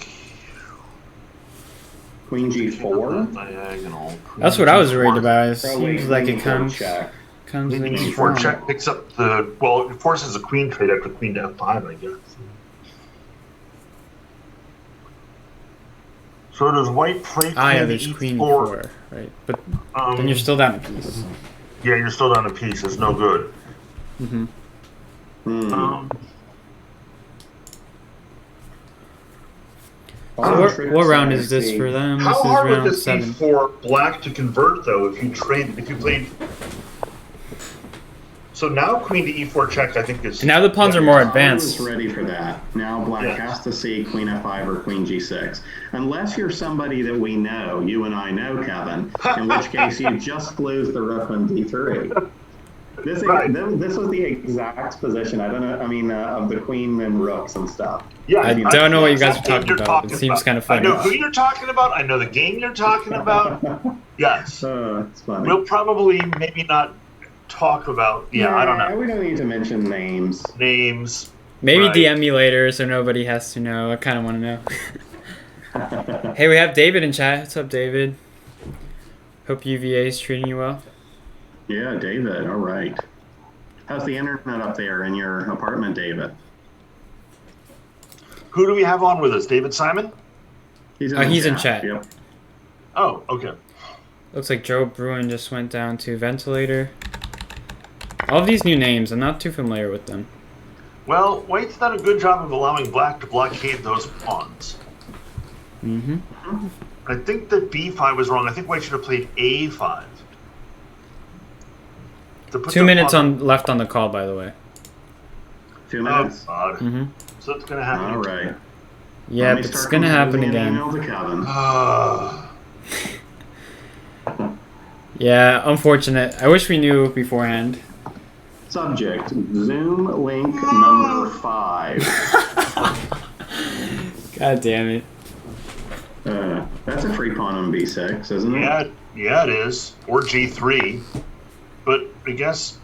Queen G4? Diagonal. That's what I was worried about. It Probably seems like it Queen comes check. in Queen strong. E4 check picks up it forces a queen trade after queen to F5, I guess. So does white play Ah, yeah, queen there's to Queen E4? E4, right? But then you're still down a piece. Yeah, you're still down a piece. It's no good. Mm-hmm. So what round is this for them? This How is hard would round this 7. be for black to convert, though, if you played... So now queen to E4 check, I think is... And now the pawns are more I was advanced. ready for that. Now black has to see Queen F5 or Queen G6. Unless you're somebody that we know, you and I know, Kevin, in which case you just lose the rook on D3. This was the exact position. I don't know. I mean, of the queen and rooks and stuff. Yeah, I don't know what you guys are talking about. It seems kind of funny. I know who you're talking about. I know the game you're talking about. Yes. It's funny. We'll probably maybe not talk about. Yeah, I don't know. We don't need to mention names. Names. Maybe Right. DM me later so nobody has to know. I kind of want to know. Hey, we have David in chat. What's up, David? Hope UVA is treating you well. Yeah, David. All right. How's the internet up there in your apartment, David? Who do we have on with us? David Simon? He's in chat. Yep. Oh, okay. Looks like Joe Bruin just went down to Ventilator. All of these new names, I'm not too familiar with them. Well, White's done a good job of allowing black to blockade those pawns. Mm-hmm. I think that B5 was wrong. I think White should have played A5. 2 minutes left on the call, by the way. 2 minutes. Oh, God. Mm-hmm. So it's going to happen. All right. Yeah, but it's going to happen again. Email to Kevin. Yeah, unfortunate. I wish we knew beforehand. Subject, Zoom link number 5. God damn it. That's a free pawn on B6, isn't it? Yeah, it is. Or G3. But I guess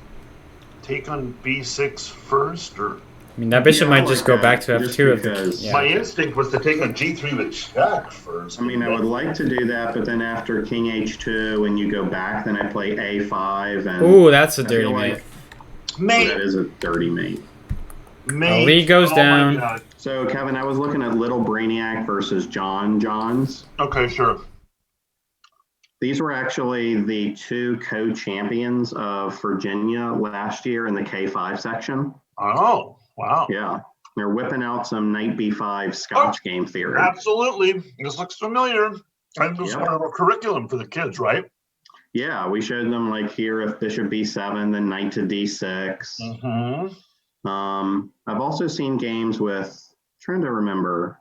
take on B6 first, or... I mean, that bishop might I just like go that, back to just F2. because- Yeah. My instinct was to take on G3 with check first. I mean, I would like to do that, but then after King H2 and you go back, then I play A5. And Ooh, that's a I dirty feel mate. Mate. That is a dirty mate. Lee goes down. My God. So, Kevin, I was looking at Little Brainiac versus Johns. Okay, sure. These were actually the 2 co-champions of Virginia last year in the K5 section. Oh, wow. Yeah. They're whipping out some Knight B5 Scotch game theory. Absolutely. This looks familiar. And this part of a curriculum for the kids, right? Yeah, we showed them here if Bishop B7, then Knight to D6. Mm-hmm. I've also seen games with Trying to remember.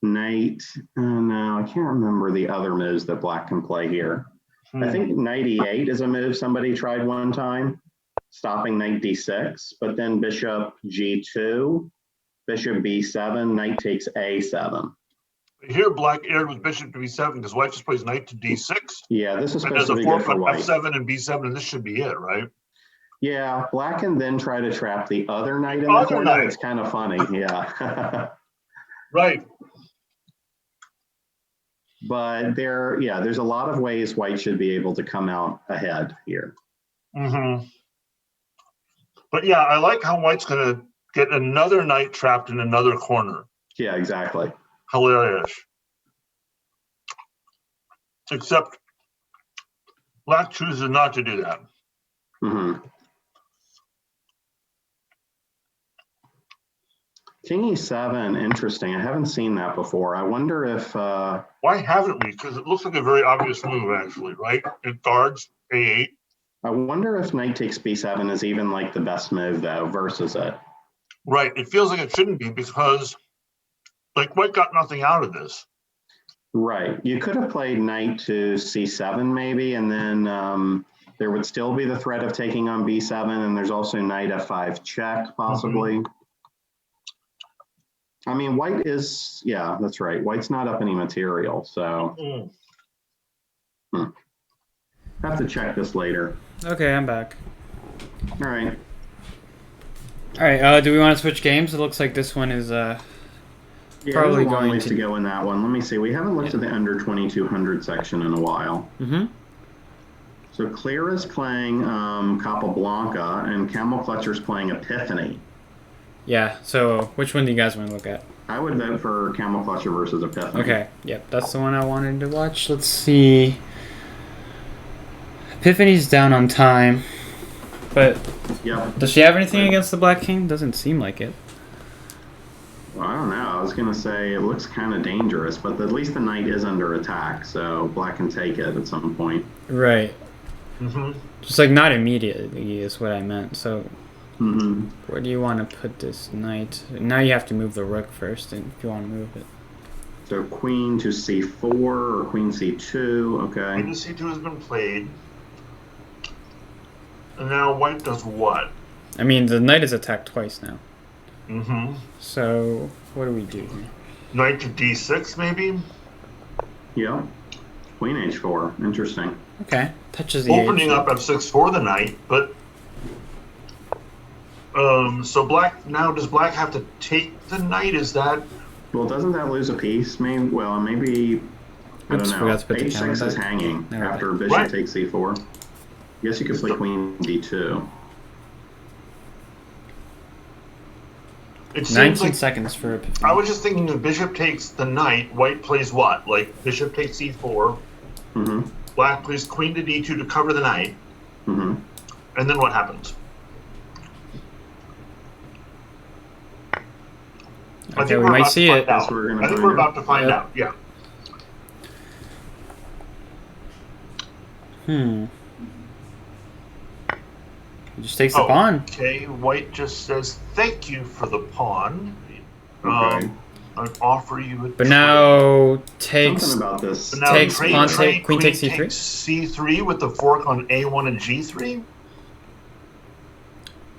Knight. No, I can't remember the other moves that black can play here. I think knight e8 is a move somebody tried one time, stopping knight d6, but then bishop g2, bishop b7, knight takes a7. Here, black aired with bishop to b7 because white just plays knight to d6. Yeah, this is And supposed there's to a be fork good for on white. f7 and b7, and this should be it, right? Yeah, black can then try to trap the other knight in the corner. It's kind of funny, yeah. Right. But there's a lot of ways white should be able to come out ahead here. Mm-hmm. But yeah, I like how white's going to get another knight trapped in another corner. Yeah, exactly. Hilarious. Except black chooses not to do that. Mm-hmm. King e7, interesting. I haven't seen that before. I wonder if... Why haven't we? Because it looks like a very obvious move, actually, right? It guards a8. I wonder if knight takes b7 is even like the best move, though, versus it. Right. It feels like it shouldn't be because, like, white got nothing out of this. Right. You could have played knight to c7, maybe, and then there would still be the threat of taking on b7, and there's also knight f5 check, possibly. Mm-hmm. I mean, white is, yeah, that's right. White's not up any material, so. Have to check this later. Okay, I'm back. All right. All right, do we want to switch games? It looks like this one is probably there's a long going ways to go in that one. Let me see. We haven't looked at the under 2200 section in a while. Mm-hmm. So Claire is playing Capablanca, and Camel Clutcher's playing Epiphany. Yeah, so which one do you guys want to look at? I would vote for Camel Clutcher versus Epiphany. Okay, yep, that's the one I wanted to watch. Let's see. Epiphany's down on time, but yep. Does she have anything against the Black King? Doesn't seem like it. Well, I don't know. I was going to say it looks kind of dangerous, but at least the knight is under attack, so black can take it at some point. Right. Mm-hmm. Just like not immediately is what I meant, so... Mm-hmm. Where do you want to put this knight? Now you have to move the rook first, if you want to move it. So queen to c4 or queen c2, okay. Queen to c2 has been played. And now white does what? I mean, the knight is attacked twice now. Mm-hmm. So, what do we do here? Knight to d6, maybe? Yeah. Queen h4, interesting. Okay, touches the opening up f6 for the knight, but... so black, now does black have to take the knight? Is that... Well, doesn't that lose a piece? Maybe, well, maybe... I don't know. Forgot to put the h6 is hanging after bishop takes c4. I guess you could play queen d2. It 19 like, seconds for Epiphany. I was just thinking if bishop takes the knight, white plays what? Like bishop takes c4, mm-hmm. Black plays queen to d2 to cover the knight, mm-hmm. And then what happens? Okay, we might see it. That's what we're gonna I think we're about to find out, yeah. He just takes the pawn. Okay, white just says, thank you for the pawn. Okay. I'd offer you a But now takes... Something about this. Now takes pawn, queen takes c3? Takes c3 with the fork on a1 and g3?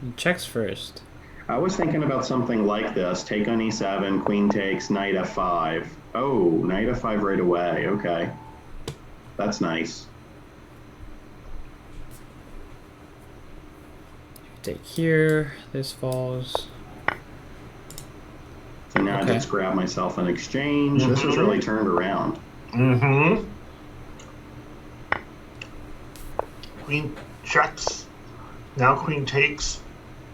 He checks first. I was thinking about something like this. Take on e7, queen takes, knight f5. Oh, knight f5 right away. Okay. That's nice. Take here. This falls. So now I just grab myself an exchange. This is really turned around. Mm-hmm. Queen checks. Now queen takes.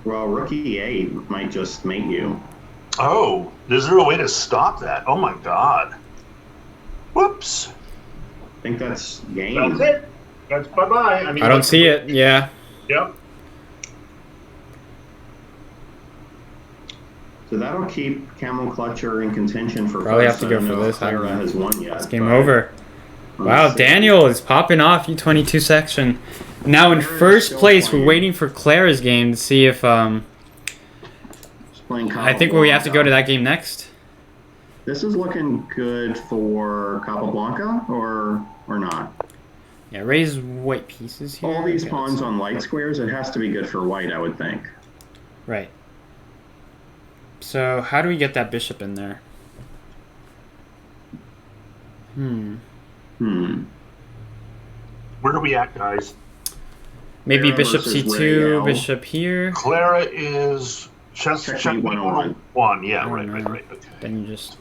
Well, rook e8 might just mate you. Oh, is there a way to stop that? Oh my god. Whoops. I think that's game. That's it. That's bye-bye. I mean, I don't see it. Yeah. Yep. So that'll keep Camel Clutcher in contention for Probably first. have to go I don't for know if this. I don't Clara know. has won yet. It's game over. Wow, Let's see. Daniel is popping off U22 section. Now in first place, we're waiting for Clara's game to see if playing I think we have to go to that game next. This is looking good for Capablanca, or not? Yeah, raise white pieces here. All these Okay, pawns let's- on light squares, it has to be good for white, I would think. Right. So how do we get that bishop in there? Where are we at, guys? Maybe Clara bishop versus c2, Rael. bishop here. Clara is checkmate Checkmate 101. 101. Yeah, I right. don't know. Okay. Then you just...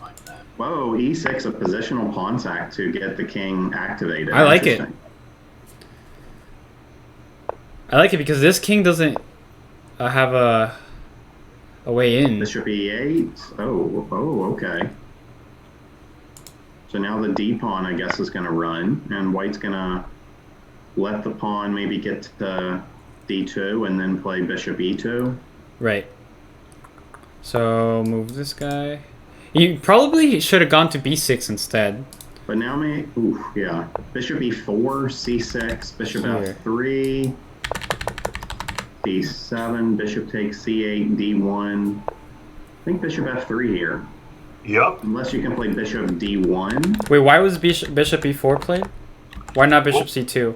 Whoa, e6, a positional pawn sack to get the king activated. I like it. Interesting. I like it because this king doesn't have a way in. Bishop e8. Oh, okay. So now the d pawn, I guess, is going to run, and white's going to let the pawn maybe get to d2 and then play bishop e2. Right. So move this guy. You probably should have gone to b6 instead. But now yeah. Bishop e4, c6, bishop Here. f3, d7, bishop takes c8, d1. I think bishop f3 here. Yep. Unless you can play bishop d1. Wait, why was bishop e4 played? Why not bishop c2?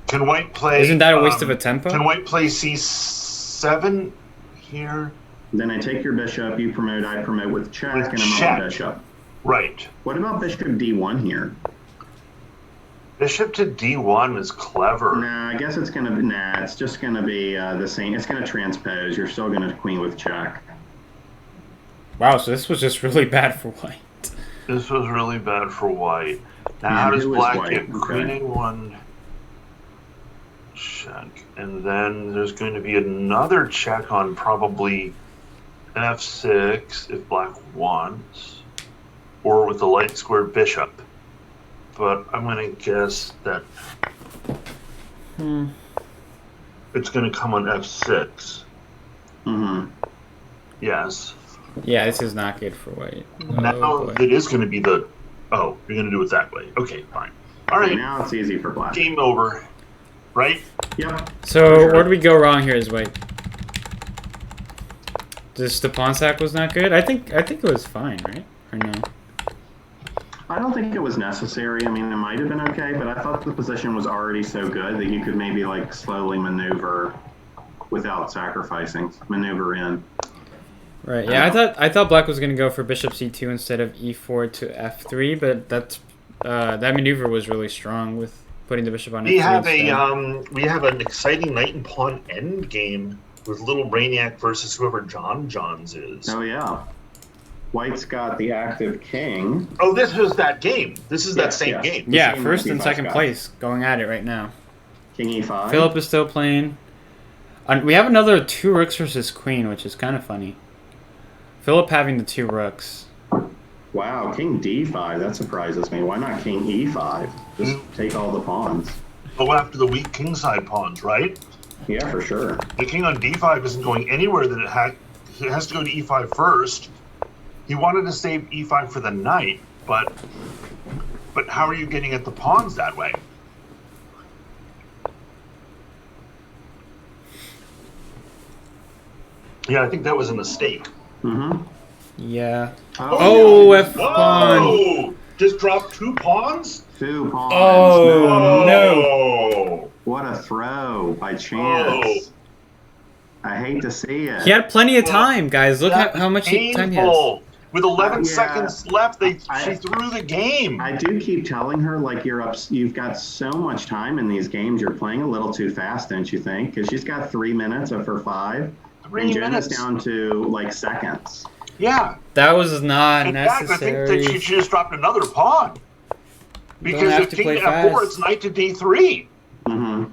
Can white play... Isn't that a waste of a tempo? Can white play c7 here? Then I take your bishop, you promote, I promote with check, With and I'm check. on bishop. Right. What about bishop d1 here? Bishop to d1 is clever. Nah, I guess it's going to be... Nah, it's just going to be the same. It's going to transpose. You're still going to queen with check. Wow, so this was just really bad for white. This was really bad for white. Now, Yeah, how does who is black white? get Okay. queen a1 check? And then there's going to be another check on probably f6 if black wants, or with the light square bishop. But I'm going to guess that it's going to come on f6. Mm-hmm. Yes. Yeah, this is not good for white. Now Oh, boy. it is going to be the... Oh, you're going to do it that way. Okay, fine. All right, Now it's easy for black. game over. Right? Yep. So Sure. where do we go wrong here as white? Just the pawn sack was not good? I think it was fine, right? Or no? I don't think it was necessary. I mean, it might have been okay, but I thought the position was already so good that you could maybe like slowly maneuver without sacrificing, maneuver in. Right. Yeah, I thought black was gonna go for bishop c2 instead of e4 to f3, but that maneuver was really strong with putting the bishop on We f3 have instead. we have an exciting knight and pawn end game with little Brainiac versus whoever Johns is. Oh yeah. White's got the active king. Oh, this is that game. This is that Yes, same yes. game. Yeah, same first Monkey and Five second guy. place going at it right now. King e5. Philip is still playing. We have another 2 rooks versus queen, which is kind of funny. Philip having the 2 rooks. Wow, king d5. That surprises me. Why not king e5? Just take all the pawns. Go after the weak kingside pawns, right? Yeah, for sure. The king on d5 isn't going anywhere that it has to go to e5 first. He wanted to save e5 for the knight, but how are you getting at the pawns that way? Yeah, I think that was a mistake. Mm-hmm. Yeah. Oh, Oh, f pawn. Whoa! Just drop 2 pawns? 2 pawns. Oh, no. Oh. What a throw by chance. Oh. I hate to see it. He had plenty of time, guys. Look how much time he has. Painful. With 11 Yeah. seconds left, she I- threw the game. I do keep telling her, like, you've got so much time in these games. You're playing a little too fast, don't you think? Because she's got 3 minutes of her 5. 3 and Jen is minutes. down to, like, seconds. Yeah. That was not In fact, I think necessary. that she just dropped another pawn. Because have if to king play to f4, fast. it's knight to d3. Mm-hmm.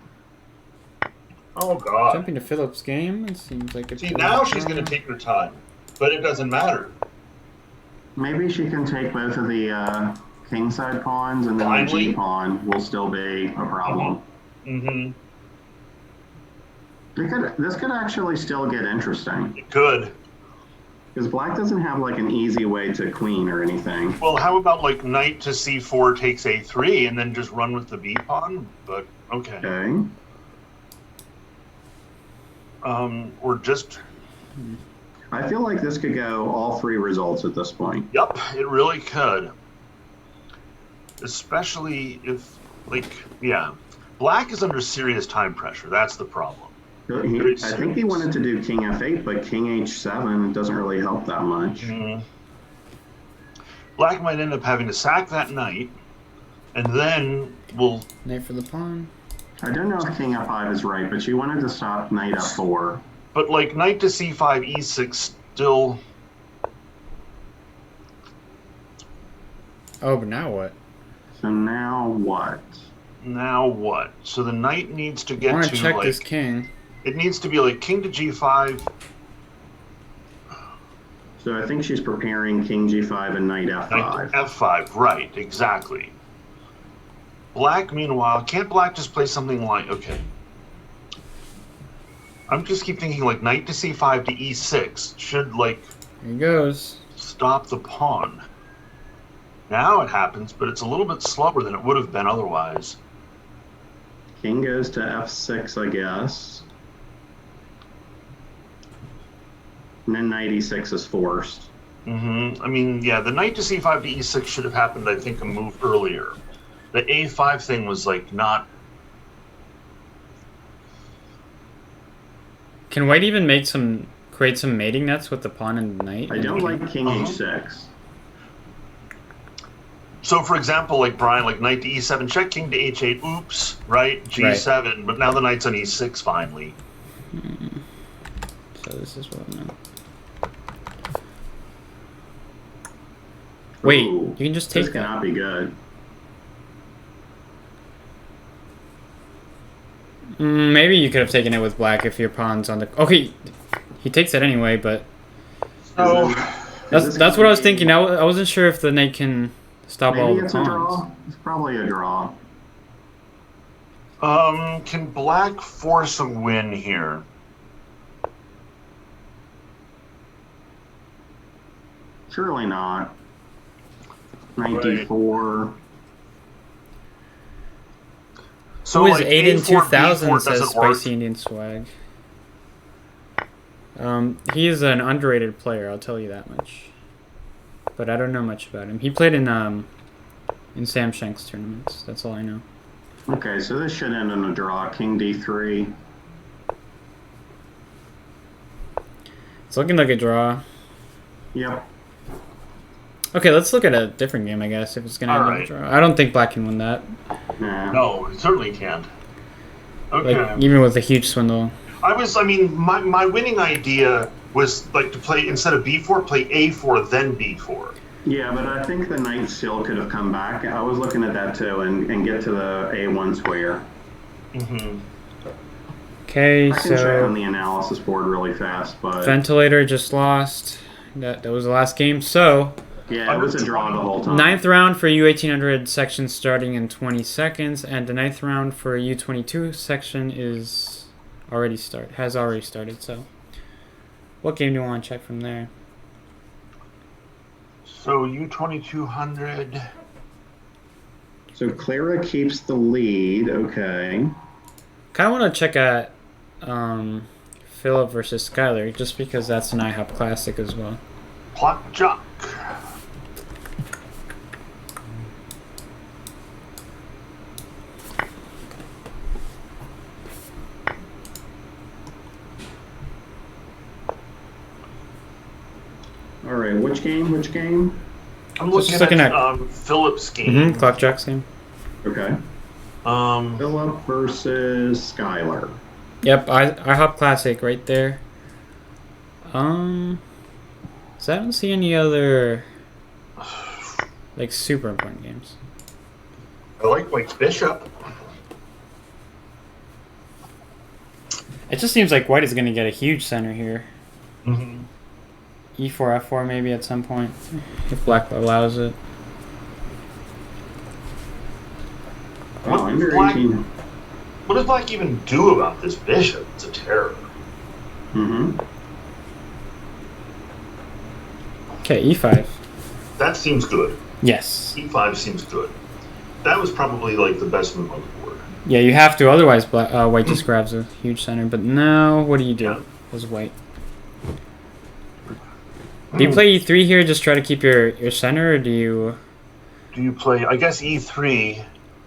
Oh, God. Jumping to Philip's game. It seems like a See, now she's going to take her time. But it doesn't matter. Maybe she can take both of the kingside pawns, and then Finally. the g pawn will still be a problem. Mm-hmm. This could actually still get interesting. It could. Because black doesn't have, like, an easy way to queen or anything. Well, how about, like, knight to c4 takes a3 and then just run with the b pawn? But, okay. Okay. Or just... I feel like this could go all three results at this point. Yep, it really could. Especially if, like, yeah. Black is under serious time pressure. That's the problem. I think he wanted to do king f8, but king h7 doesn't really help that much. Mm-hmm. Black might end up having to sack that knight, and then we'll... Knight for the pawn. I don't know if king f5 is right, but she wanted to stop knight f4. But, like, knight to c5, e6 still... Oh, but now what? So now what? Now what? So the knight needs to I get want to, to check like... this king. It needs to be, like, king to g5. So I think she's preparing king g5 and knight f5. Knight to f5, right, exactly. Black, meanwhile, can't Black just play something like... Okay. I'm just keep thinking, like, knight to c5 to e6 should, like... Here he goes. Stop the pawn. Now it happens, but it's a little bit slower than it would have been otherwise. King goes to f6, I guess. And then knight e6 is forced. Mm-hmm. I mean, yeah, the knight to c5 to e6 should have happened, I think, a move earlier. The a5 thing was, like, not... Can white even create some mating nets with the pawn and the knight? I don't like king h6. So, for example, like, Brian, like, knight to e7 check, king to h8, oops, right? g7, right. But now the knight's on e6, finally. So this is what I'm... Wait, Ooh, you can just take this that. This cannot be good. Maybe you could have taken it with black if your pawn's on the... Okay, he takes it anyway, but... Oh, that's what I was thinking. I wasn't sure if the knight can stop all the pawns. Maybe it's a draw. It's probably a draw. Can black force a win here? Surely not. Knight d4. So like, 8 in 2000 says spicy work. Indian swag. He is an underrated player, I'll tell you that much. But I don't know much about him. He played in Sam Shank's tournaments. That's all I know. Okay, so this should end in a draw. King d3. It's looking like a draw. Yep. Okay, let's look at a different game, I guess, if it's going to end in a draw. I don't think black can win that. Nah. No, it certainly can't. Okay. Like, even with a huge swindle. I mean, my winning idea was, like, to play, instead of b4, play a4, then b4. Yeah, but I think the knight still could have come back. I was looking at that, too, and get to the a1 square. Mm-hmm. Okay, I can check on the analysis board really fast, but... Ventilator just lost. That was the last game, so... Yeah, it was a draw the whole time. 9th round for U1800 section starting in 20 seconds, and the 9th round for U22 section has already started, so... What game do you want to check from there? So, U2200... So Clara keeps the lead, okay. Kind of want to check at Philip versus Skylar, just because that's an IHOP Classic as well. Clock jock. All right, which game? I'm looking at Philip's game. Clock jock's game. Okay. Philip versus Skylar. Yep, IHOP Classic right there. So I don't see any other like super important games. I like White's bishop. It just seems like White is going to get a huge center here. Mm-hmm. E4, F4 maybe at some point, if Black allows it. What does Black even do about this bishop? It's a terror. Mm-hmm. Okay, E5. That seems good. Yes. E5 seems good. That was probably like the best move on the board. Yeah, you have to, otherwise White just grabs a huge center. But now, what do you do as White? Do you play e3 here, just try to keep your center, or do you... Do you play, I guess, e3,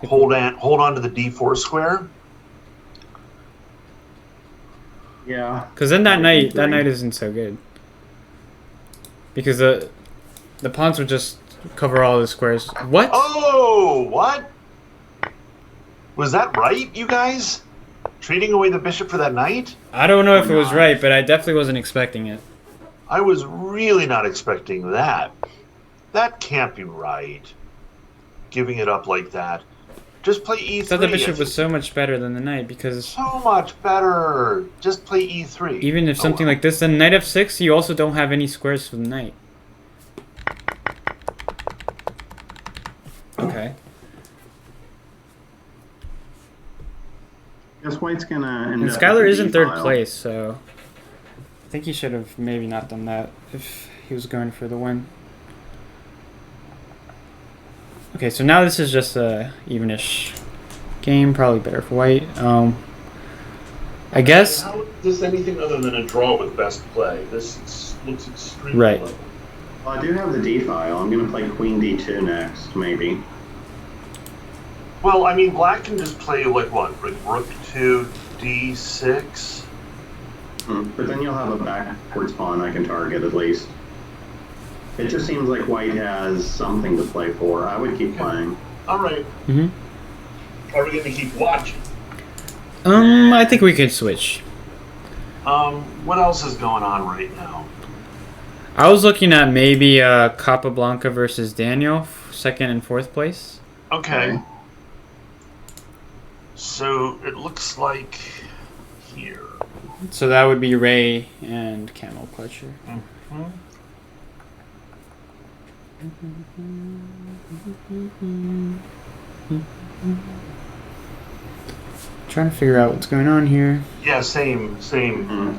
hold on to the d4 square? Yeah. Because then that E3. knight isn't so good. Because the pawns would just cover all the squares. What? Oh, what? Was that right, you guys? Trading away the bishop for that knight? I don't know if it was not? right, but I definitely wasn't expecting it. I was really not expecting that. That can't be right. Giving it up like that. Just play e3. I thought the bishop was so much better than the knight, because so much better. Just play e3. even if something like this, then knight f6, you also don't have any squares for the knight. Okay. I guess White's gonna end And up Skylar with is the in third D-file. place, so I think he should have maybe not done that if he was going for the win. Okay, so now this is just a evenish game, probably better for White. I guess. How is this anything other than a draw with best play? Looks extremely Right. low. Well, I do have the D file. I'm gonna play Queen D2 next, maybe. Well, I mean, black can just play like what? Like rook to d6? But then you'll have a backwards pawn I can target at least. It just seems like White has something to play for. I would keep playing. All right. Mhm. Are we going to keep watching? I think we could switch. What else is going on right now? I was looking at maybe Capablanca versus Daniel, second and fourth place. Okay. So it looks like here. So that would be Ray and Camel Clutcher. Trying to figure out what's going on here. Yeah, same.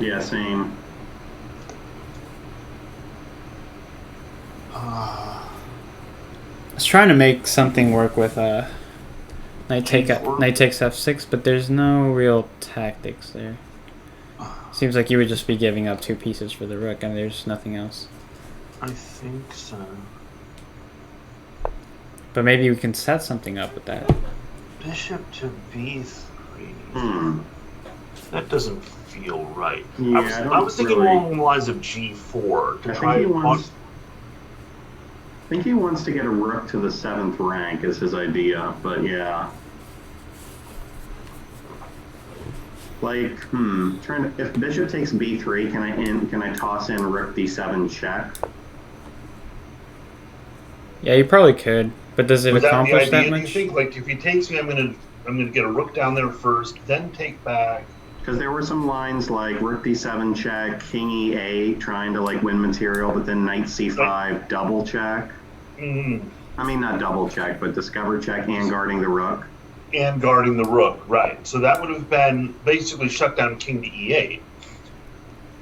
Yeah, same. I was trying to make something work with knight takes f6, but there's no real tactics there. Seems like you would just be giving up 2 pieces for the rook, and there's nothing else. I think so. But maybe we can set something up with that. Bishop to b3. Hmm. That doesn't feel right. Yeah, I was thinking really- along the lines of g4 to I try think he and wants. I think he wants to get a rook to the 7th rank is his idea, but yeah. Like, trying to. If bishop takes b3, can I toss in rook d7 check? Yeah, you probably could, but does it Was that the accomplish idea? that Do you much? think, like, if he takes me, I'm gonna get a rook down there first, then take back. Because there were some lines like rook d7 check, king e8, trying to like win material, but then knight c5 double check. Mm-hmm. I mean, not double check, but discover check and guarding the rook. And guarding the rook, right. So that would have been basically shut down king to e8.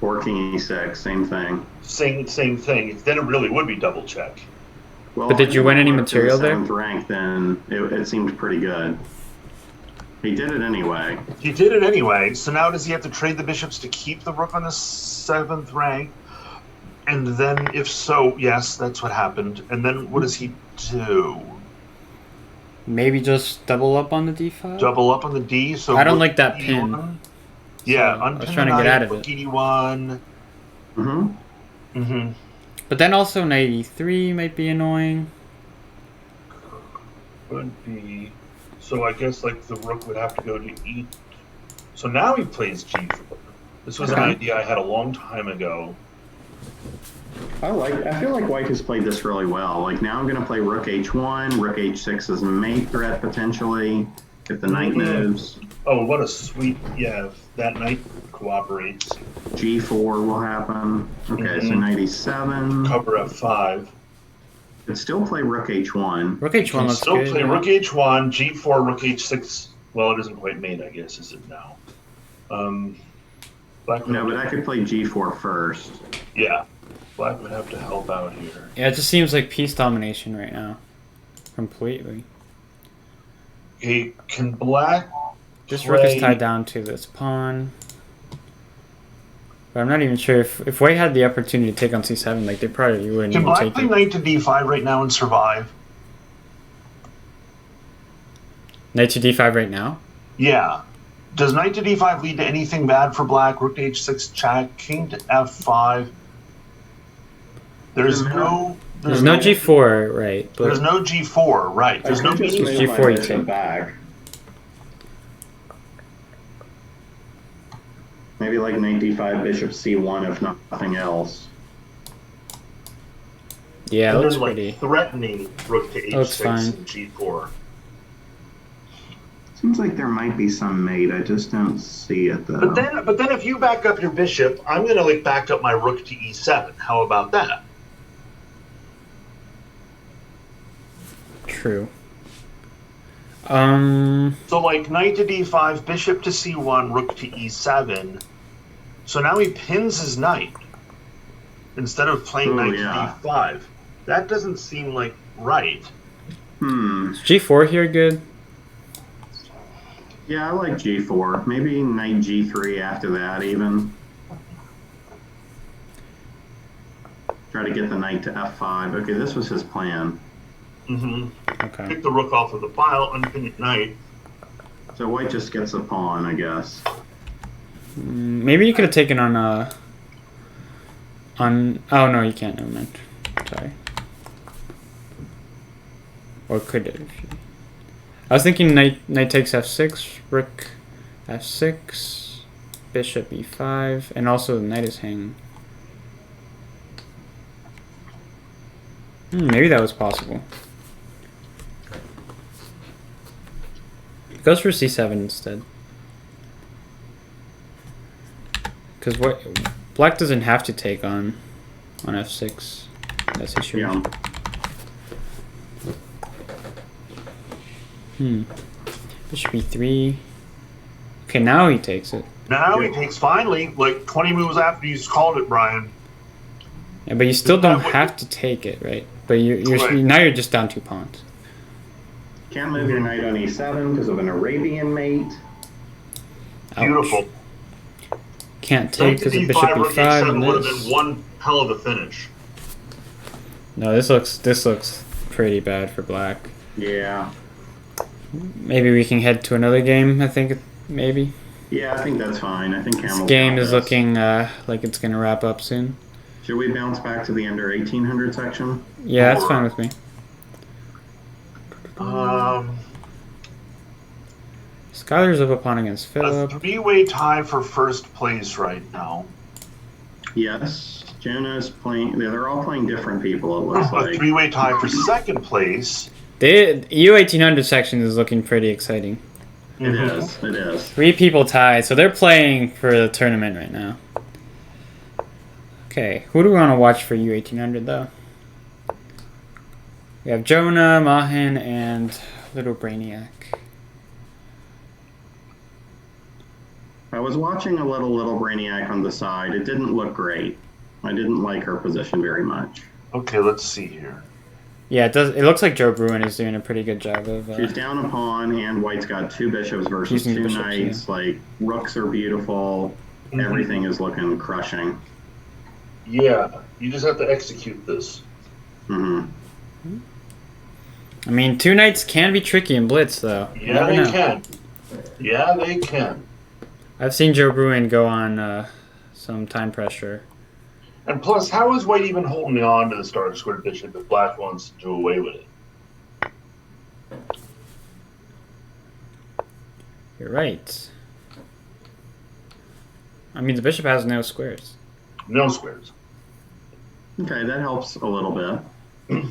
Or king e6, same thing. Same thing. Then it really would be double check. Well, But did if you he win went any rook to material the there? 7th rank, then it seemed pretty good. He did it anyway. He did it anyway, so now does he have to trade the bishops to keep the rook on the 7th rank? And then, if so, yes, that's what happened. And then what does he do? Maybe just double up on the d file? Double up on the D? So I don't rook like that E1? pin. Yeah, So, I was unpin trying to the get knight, out of rook it. E1. Mm-hmm. But then also knight e3 might be annoying. Would be. So I guess like the rook would have to go to E. So now he plays G4. This was an Okay. idea I had a long time ago. I feel like White has played this really well. Like now I'm going to play rook h1, rook h6 is a mate threat potentially, if the knight moves. Oh, what a sweet, yeah, if that knight cooperates. G4 will happen. Okay, so Mhm. knight e7. Cover F5. Could still play rook h1. Rook h1 Can looks still good. play yeah. rook H1, G4, rook H6. Well, it isn't quite mate, I guess, is it now? Black would No, have but to- I could play g4 first. Yeah, Black would have to help out here. Yeah, it just seems like piece domination right now. Completely. Okay, can Black This rook is play- tied down to this pawn. But I'm not even sure if white had the opportunity to take on c7, like they probably wouldn't Can even black take play it. knight to d5 right now and survive? Knight to d5 right now? Yeah. Does knight to d5 lead to anything bad for black? Rook to h6 check, king to f5. There's no g4, right? But there's no g4, right? There's no just meaning. move my G4 you bishop take. back. Maybe like knight d5, bishop c1, if nothing else. yeah, it And looks then, like, pretty. threatening rook to Looks h6 fine. and g4. Seems like there might be some mate. I just don't see it though. But then if you back up your bishop, I'm gonna like back up my rook to e7. How about that? True. So like knight to d5, bishop to c1, rook to e7. So now he pins his knight instead of playing knight yeah. to d5. That doesn't seem like right. Is g4 here good? Yeah, I like g4. Maybe knight g3 after that even. Try to get the knight to f5. Okay, this was his plan. Mm-hmm. Okay. Pick the rook off of the file, unpin your knight. So white just gets a pawn, I guess. Maybe you could have taken on oh no, you can't. Never mind. Sorry. Or could it? I was thinking knight takes f6, rook f6, bishop e5, and also the knight is hanging. Maybe that was possible. Goes for c7 instead. Because what black doesn't have to take on f6. That's issue. Yeah. Bishop e3. Okay, now he takes it. Now he takes finally, like 20 moves after you called it, Brian. Yeah, but you still don't Isn't that what have to take it, right? But Right. now you're just down 2 pawns. Can't move your knight on e7 because of an Arabian mate. Ouch. Beautiful. Can't Knight take to because of d5, bishop rook e5 h7 and would have this. been one hell of a finish. No, this looks pretty bad for black. Yeah. Maybe we can head to another game. I think maybe Yeah, I think that's fine. I think this Camel's game got is this. looking like it's gonna wrap up soon. Should we bounce back to the under 1800 section? Yeah, that's fine with me. Skylar's up a pawn against A Philip. three-way tie for first place right now. Yes. Jonah's playing. They're all playing different people, it looks A like. three-way tie for second place. The U1800 section is looking pretty exciting. It is. It is. 3 people tied, so they're playing for the tournament right now. Okay, who do we want to watch for U1800 though? We have Jonah, Mahan, and Little Brainiac. I was watching a little Brainiac on the side. It didn't look great. I didn't like her position very much. Okay, let's see here. Yeah, it does. It looks like Joe Bruin is doing a pretty good job of. She's down a pawn, and white's got 2 bishops versus Using 2 bishops, knights. Like, rooks are beautiful. Everything is looking crushing. Yeah, you just have to execute this. Hmm. I mean, 2 knights can be tricky in blitz, though. You Yeah, never they know. can. Yeah, they can. I've seen Joe Bruin go on some time pressure. And plus, how is white even holding on to the dark squared bishop if black wants to do away with it? You're right. I mean, the bishop has no squares. No squares. Okay, that helps a little bit.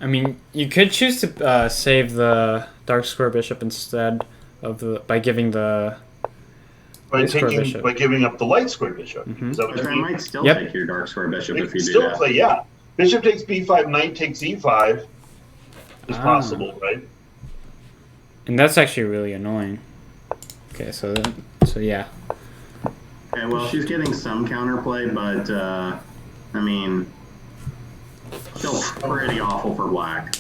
I mean, you could choose to save the dark square bishop instead of by giving the By light square taking, bishop. by giving up the light square bishop. Is that what But you I mean? might still Yep. take your dark square bishop They if can you do still that. play, yeah. Bishop takes b5, knight takes e5. Is Ah. possible, right? And that's actually really annoying. Okay, so yeah. Okay, well, she's getting some counterplay, but, I mean, still pretty awful for black.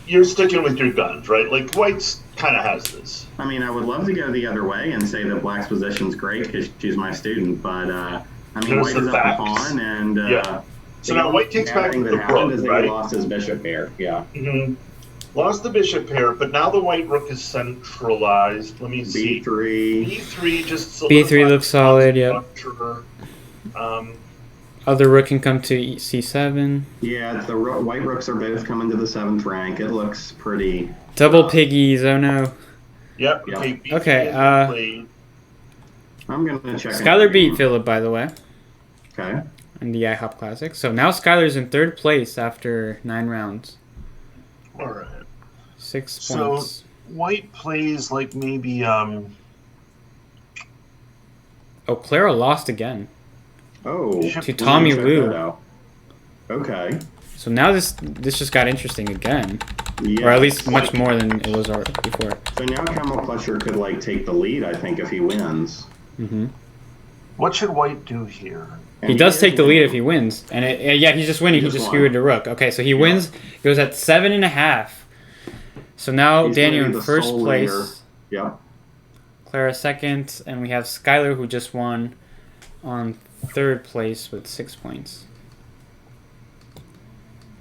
you're sticking with your guns, right? Like White's kind of has this. I mean, I would love to go the other way and say that Black's position's great because she's my student, but I mean, There's White the is up the facts. pawn, and Yeah. So the now only White takes bad back thing the that happened rook, is that right? he lost his bishop pair. Yeah. Mm-hmm. Lost the bishop pair, but now the white rook is centralized. Let me see. B3. B3 just B3 looks solid, yep. Structure. Other rook can come to C7. Yeah, the white rooks are both coming to the 7th rank. It looks pretty. Double piggies, oh no. Yep. Yep. Okay. B3 Okay, is played. I'm gonna check. Skylar beat Philip, by the way, Okay. in the IHOP Classic. So now Skylar's in 3rd place after 9 rounds. All right. 6 So points. white plays like maybe Oh, Clara lost again. Oh. To Tommy check Lou. that out. Okay. So now this just got interesting again. Yeah. Or at least much more than it was before. So now Camel Clutcher could like take the lead, I think, if he wins. Hmm. what should white do here? And He does is take the lead winning. if he wins. And yeah, he's just winning. He just just won. skewered the rook. Okay, so he wins. He goes at 7.5. So now He's Daniel gonna be in the 1st sole place. leader. Yep. Clara 2nd. And we have Skylar who just won on 3rd place with 6 points.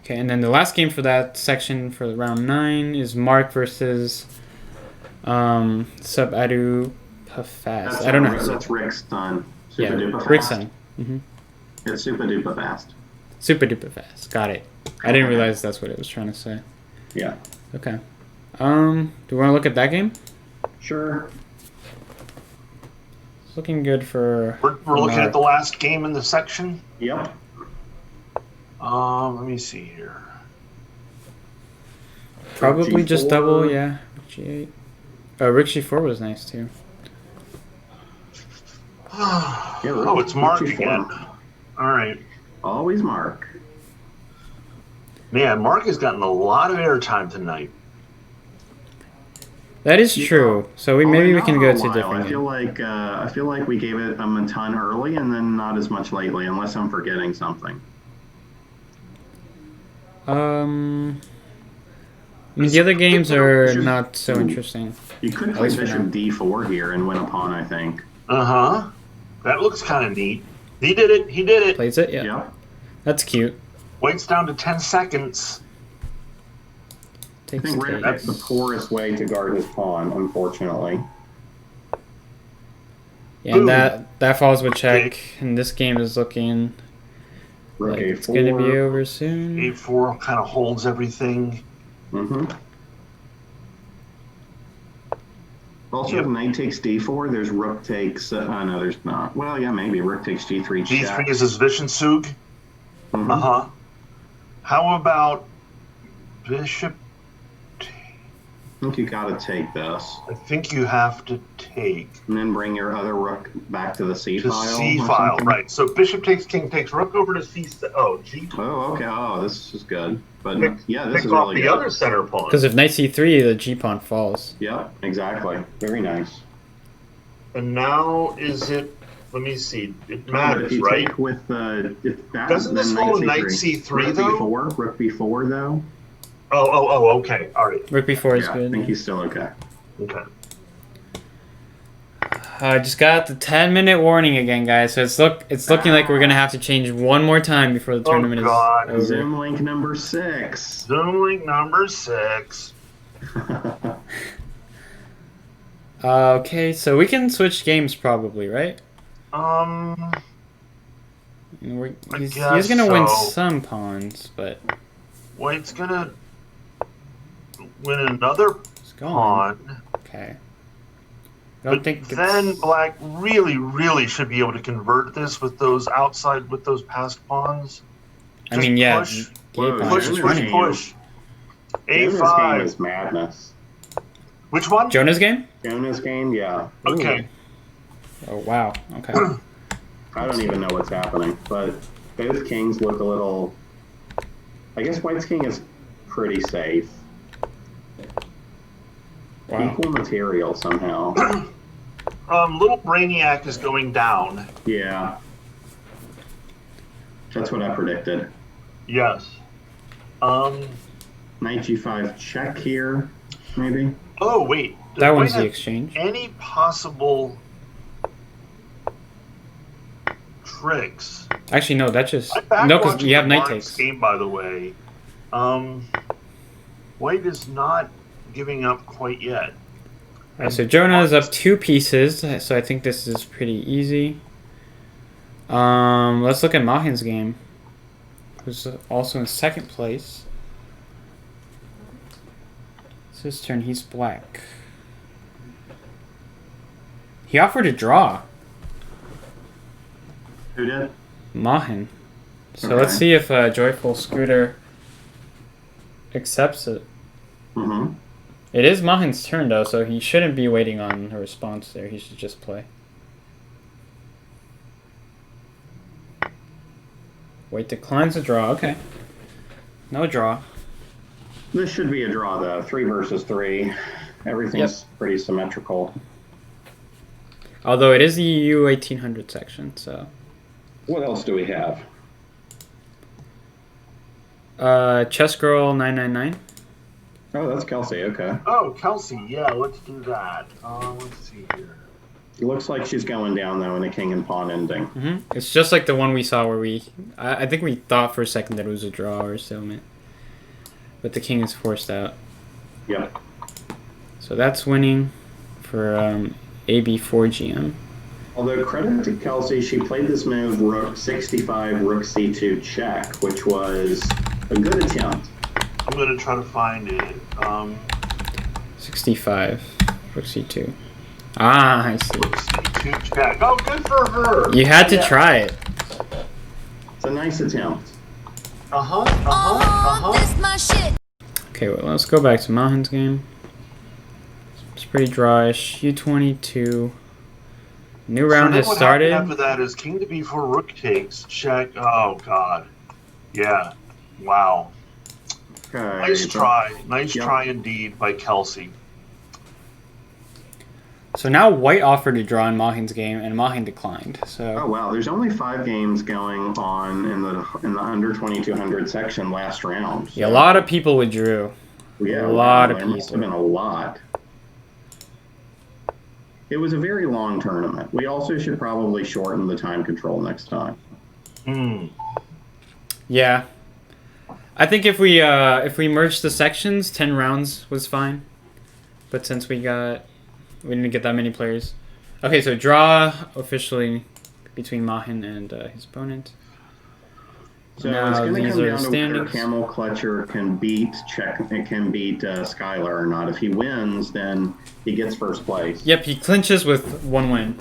Okay, and then the last game for that section for round 9 is Mark versus Subadu Fast. I don't know. That's Rick's son. Super Yeah, duper fast. Rick's son. Hmm. It's super duper fast. Super duper fast. Got it. I didn't realize that's what it was trying to say. Yeah. Okay. Do we want to look at that game? Sure. It's looking good for. We're looking Mark. at the last game in the section. Yep. Let me see here. Probably just G4. double, yeah. G8. Oh, Rook G4 was nice too. Oh, it's Mark G4. again. All right. Always Mark. Man, Mark has gotten a lot of airtime tonight. That is true. So maybe we can go to different. different. I feel like we gave it a ton early and then not as much lately, unless I'm forgetting something. I mean, the other games are not so interesting. You could At play least for Bishop now. D4 here and win a pawn, I think. Uh-huh. That looks kind of neat. He did it. He did it. Plays it, yeah. Yep. That's cute. Waits down to 10 seconds. I Takes think Rick takes. picked the poorest way to guard his pawn, unfortunately. Yeah, and Boom. that follows with check, and this game is looking Rook like A4. it's gonna be over soon. A4 kind of holds everything. Mm-hmm. Also, Yep. if knight takes D4, there's rook takes. No, there's not. Well, yeah, maybe rook takes G3 check. D3 is his Vision-Sug. Mhm. Uh-huh. How about Bishop? I think you gotta take this, I think you have to take and then bring your other rook back to the C to file. C or file, something. right? So Bishop takes King takes Rook over to C. Oh, G. Oh, okay. Oh, this is good. But Pick, yeah, this pick is off really Oh, the good. other center pawn. Because if knight C3, the G pawn falls. Yep, exactly. Very nice. And now is it? Let me see. It But if matters, you right? take with if that, Doesn't this then roll knight C3 rook though? B4, rook B4 though. Oh, okay. All right. Rook B4 is Yeah, I good. think he's still okay. Okay. I just got the 10-minute warning again, guys. So it's looking like we're gonna have to change one more time before the tournament God. is over. Zoom link number 6. Zoom link number 6. Okay, so we can switch games probably, right? He's guess gonna win so. some pawns, but White's gonna win another it's going. pawn. Okay. I don't But think then it's... Black really should be able to convert this with those passed pawns. I mean, yeah, push, gay Whoa, pawn push, is Jonah's push, running. game. push. Jonah's game A5. is madness. Which one? Jonah's game? Jonah's game, yeah. Okay. Oh wow. Okay. I don't even know what's happening, but both kings look a little. I guess White's king is pretty safe. Wow. Equal material somehow. Little Brainiac is going down. Yeah. That's what I predicted. Yes. Knight G5 check here, maybe. Oh wait, That does one's White the have exchange. Any possible tricks? Actually, no, that just I'm no, back because watching you have the knight Barnes takes. game, by the way. White is not giving up quite yet. Alright, so Jonah is up 2 pieces, so I think this is pretty easy. Let's look at Mahin's game, who's also in second place. It's his turn. He's black. He offered a draw. Who did? Mahin. So Okay. let's see if Joyful Scooter accepts it. Mm-hmm. It is Mahin's turn though, so he shouldn't be waiting on a response there. He should just play. White declines the draw. Okay. No draw. This should be a draw, though. 3 versus 3. Everything's pretty symmetrical. Although it is the U1800 section, so. What else do we have? Chess Girl 999. Oh, that's Kelsey. Okay. Oh, Kelsey, yeah, let's do that. Let's see here. It looks like she's going down, though, in a king and pawn ending. It's just like the one we saw where I think we thought for a second that it was a draw or a stalemate. But the king is forced out. Yep. So that's winning for AB4GM. Although credit to Kelsey, she played this move rook 65, rook c2 check, which was a good attempt. I'm going to try to find it. 65, rook c2. Ah, I see. Let's see, 2 check. Oh, good for her. You had to try it. It's a nice attempt. This my shit. Okay, well, let's go back to Mahin's game. It's pretty drawish. U22. New round has what started. After that is king to b4, rook takes, check. Oh, God. Yeah. Wow. Okay. Nice try. Nice Yep. try indeed by Kelsey. So now White offered to draw in Mahin's game, and Mahin declined. Oh So wow, there's only 5 games going on in the under 2200 section last round. yeah, a lot of people withdrew. Yeah, a lot wow, of there must have people. been a lot. It was a very long tournament. We also should probably shorten the time control next time. Yeah, I think if we merged the sections, 10 rounds was fine. But since we didn't get that many players. Okay, so draw officially between Mahin and his opponent. So Now, it's going to these come are down the to whether standings. Camel Clutcher can beat Skylar or not. If he wins, then he gets first place. Yep, he clinches with 1 win.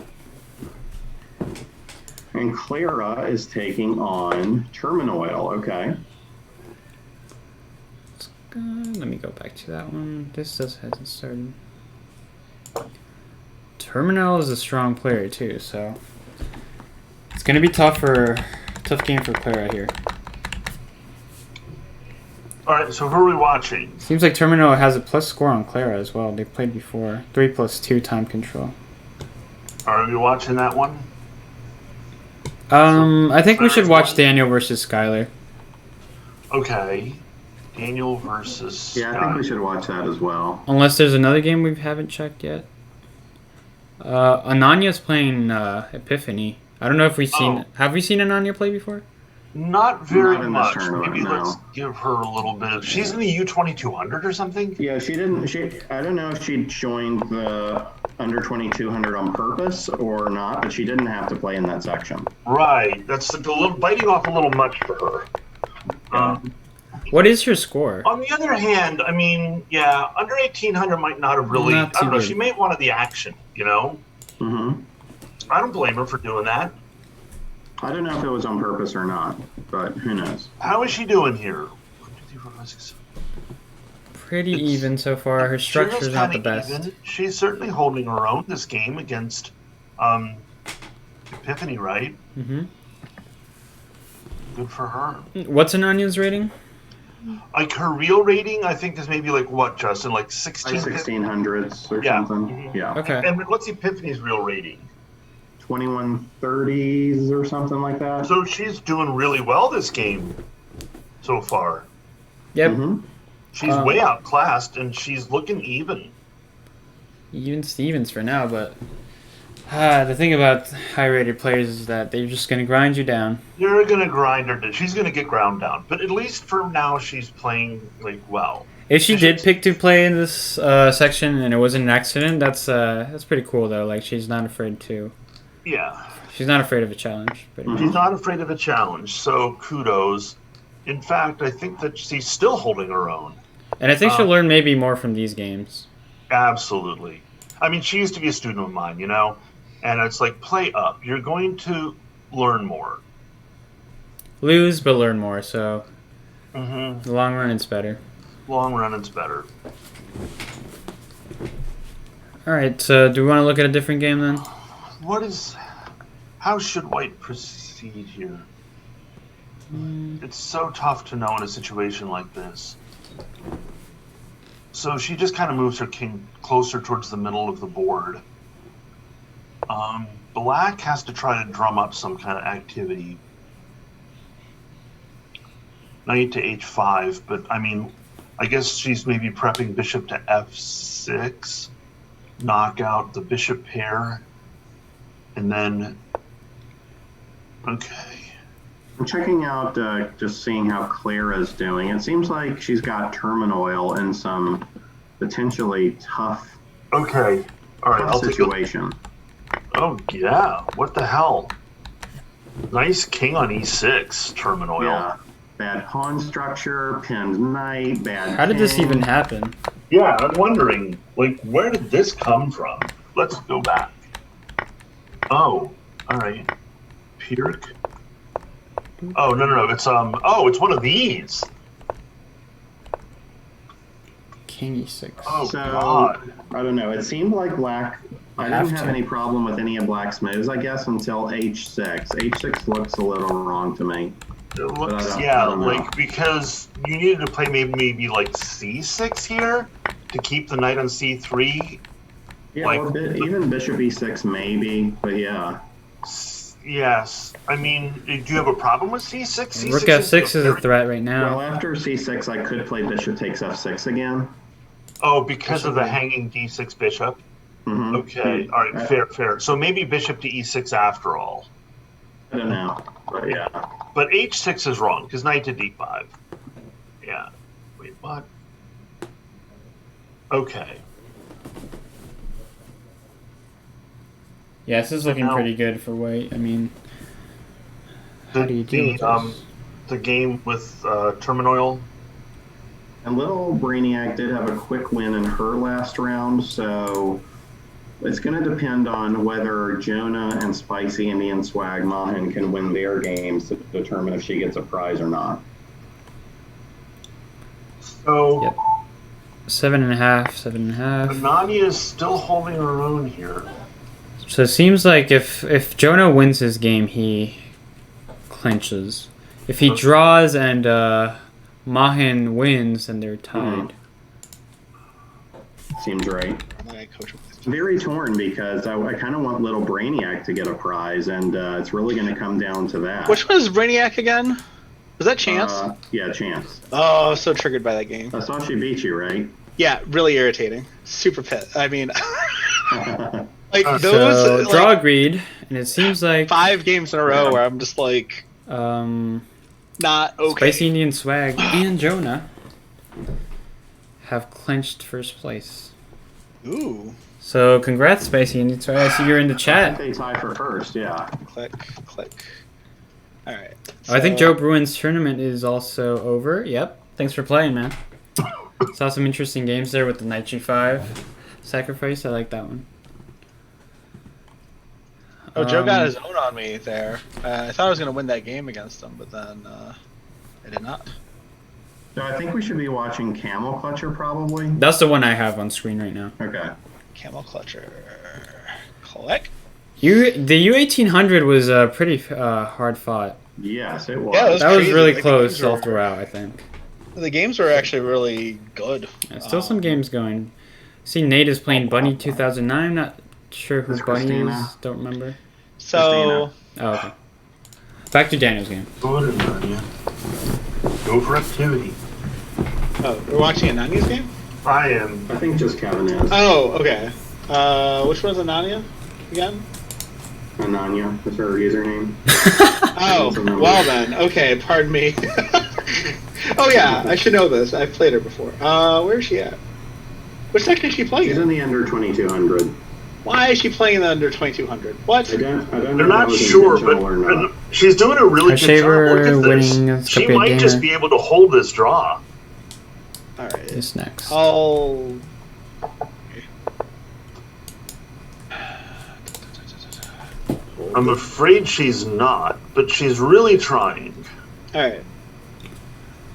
And Clara is taking on Terminoil. Okay. Let me go back to that one. This hasn't started. Terminal is a strong player too, so it's gonna be tough game for Clara here. All right, so who are we watching? Seems like Terminal has a plus score on Clara as well. They played before. 3+2 time control. Are we watching that one? I think we should watch one? Daniel versus Skylar. Okay. Daniel versus Yeah, I think we should watch that as well. Unless there's another game we haven't checked yet. Ananya's playing Epiphany. I don't know if we've seen. Have we seen Ananya play before? Not very Not in this much. tournament, Maybe no. let's give her a little bit of... She's in the U2200 or something? Yeah, she didn't. I don't know if she joined the under 2200 on purpose or not, but she didn't have to play in that section. Right. That's a little biting off a little much for her. What is her score? On the other hand, I mean, yeah, under 1800 might not have really... Not I too don't know. good. She may have wanted the action, you know? Mm-hmm. I don't blame her for doing that. I don't know if it was on purpose or not, but who knows? How is she doing here? 1, 2, 3, 4, 5, 6, 7. Pretty even so far. Her structure's She was not the kinda best. even. She's certainly holding her own this game against Epiphany, right? Mm-hmm. Good for her. What's Ananya's rating? Like her real rating, I think is maybe like what, Justin? Like 16? Like 1600s or Yeah. something. Mhm. Yeah. Okay. And what's Epiphany's real rating? 2130s or something like that. So she's doing really well this game so far. Yep. Mm-hmm. She's way outclassed, and she's looking even. Even Stevens for now, but the thing about high-rated players is that they're just going to grind you down. You're going to grind her down. She's going to get ground down. But at least for now, she's playing, like, well. If she did pick to play in this section and it wasn't an accident, that's pretty cool, though. Like, she's not afraid to. Yeah. She's not afraid of a challenge. She's not afraid of a challenge, so kudos. In fact, I think that she's still holding her own. And I think she'll learn maybe more from these games. Absolutely. I mean, she used to be a student of mine, you know? And it's like, play up. You're going to learn more. Lose, but learn more, so Mm-hmm. the long run, it's better. Long run, it's better. Alright, so do we want to look at a different game then? How should white proceed here? It's so tough to know in a situation like this. So she just kind of moves her king closer towards the middle of the board. Black has to try to drum up some kind of activity. Knight to h5, but I mean, I guess she's maybe prepping bishop to f6, knock out the bishop pair, and then, okay. I'm checking out, just seeing how Clara's doing. It seems like she's got turmoil in some potentially tough Okay, all right, I'll take a situation. Oh, yeah. What the hell? Nice king on e6, turmoil. Yeah. Bad pawn structure, pinned knight, bad How did this king. even happen? Yeah, I'm wondering, like, where did this come from? Let's go back. Oh, all right. Pirk. Oh, no. It's, it's one of these. King e6. Oh, So, God. I don't know. It seemed like black... I didn't have any problem with any of black's moves, I guess, until h6. h6 looks a little wrong to me. It looks, I yeah, don't know. like, because you needed to play maybe like c6 here to keep the knight on c3. Yeah, Like, well, even bishop e6 maybe, but yeah. Yes. I mean, do you have a problem with c6? C6 Rook f6 is a threat right now. Well, after c6, I could play bishop takes f6 again. Oh, because of the hanging d6 bishop? Mm-hmm. Okay, all right, fair. So maybe bishop to e6 after all. I don't know, but yeah. But h6 is wrong, because knight to d5. Yeah. Wait, what? Okay. Yeah, this is looking Now- pretty good for white. I mean, how do you deal with this? The game with turmoil. And little Brainiac did have a quick win in her last round, so it's going to depend on whether Jonah and Spicy Indian Swag Mahan can win their games to determine if she gets a prize or not. So Yep. 7.5. Nanya is still holding her own here. So it seems like if Jonah wins his game, he clinches. If he draws and Mahan wins, then they're tied. Seems right. My coach. Very torn because I kind of want little Brainiac to get a prize, and it's really going to come down to that. Which one is Brainiac again? Was that Chance? Yeah, Chance. Oh, I was so triggered by that game. I saw she beat you, right? Yeah, really irritating. Super pit. I mean, like So those draw like, agreed, and it seems like 5 games in a row where I'm just like not okay. Spicy Indian Swag and Jonah have clinched first place. Ooh, So congrats, Spicy Indian Swag. I see you're in the chat. They tie for first, yeah. click. All right. Oh, I think Joe Bruin's tournament is also over. Yep. Thanks for playing, man. Saw some interesting games there with the Knight G5 sacrifice. I like that one. Oh, Joe got his own on me there. I thought I was going to win that game against him, but then I did not. So I think we should be watching Camel Clutcher probably. That's the one I have on screen right now. Okay. Camel Clutcher. Click. The U1800 was pretty hard fought. Yes, it was. Yeah, it was That was crazy. really The close games were- all throughout, I think. The games were actually really good. Still some games going. See, Nate is playing Bunny 2009. Not sure who That's Bunny Christina. is. Don't remember. So, Oh, okay. Back to Daniel's game. Go for activity. Oh, we're watching Anania's game? I am. I think just Kevin is. Oh, okay. Which one's Anania again? Ananya is her username. Oh, well then. Okay, pardon me. Oh yeah, I should know this. I've played her before. Where is she at? Which section is she playing? She's in the under 2200. Why is she playing in the under 2200? What? I don't know. They're if that not was sure, intentional or but not. she's doing a really good job. Shaver Look at winning this. She Scorpio might just Gamer. be able to hold this draw. Alright. Who's next? I'll... I'm afraid she's not, but she's really trying. Alright.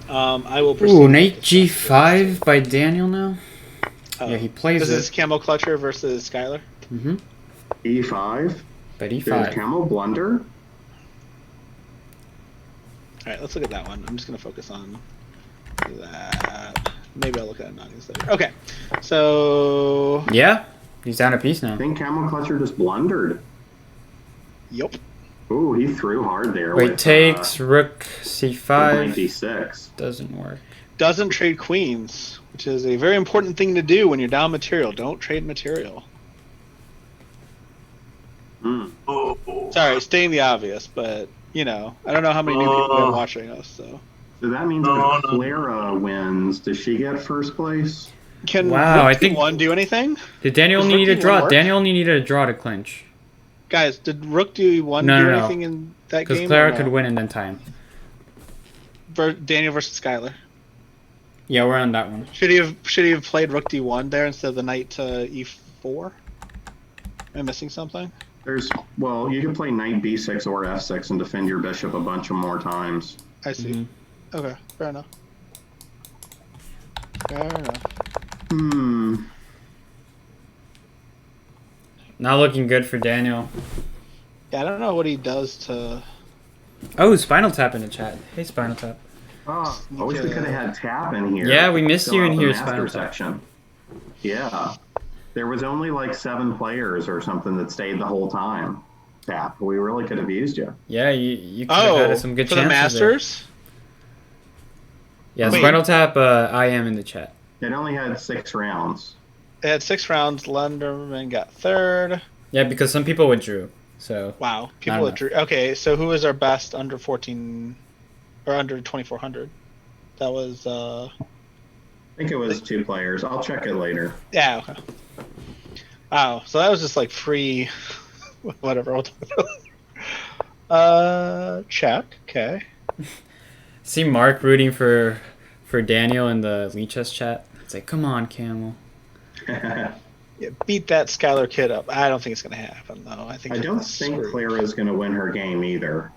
I will proceed. Ooh, knight g5 by Daniel now. Oh. Yeah, he plays This it. is Camel Clutcher versus Skylar. Mm-hmm. E5. But There's e5. Camel Blunder. Alright, let's look at that one. I'm just going to focus on that. Maybe I'll look at Anania's later. Okay, so... Yeah, he's down a piece now. I think Camel Clutcher just blundered. Yup. Ooh, he threw hard there. Wait, with, takes rook knight c5. d6. Doesn't work. Doesn't trade queens, which is a very important thing to do when you're down material. Don't trade material. Hmm. Oh. Sorry, stating the obvious, but, you know, I don't know how many new people are watching us, so... So that means No, if no. Clara wins, does she get first place? Can Wow, Rook I think- D1 do anything? Did Daniel Does only need a rook d1 draw? work? Daniel only needed a draw to clinch. Guys, did Rook D1 No, do no, no. anything in that Because game? Clara or no? could win and then tie him. Daniel versus Skylar. Yeah, we're on that one. Should he have played Rook D1 there instead of the knight to E4? Am I missing something? Well, you can play knight b6 or f6 and defend your bishop a bunch of more times. I see. Mhm. Okay, fair enough. Fair enough. Hmm. Not looking good for Daniel. Yeah, I don't know what he does to... Oh, Spinal Tap in the chat. Hey, Spinal Tap. Oh, I wish we could have had Tap in here. Yeah, we missed Fill you out in the here, master Spinal Tap. section. Yeah. There was only like 7 players or something that stayed the whole time. Tap. We really could have used you. Yeah, you could have had some good for the chances there. Masters? Yeah, Wait. Spinal Tap, I am in the chat. It only had 6 rounds. It had 6 rounds. Lenderman got third. Yeah, because some people withdrew. So Wow. Not People enough. drew. Okay, so who was our best under 14 or under 2400? That was I think it was 2 players. I'll check it later. yeah, okay. Wow, so that was just like free whatever. Check. Okay. see Mark rooting for Daniel in the Lee Chess chat. It's like, come on, Camel. Yeah, beat that Skylar kid up. I don't think it's going to happen though. I think I don't that's think screwed. Clara's going to win her game either.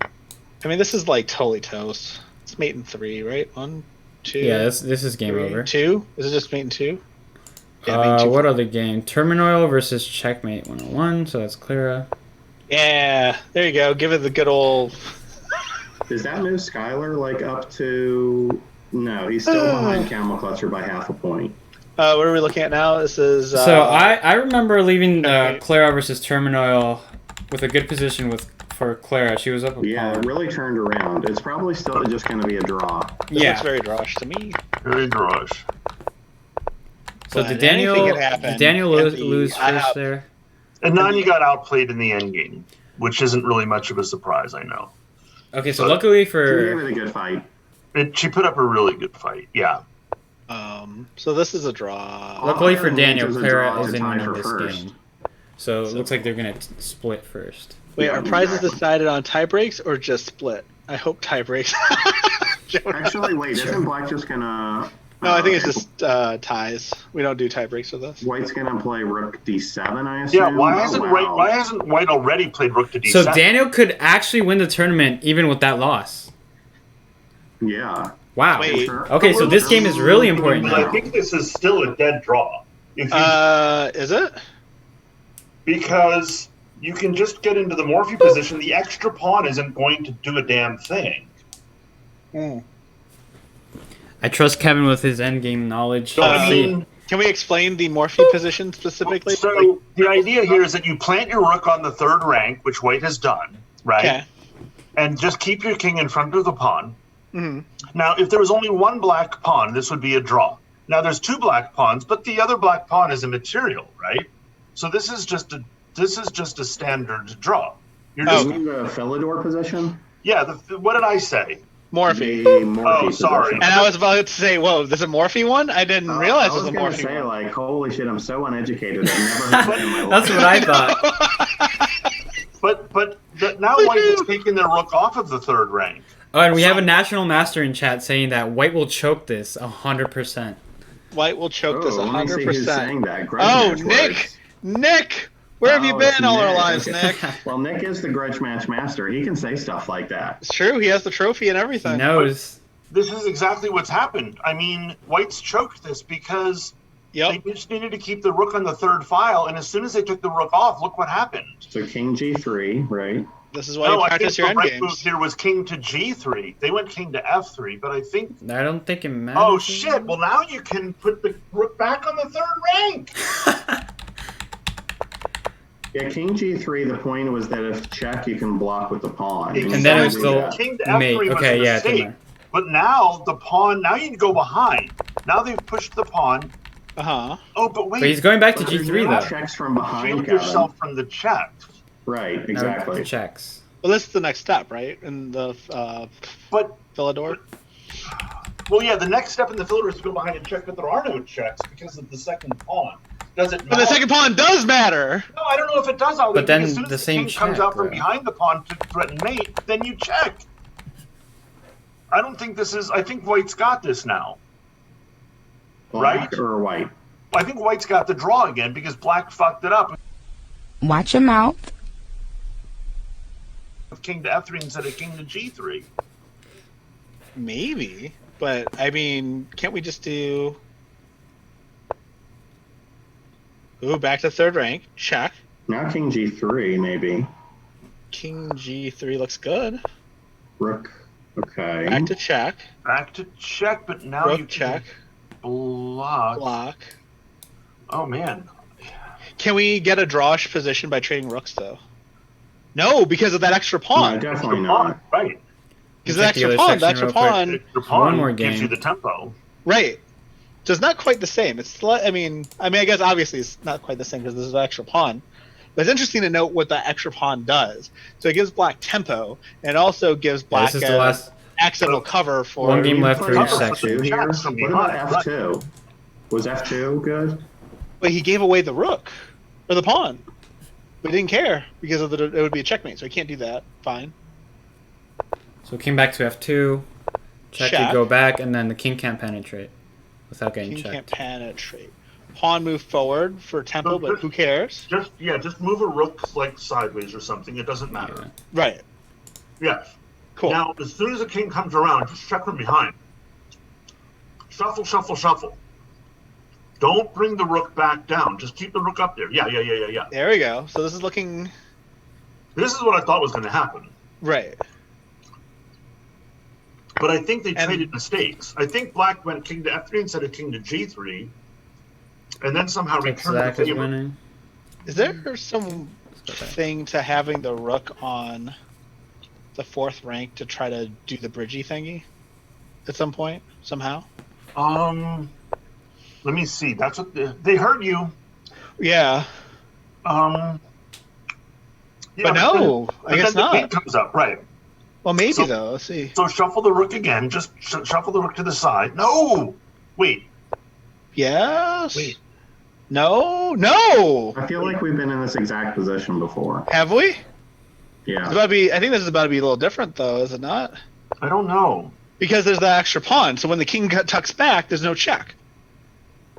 I mean, this is like totally toast. It's mate in 3, right? 1, 2. Yeah, this is game 3, over. 2. Is it just mate in 2? Yeah, mate in 2. What other game? Terminal versus Checkmate 101. So that's Clara. Yeah, there you go. Give it the good old. Does that move Skylar like up to... No, he's still behind Camel Clutcher by half a point. What are we looking at now? This is. So I remember leaving okay. Clara versus Terminal with a good position for Clara. She was up a Yeah, pawn. it really turned around. It's probably still just going to be a draw. This Yeah. looks very drosh to me. Very garage. So But did Daniel anything could happen did Daniel in lose the first IHOP. there? And Nanya got outplayed in the end game, which isn't really much of a surprise, I know. Okay, so luckily She gave for it a good fight. She put up a really good fight, yeah. So this is a draw. luckily for Ireland Daniel, is a Clara draw to isn't tie winning for this first. game. So it looks like they're gonna split first. Wait, Yeah, are prizes exactly. decided on tie breaks or just split? I hope tie breaks. Actually, wait, isn't Black just going to... No, I think it's just ties. We don't do tie breaks with this. White's going to play Rook D7, I assume? Yeah, why Oh, hasn't wow. White already played Rook to D7? So Daniel could actually win the tournament even with that loss. Yeah. Wow. Wait. Sure. Okay, so this game is really important But I now. think this is still a dead draw. If you, Is it? because you can just get into the Morphe position. The extra pawn isn't going to do a damn thing. I trust Kevin with his endgame knowledge. So, Let's I see. mean, Can we explain the Morphe position specifically? so the idea here is that you plant your rook on the 3rd rank, which White has done, right? Okay. And just keep your king in front of the pawn. Mhm. Now, if there was only one black pawn, this would be a draw. Now, there's two black pawns, but the other black pawn is a material, right? So this is just a standard draw. You're just Isn't the Philidor position? yeah. What did I say? Morphe. The Morphe Oh, sorry. position. And I was about to say, whoa, there's a Morphe one? I didn't realize I it was a gonna Morphe say, one. like, holy shit, I'm so uneducated. I've never heard that in my life. That's what I thought. But now White has taken their rook off of the third rank. Oh, and we have a national master in chat saying that White will choke this 100%. White will choke this Let me see who's 100%. saying that. Grudge Oh, match Nick! words. Nick! Where have you it's been all our Nick. lives, Okay. Nick? Well, Nick is the grudge match master. He can say stuff like that. It's true, he has the trophy and He everything. knows. This is exactly what's happened. I mean, White's choked this because Yep. they just needed to keep the rook on the third file, and as soon as they took the rook off, look what happened. So King G3, right? This is why No, you I think practice the your right move endgames. here was king to G3. They went king to F3, but I think... I don't think it matters. Oh, shit. Well, now you can put the rook back on the third rank. Yeah, King G3, the point was that if check, you can block with the pawn. And then it was Exactly. still King to F3 mate. was Okay, a yeah, it didn't mistake. matter. But now the pawn, now you can go behind. Now they've pushed the pawn. Uh-huh. Oh, but wait. But he's going back to But there's G3 no though. checks from behind, Shield Kevin. yourself from the check. Right, No, exactly. checks. Well, this is the next step, right? In the But, Philidor? well, yeah, the next step in the filter is to go behind and check, but there are no checks because of the second pawn. Does it matter? But the second pawn does matter! No, I don't know if it does, Ali. But then because as soon as the the same king comes check, out from though. behind the pawn to threaten mate, then you check. I don't think this is... I think White's got this now. Black Right? or white? I think White's got the draw again because Black fucked it up Watch your mouth. with king to F3 instead of king to G3. Maybe. But, I mean, can't we just do... Ooh, back to third rank. Check. Now King G3, maybe. King G3 looks good. Rook, okay. Back to check. Back to check, but now you Rook check. can block. Block. Oh, man. Can we get a drawish position by trading rooks, though? No, because of that extra No, pawn. definitely Extra not. pawn, right. Because Check the the extra other pawn, the section extra real quick. pawn, Extra pawn more gives game. you the tempo. right? So it's not quite the same. It's I mean, I guess obviously it's not quite the same because this is an extra pawn. But it's interesting to note what that extra pawn does. So it gives black tempo, and it also gives Yeah, black this is the last. accidental cover for. One game left for each F2 section. here. Checks from What about behind, F2? Was F2 good? But he gave away the rook or the pawn. But he didn't care because of it would be a checkmate, so he can't do that. Fine. So king back to F2. Check Check. to go back, and then the king can't penetrate without getting King can't checked. penetrate. Pawn move forward for tempo, but who cares? Just move a rook like sideways or something. It doesn't matter. Yeah. Right. Yes. Cool. Now, as soon as the king comes around, just check from behind. Shuffle, shuffle, shuffle. Don't bring the rook back down. Just keep the rook up there. Yeah. There we go. So this is looking This is what I thought was going to happen. right. But I think they And- traded mistakes. I think Black went king to F3 instead of king to G3, and then somehow returned Zach the is favor. winning. Is there some thing to having the rook on the fourth rank to try to do the bridgey thingy at some point somehow? Let me see. That's what they heard you. Yeah, Yeah, but no, but I guess then the king not. comes up, right? Well, maybe So- though. Let's see. So shuffle the rook again. Just shuffle the rook to the side. No, wait. Yes. Wait. No. No. I feel like we've been in this exact position before. Have we? It's Yeah. about to be. I think this is about to be a little different though, is it not? I don't know. Because there's that extra pawn. So when the king tucks back, there's no check.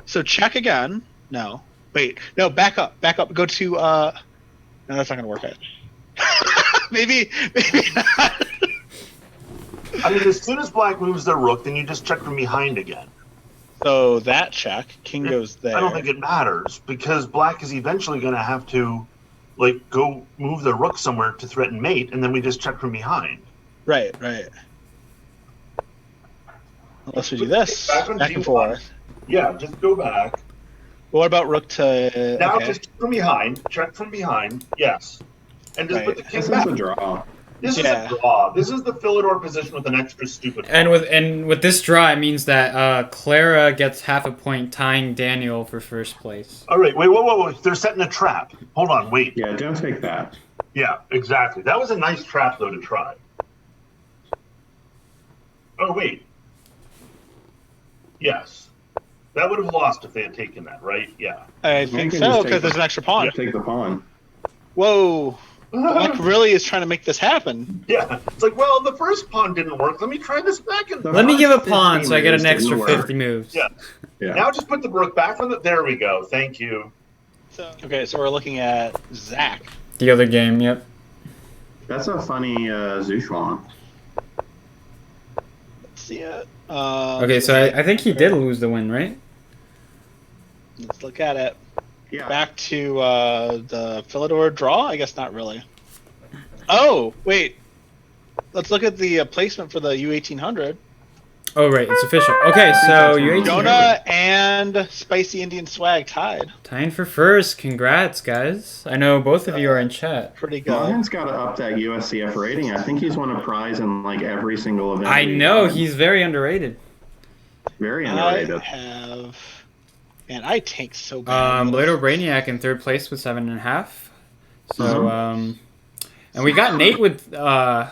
So check again. No. Wait. No. Back up. Back up. Go to. No, that's not gonna work. Maybe not. I mean, as soon as Black moves their rook, then you just check from behind again. So that check. King goes there. I don't think it matters because Black is eventually going to have to, like, go move their rook somewhere to threaten mate, and then we just check from behind. Right. Unless we do this. Back on Back and G1. forth. Yeah, just go back. What about rook to. Now okay. just from behind, check from behind, yes. And just Right. put the king This back. is a draw. This Yeah. is a draw. This is the Philidor position with an extra stupid. And with this draw, it means that Clara gets half a point, tying Daniel for first place. All right, wait, whoa. They're setting a trap. Hold on, wait. Yeah, don't take that. Yeah, exactly. That was a nice trap, though, to try. Oh, wait. Yes. That would have lost if they had taken that, right? Yeah. I You think can so, just because take there's an extra pawn. Take the pawn. Whoa. Black really is trying to make this happen. Yeah. It's like, well, the first pawn didn't work. Let me try this second. The Let me first give a pawn 15 so I get an moves extra didn't work. 50 moves. Yeah. Yeah. Now just put the rook back on the... There we go. Thank you. Okay, so we're looking at Zach. The other game, yep. That's a funny Zhuchuan. Let's see it. Okay, so I think he did lose the win, right? Let's look at it. Yeah. Back to the Philidor draw? I guess not really. Oh, wait. Let's look at the placement for the U1800. Oh, right, it's official. Okay, so you Jonah and Spicy Indian Swag tied. tying for first. Congrats, guys. I know both of you are in chat. Pretty good. Mohan's got to up that USCF rating. I think he's won a prize in like every single event. I we've know, done. he's very underrated. very I underrated. have... Man, I tank so bad. Later Brainiac in third place with 7.5. So, and we got Nate with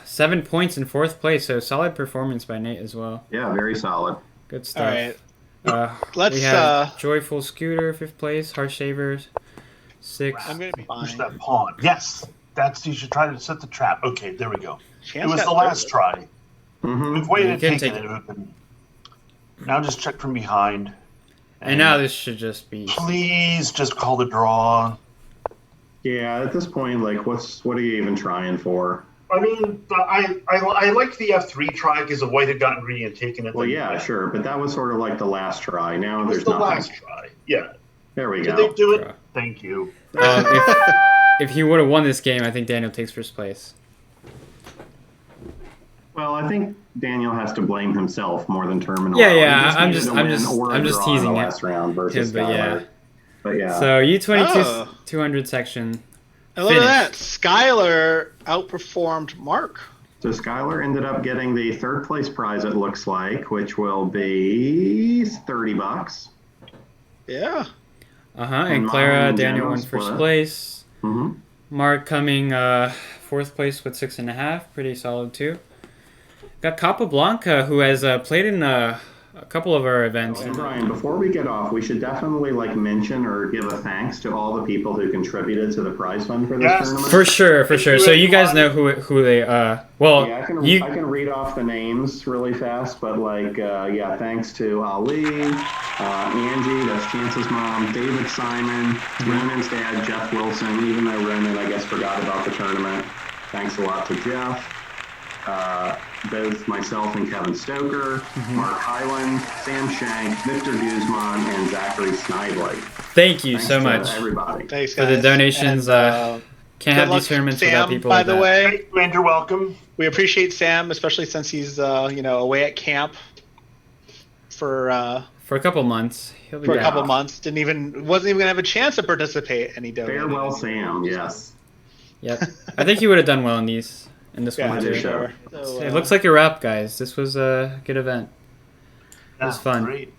7 points in fourth place. So solid performance by Nate as well. Yeah, very solid. Good All right. stuff. Let's, we have Joyful Scooter, 5th place. Harsh Savers, 6th. I'm going to be Push fine. that pawn. Yes. You should try to set the trap. Okay, there we go. Chance It was got the last third. try. Mm-hmm. We've waited You and can taken take it. Open. Now just check from behind. And now this should just be... Please just call the draw. Yeah, at this point, like, what are you even trying for? I mean, I like the F3 try because the white had gotten greedy and taken it. Well, yeah, sure, but that was sort of like the last try. Now It was there's the nothing. last try. Yeah. There we Did go. they do it? Yeah. Thank you. If he would have won this game, I think Daniel takes first place. Well, I think Daniel has to blame himself more than Terminal. Yeah, He yeah, I'm needed just- to I'm win just- or a I'm just draw in teasing the it. last round versus But yeah. Skylar. But yeah. So U22 Oh. 200 section. And look at that. Finished. Skylar outperformed Mark. So Skylar ended up getting the third place prize, it looks like, which will be $30. Yeah. And And Clara, Mom and Daniel Daniel won first split. place. Mm-hmm. Mark coming fourth place with 6.5. Pretty solid too. Got Capablanca, who has played in a couple of our events. And Brian, before we get off, we should definitely mention or give a thanks to all the people who contributed to the prize fund for this Yes. tournament. For sure. So you guys know who they well, Yeah, I you can read off the names really fast, but thanks to Ali, Angie, that's Chance's mom, David Simon, Ronan's dad, Jeff Wilson, even though Ronan, I guess, forgot about the tournament. Thanks a lot to Jeff. Both myself and Kevin Stoker, Mark Hyland, Sam Shank, Victor Guzman, and Zachary Snidely. thank you Thanks so to much everybody. Thanks, for guys. the donations. And, Can't good have luck, these tournaments Sam, without people by like the that. way. And you're welcome. We appreciate Sam, especially since he's away at camp for For a couple months, he'll be a back. couple months. Wasn't even gonna have a chance to participate, and he donated. Farewell, Sam. Yes. Yep, I think he would have done well in this Yeah, one for too. sure. So, It looks like a wrap, guys. This was a good event. It was Yeah, fun. Great.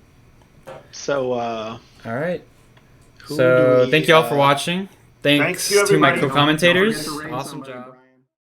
So, All right. who So do we, thank you all for watching. Thanks Thank you, to my everybody. co-commentators. Don't forget to rate Awesome somebody, job. Brian.